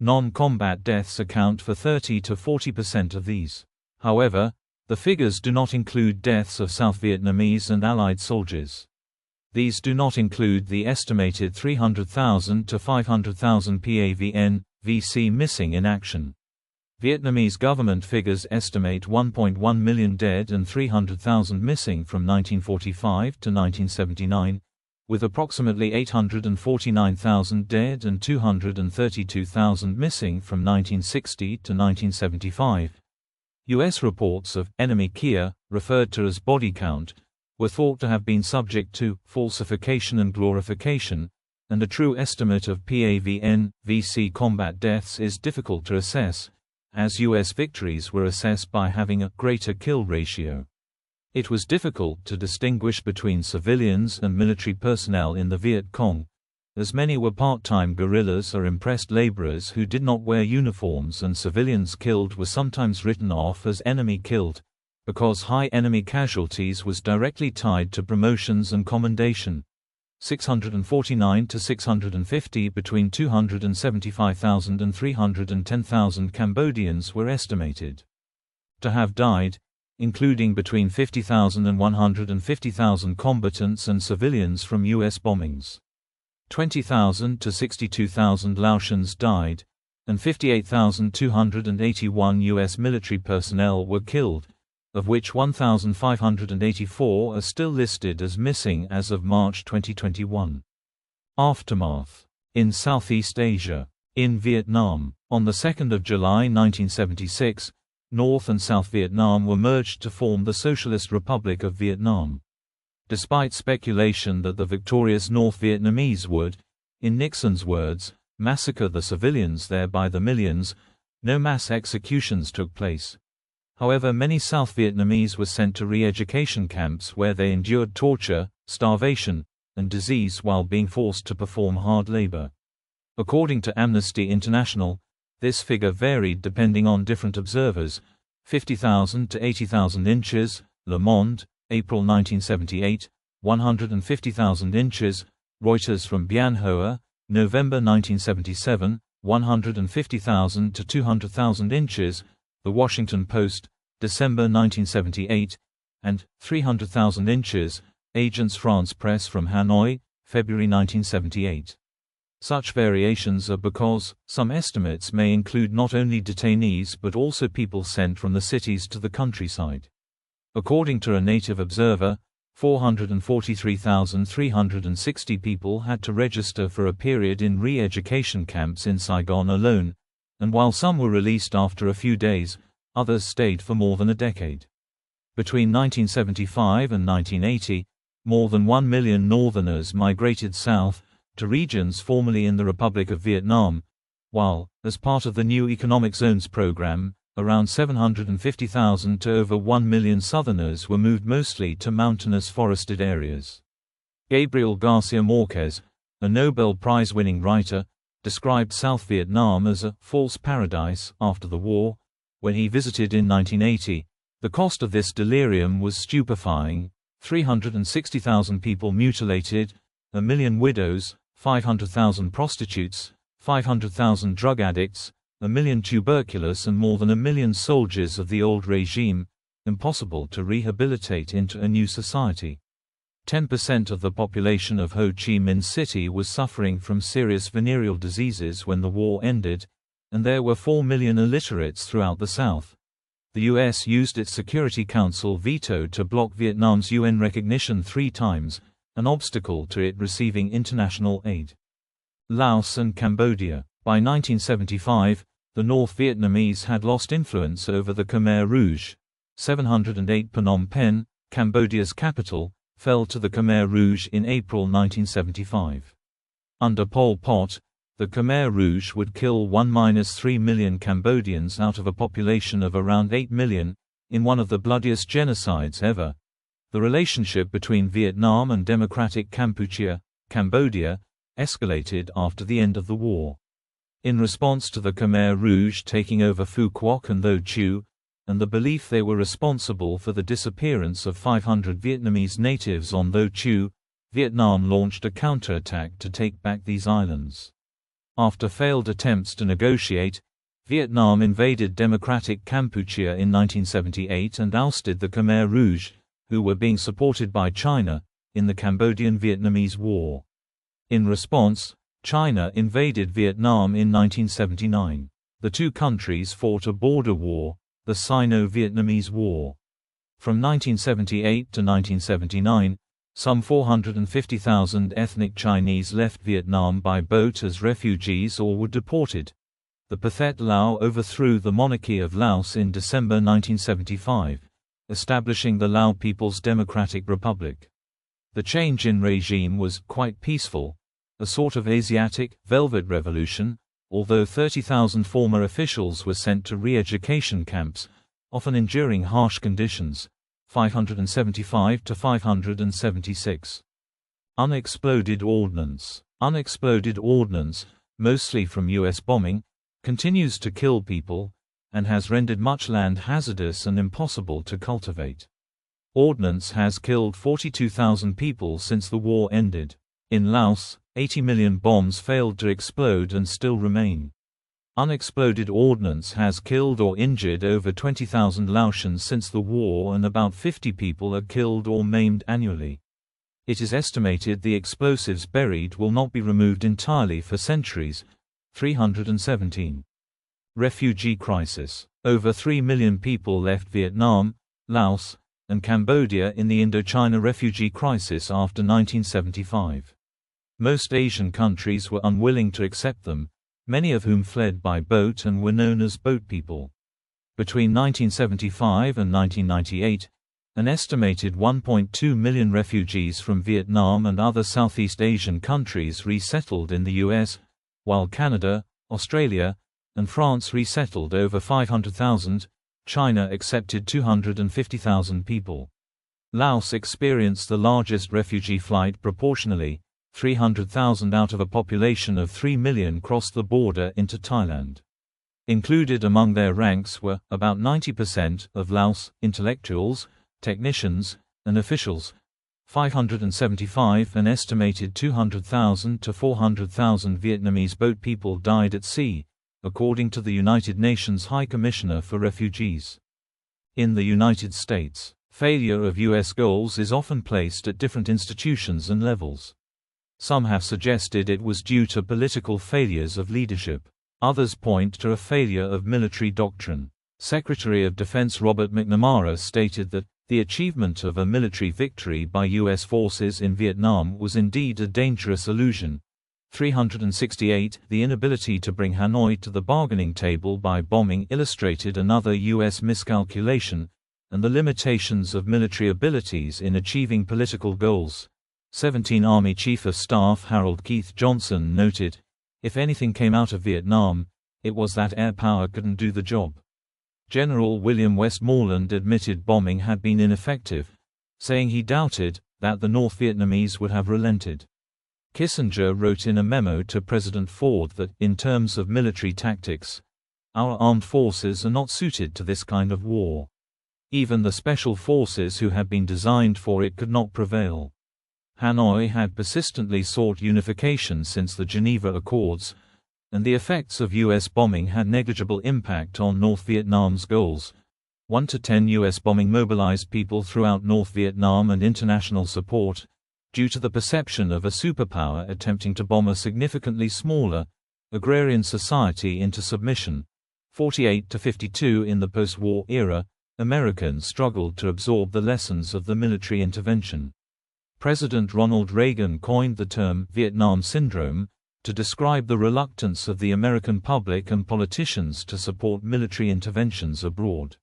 Speaker 1: Non-combat deaths account for 30 to 40% of these. However, the figures do not include deaths of South Vietnamese and Allied soldiers. These do not include the estimated 300,000 to 500,000 PAVN, VC missing in action. Vietnamese government figures estimate 1.1 million dead and 300,000 missing from 1945 to 1979, with approximately 849,000 dead and 232,000 missing from 1960 to 1975. U.S. reports of enemy Kia, referred to as body count, were thought to have been subject to falsification and glorification, and a true estimate of PAVN, VC combat deaths is difficult to assess, as U.S. victories were assessed by having a greater kill ratio. It was difficult to distinguish between civilians and military personnel in the Viet Cong, as many were part-time guerrillas or impressed laborers who did not wear uniforms, and civilians killed were sometimes written off as enemy killed, because high enemy casualties was directly tied to promotions and commendation. 649 to 650 between 275,000 and 310,000 Cambodians were estimated to have died, including between 50,000 and 150,000 combatants and civilians from U.S. bombings. 20,000 to 62,000 Laotians died, and 58,281 U.S. military personnel were killed, of which 1,584 are still listed as missing as of March 2021. Aftermath. In Southeast Asia. In Vietnam. On 2 July 1976, North and South Vietnam were merged to form the Socialist Republic of Vietnam. Despite speculation that the victorious North Vietnamese would, in Nixon's words, massacre the civilians there by the millions, no mass executions took place. However, many South Vietnamese were sent to re-education camps where they endured torture, starvation, and disease while being forced to perform hard labor. According to Amnesty International, this figure varied depending on different observers: 50,000 to 80,000 inches, Le Monde, April 1978, 150,000 inches, Reuters from Bien Hoa, November 1977, 150,000 to 200,000 inches, The Washington Post, December 1978, and 300,000 inches, Agence France Presse from Hanoi, February 1978. Such variations are because some estimates may include not only detainees but also people sent from the cities to the countryside. According to a native observer, 443,360 people had to register for a period in re-education camps in Saigon alone, and while some were released after a few days, others stayed for more than a decade. Between 1975 and 1980, more than 1 million Northerners migrated south, to regions formerly in the Republic of Vietnam, while, as part of the new Economic Zones program, around 750,000 to over 1 million Southerners were moved mostly to mountainous forested areas. Gabriel Garcia Marquez, a Nobel Prize-winning writer, described South Vietnam as a false paradise after the war. When he visited in 1980, the cost of this delirium was stupefying: 360,000 people mutilated, 1 million widows, 500,000 prostitutes, 500,000 drug addicts, 1 million tuberculous, and more than 1 million soldiers of the old regime, impossible to rehabilitate into a new society. 10% of the population of Ho Chi Minh City was suffering from serious venereal diseases when the war ended, and there were 4 million illiterates throughout the South. The U.S. used its Security Council veto to block Vietnam's UN recognition 3 times, an obstacle to it receiving international aid. Laos and Cambodia. By 1975, the North Vietnamese had lost influence over the Khmer Rouge. 708 Phnom Penh, Cambodia's capital, fell to the Khmer Rouge in April 1975. Under Pol Pot, the Khmer Rouge would kill 1–3 million Cambodians out of a population of around 8 million, in one of the bloodiest genocides ever. The relationship between Vietnam and Democratic Kampuchea, Cambodia, escalated after the end of the war. In response to the Khmer Rouge taking over Phu Quoc and Tho Chiu, and the belief they were responsible for the disappearance of 500 Vietnamese natives on Tho Chiu, Vietnam launched a counterattack to take back these islands. After failed attempts to negotiate, Vietnam invaded Democratic Kampuchea in 1978 and ousted the Khmer Rouge, who were being supported by China, in the Cambodian-Vietnamese War. In response, China invaded Vietnam in 1979. The two countries fought a border war, the Sino-Vietnamese War. From 1978 to 1979, some 450,000 ethnic Chinese left Vietnam by boat as refugees or were deported. The Pathet Lao overthrew the monarchy of Laos in December 1975, establishing the Lao People's Democratic Republic. The change in regime was quite peaceful, a sort of Asiatic velvet revolution, although 30,000 former officials were sent to re-education camps, often enduring harsh conditions. 575 to 576. Unexploded ordnance. Unexploded ordnance, mostly from U.S. bombing, continues to kill people, and has rendered much land hazardous and impossible to cultivate. Ordnance has killed 42,000 people since the war ended. In Laos, 80 million bombs failed to explode and still remain. Unexploded ordnance has killed or injured over 20,000 Laotians since the war, and about 50 people are killed or maimed annually. It is estimated the explosives buried will not be removed entirely for centuries. 317. Refugee crisis. Over 3 million people left Vietnam, Laos, and Cambodia in the Indochina refugee crisis after 1975. Most Asian countries were unwilling to accept them, many of whom fled by boat and were known as boat people. Between 1975 and 1998, an estimated 1.2 million refugees from Vietnam and other Southeast Asian countries resettled in the US, while Canada, Australia, and France resettled over 500,000. China accepted 250,000 people. Laos experienced the largest refugee flight proportionally. 300,000 out of a population of 3 million crossed the border into Thailand. Included among their ranks were about 90% of Laos intellectuals, technicians, and officials. 575. An estimated 200,000 to 400,000 Vietnamese boat people died at sea, according to the United Nations High Commissioner for Refugees. In the United States, failure of U.S. goals is often placed at different institutions and levels. Some have suggested it was due to political failures of leadership. Others point to a failure of military doctrine. Secretary of Defense Robert McNamara stated that the achievement of a military victory by U.S. forces in Vietnam was indeed a dangerous illusion. 368. The inability to bring Hanoi to the bargaining table by bombing illustrated another U.S. miscalculation, and the limitations of military abilities in achieving political goals. 17. Army Chief of Staff Harold Keith Johnson noted, "If anything came out of Vietnam, it was that air power couldn't do the job." General William Westmoreland admitted bombing had been ineffective, saying he doubted that the North Vietnamese would have relented. Kissinger wrote in a memo to President Ford that, in terms of military tactics, our armed forces are not suited to this kind of war. Even the special forces who had been designed for it could not prevail. Hanoi had persistently sought unification since the Geneva Accords, and the effects of U.S. bombing had negligible impact on North Vietnam's goals. 1 to 10 U.S. bombing mobilized people throughout North Vietnam and international support, due to the perception of a superpower attempting to bomb a significantly smaller, agrarian society into submission. 48 to 52. In the post-war era, Americans struggled to absorb the lessons of the military intervention. President Ronald Reagan coined the term Vietnam Syndrome to describe the reluctance of the American public and politicians to support military interventions abroad.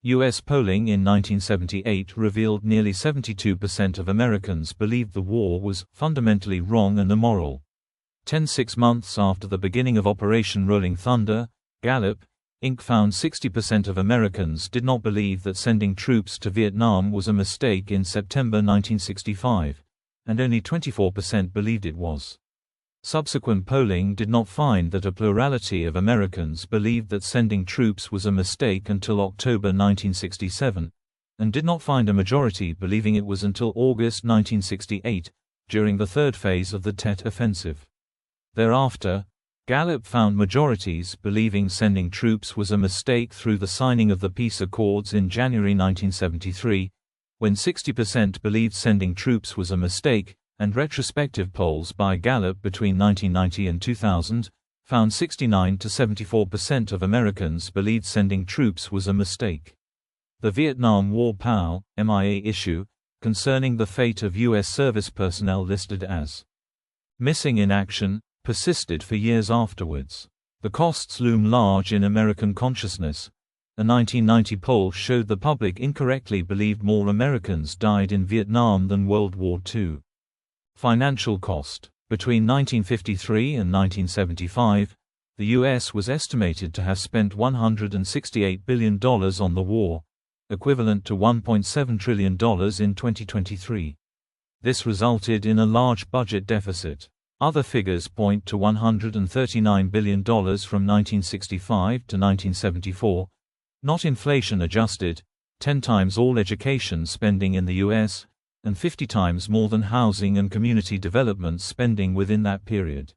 Speaker 1: U.S. polling in 1978 revealed nearly 72% of Americans believed the war was fundamentally wrong and immoral. 6 months after the beginning of Operation Rolling Thunder, Gallup, Inc. found 60% of Americans did not believe that sending troops to Vietnam was a mistake in September 1965, and only 24% believed it was. Subsequent polling did not find that a plurality of Americans believed that sending troops was a mistake until October 1967, and did not find a majority believing it was until August 1968, during the third phase of the Tet Offensive. Thereafter, Gallup found majorities believing sending troops was a mistake through the signing of the peace accords in January 1973, when 60% believed sending troops was a mistake, and retrospective polls by Gallup between 1990 and 2000 found 69 to 74% of Americans believed sending troops was a mistake. The Vietnam War POW, MIA issue, concerning the fate of U.S. service personnel listed as missing in action, persisted for years afterwards. The costs loom large in American consciousness. A 1990 poll showed the public incorrectly believed more Americans died in Vietnam than World War II. Financial cost. Between 1953 and 1975, the U.S. was estimated to have spent $168 billion on the war, equivalent to $1.7 trillion in 2023. This resulted in a large budget deficit. Other figures point to $139 billion from 1965 to 1974, not inflation adjusted, 10 times all education spending in the U.S., and 50 times more than housing and community development spending within that period.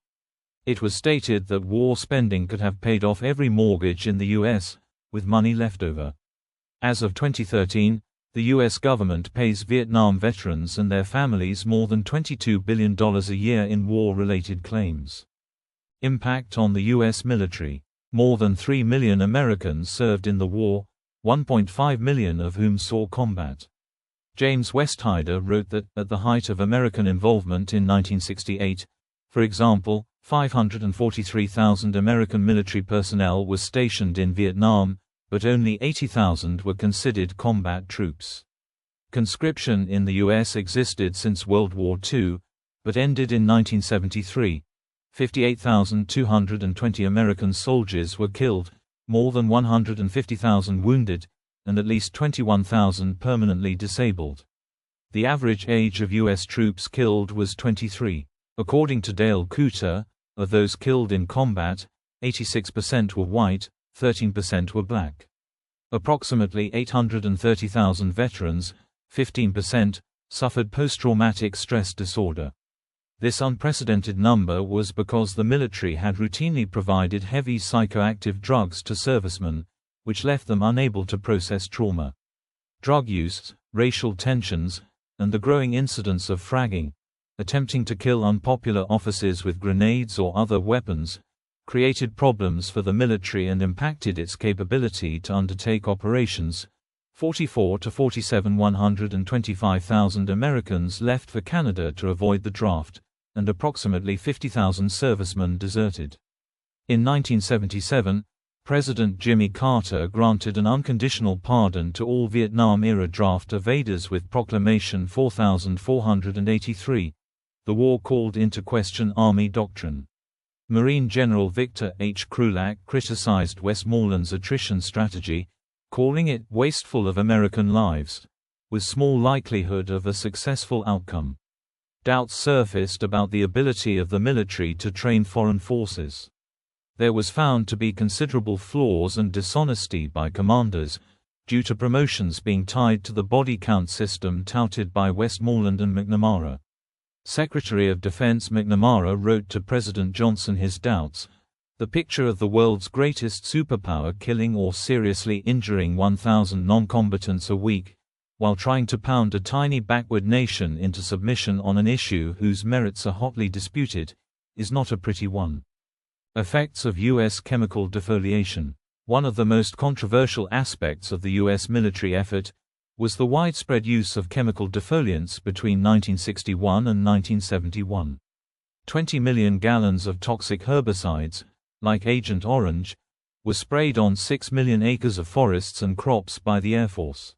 Speaker 1: It was stated that war spending could have paid off every mortgage in the U.S., with money left over. As of 2013, the U.S. government pays Vietnam veterans and their families more than $22 billion a year in war-related claims. Impact on the U.S. military. More than 3 million Americans served in the war, 1.5 million of whom saw combat. James Westhider wrote that, at the height of American involvement in 1968, for example, 543,000 American military personnel were stationed in Vietnam, but only 80,000 were considered combat troops. Conscription in the U.S. existed since World War II, but ended in 1973. 58,220 American soldiers were killed, more than 150,000 wounded, and at least 21,000 permanently disabled. The average age of U.S. troops killed was 23. According to Dale Cooter, of those killed in combat, 86% were white, 13% were black. Approximately 830,000 veterans, 15%, suffered post-traumatic stress disorder. This unprecedented number was because the military had routinely provided heavy psychoactive drugs to servicemen, which left them unable to process trauma. Drug use, racial tensions, and the growing incidence of fragging, attempting to kill unpopular officers with grenades or other weapons, created problems for the military and impacted its capability to undertake operations. 44 to 47 125,000 Americans left for Canada to avoid the draft, and approximately 50,000 servicemen deserted. In 1977, President Jimmy Carter granted an unconditional pardon to all Vietnam-era draft evaders with Proclamation 4483. The war called into question Army doctrine. Marine General Victor H. Krulak criticized Westmoreland's attrition strategy, calling it wasteful of American lives, with small likelihood of a successful outcome. Doubts surfaced about the ability of the military to train foreign forces. There was found to be considerable flaws and dishonesty by commanders, due to promotions being tied to the body count system touted by Westmoreland and McNamara. Secretary of Defense McNamara wrote to President Johnson his doubts. The picture of the world's greatest superpower killing or seriously injuring 1,000 non-combatants a week, while trying to pound a tiny backward nation into submission on an issue whose merits are hotly disputed, is not a pretty one. Effects of U.S. chemical defoliation. One of the most controversial aspects of the U.S. military effort was the widespread use of chemical defoliants between 1961 and 1971. 20 million gallons of toxic herbicides, like Agent Orange, were sprayed on 6 million acres of forests and crops by the Air Force.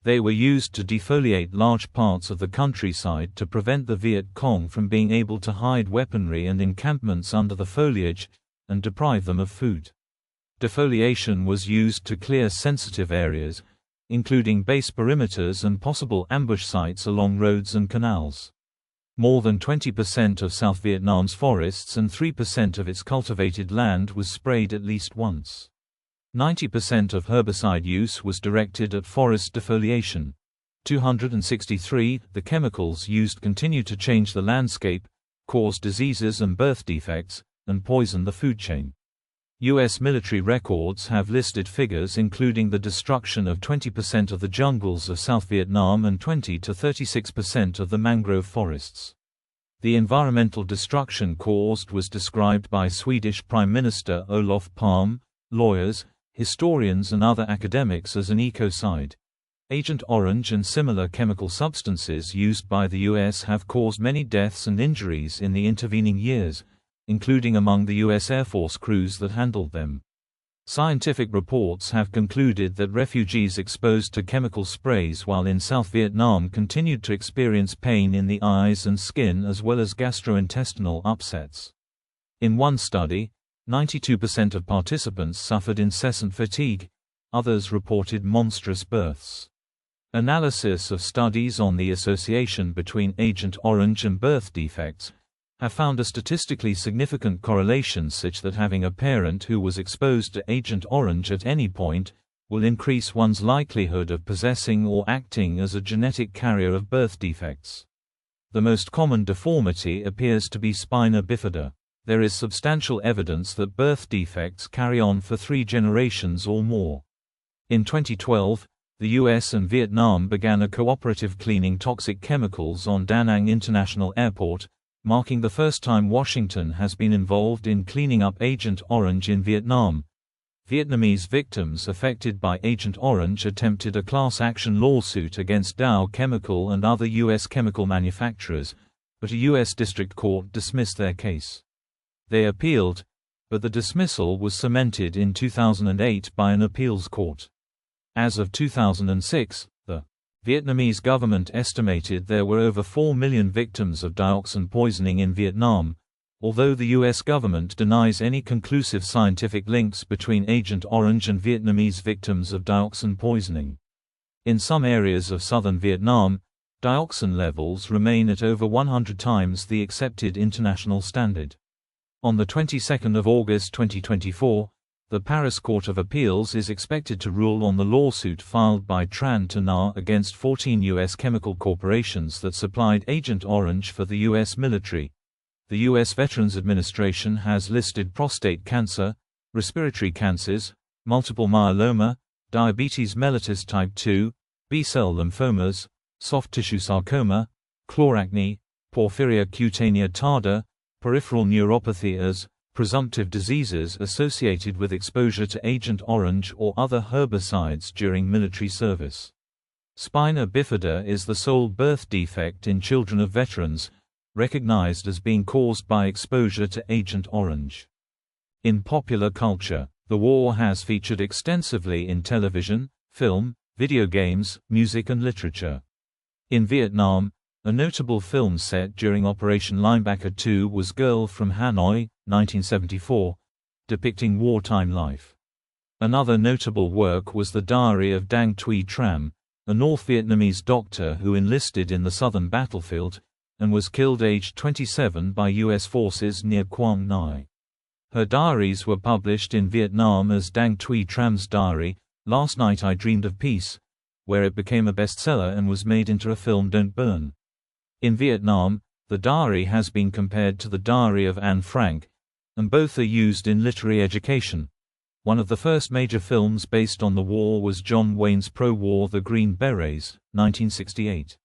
Speaker 1: They were used to defoliate large parts of the countryside to prevent the Viet Cong from being able to hide weaponry and encampments under the foliage, and deprive them of food. Defoliation was used to clear sensitive areas, including base perimeters and possible ambush sites along roads and canals. More than 20% of South Vietnam's forests and 3% of its cultivated land was sprayed at least once. 90% of herbicide use was directed at forest defoliation. 263. The chemicals used continue to change the landscape, cause diseases and birth defects, and poison the food chain. U.S. military records have listed figures including the destruction of 20% of the jungles of South Vietnam and 20 to 36% of the mangrove forests. The environmental destruction caused was described by Swedish Prime Minister Olof Palme, lawyers, historians and other academics as an ecocide. Agent Orange and similar chemical substances used by the U.S. have caused many deaths and injuries in the intervening years, including among the U.S. Air Force crews that handled them. Scientific reports have concluded that refugees exposed to chemical sprays while in South Vietnam continued to experience pain in the eyes and skin as well as gastrointestinal upsets. In one study, 92% of participants suffered incessant fatigue, others reported monstrous births. Analysis of studies on the association between Agent Orange and birth defects have found a statistically significant correlation such that having a parent who was exposed to Agent Orange at any point will increase one's likelihood of possessing or acting as a genetic carrier of birth defects. The most common deformity appears to be spina bifida. There is substantial evidence that birth defects carry on for 3 generations or more. In 2012, the US and Vietnam began a cooperative cleaning toxic chemicals on Da Nang International Airport, marking the first time Washington has been involved in cleaning up Agent Orange in Vietnam. Vietnamese victims affected by Agent Orange attempted a class action lawsuit against Dow Chemical and other U.S. chemical manufacturers, but a U.S. district court dismissed their case. They appealed, but the dismissal was cemented in 2008 by an appeals court. As of 2006, the Vietnamese government estimated there were over 4 million victims of dioxin poisoning in Vietnam, although the U.S. government denies any conclusive scientific links between Agent Orange and Vietnamese victims of dioxin poisoning. In some areas of southern Vietnam, dioxin levels remain at over 100 times the accepted international standard. On the 22nd of August 2024, the Paris Court of Appeals is expected to rule on the lawsuit filed by Tran Thanh Nga against 14 U.S. chemical corporations that supplied Agent Orange for the U.S. military. The U.S. Veterans Administration has listed prostate cancer, respiratory cancers, multiple myeloma, diabetes mellitus type 2, B-cell lymphomas, soft tissue sarcoma, chloracne, porphyria cutanea tarda, peripheral neuropathy as presumptive diseases associated with exposure to Agent Orange or other herbicides during military service. Spina bifida is the sole birth defect in children of veterans, recognized as being caused by exposure to Agent Orange. In popular culture, the war has featured extensively in television, film, video games, music and literature. In Vietnam, a notable film set during Operation Linebacker 2 was Girl from Hanoi, 1974, depicting wartime life. Another notable work was The Diary of Dang Thuy Tram, a North Vietnamese doctor who enlisted in the southern battlefield, and was killed aged 27 by U.S. forces near Quang Ngai. Her diaries were published in Vietnam as Dang Thuy Tram's Diary, Last Night I Dreamed of Peace, where it became a bestseller and was made into a film Don't Burn. In Vietnam, the diary has been compared to the Diary of Anne Frank, and both are used in literary education. One of the first major films based on the war was John Wayne's pro-war The Green Berets, 1968.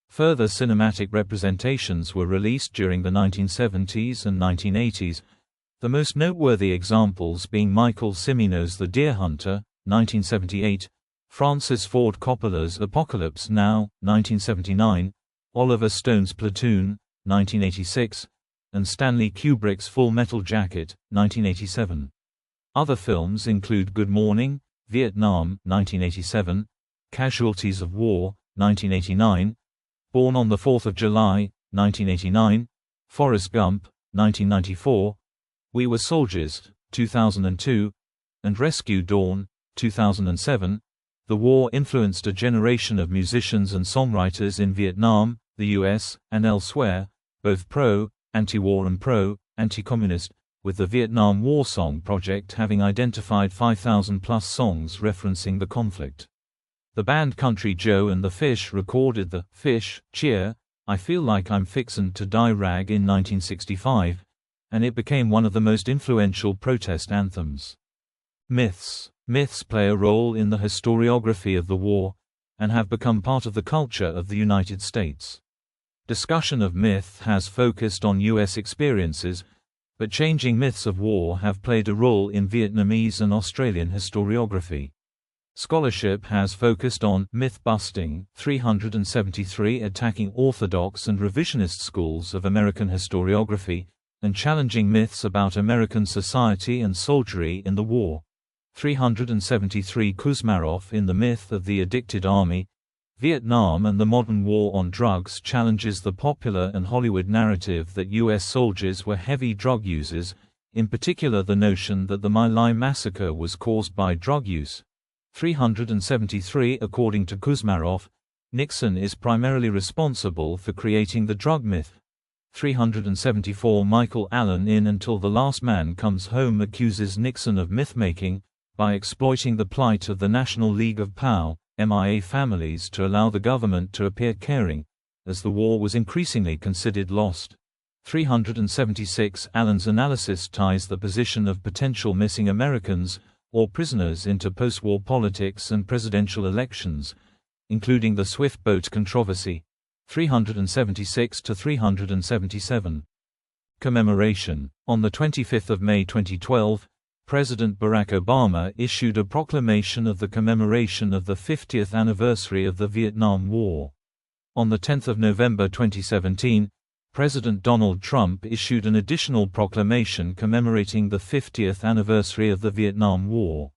Speaker 1: Further cinematic representations were released during the 1970s and 1980s, the most noteworthy examples being Michael Cimino's The Deer Hunter, 1978, Francis Ford Coppola's Apocalypse Now, 1979, Oliver Stone's Platoon, 1986, and Stanley Kubrick's Full Metal Jacket, 1987. Other films include Good Morning, Vietnam, 1987, Casualties of War, 1989, Born on the 4th of July, 1989, Forrest Gump, 1994, We Were Soldiers, 2002, and Rescue Dawn, 2007. The war influenced a generation of musicians and songwriters in Vietnam, the US, and elsewhere, both pro-anti-war and pro-anti-communist, with the Vietnam War Song Project having identified 5,000-plus songs referencing the conflict. The band Country Joe and the Fish recorded the Fish, Cheer, I Feel Like I'm Fixin' to Die rag in 1965, and it became one of the most influential protest anthems. Myths. Myths play a role in the historiography of the war, and have become part of the culture of the United States. Discussion of myth has focused on U.S. experiences, but changing myths of war have played a role in Vietnamese and Australian historiography. Scholarship has focused on myth-busting, 373 attacking orthodox and revisionist schools of American historiography, and challenging myths about American society and soldiery in the war. 373 Kuzmarov in The Myth of the Addicted Army. Vietnam and the Modern War on Drugs challenges the popular and Hollywood narrative that U.S. soldiers were heavy drug users, in particular the notion that the My Lai massacre was caused by drug use. 373 According to Kuzmarov, Nixon is primarily responsible for creating the drug myth. 374 Michael Allen in Until the Last Man Comes Home accuses Nixon of myth-making by exploiting the plight of the National League of POW, MIA families to allow the government to appear caring, as the war was increasingly considered lost. 376 Allen's analysis ties the position of potential missing Americans or prisoners into post-war politics and presidential elections, including the Swift boat controversy. 376 to 377. Commemoration. On 25 May 2012, President Barack Obama issued a proclamation of the commemoration of the 50th anniversary of the Vietnam War. On 10 November 2017, President Donald Trump issued an additional proclamation commemorating the 50th anniversary of the Vietnam War.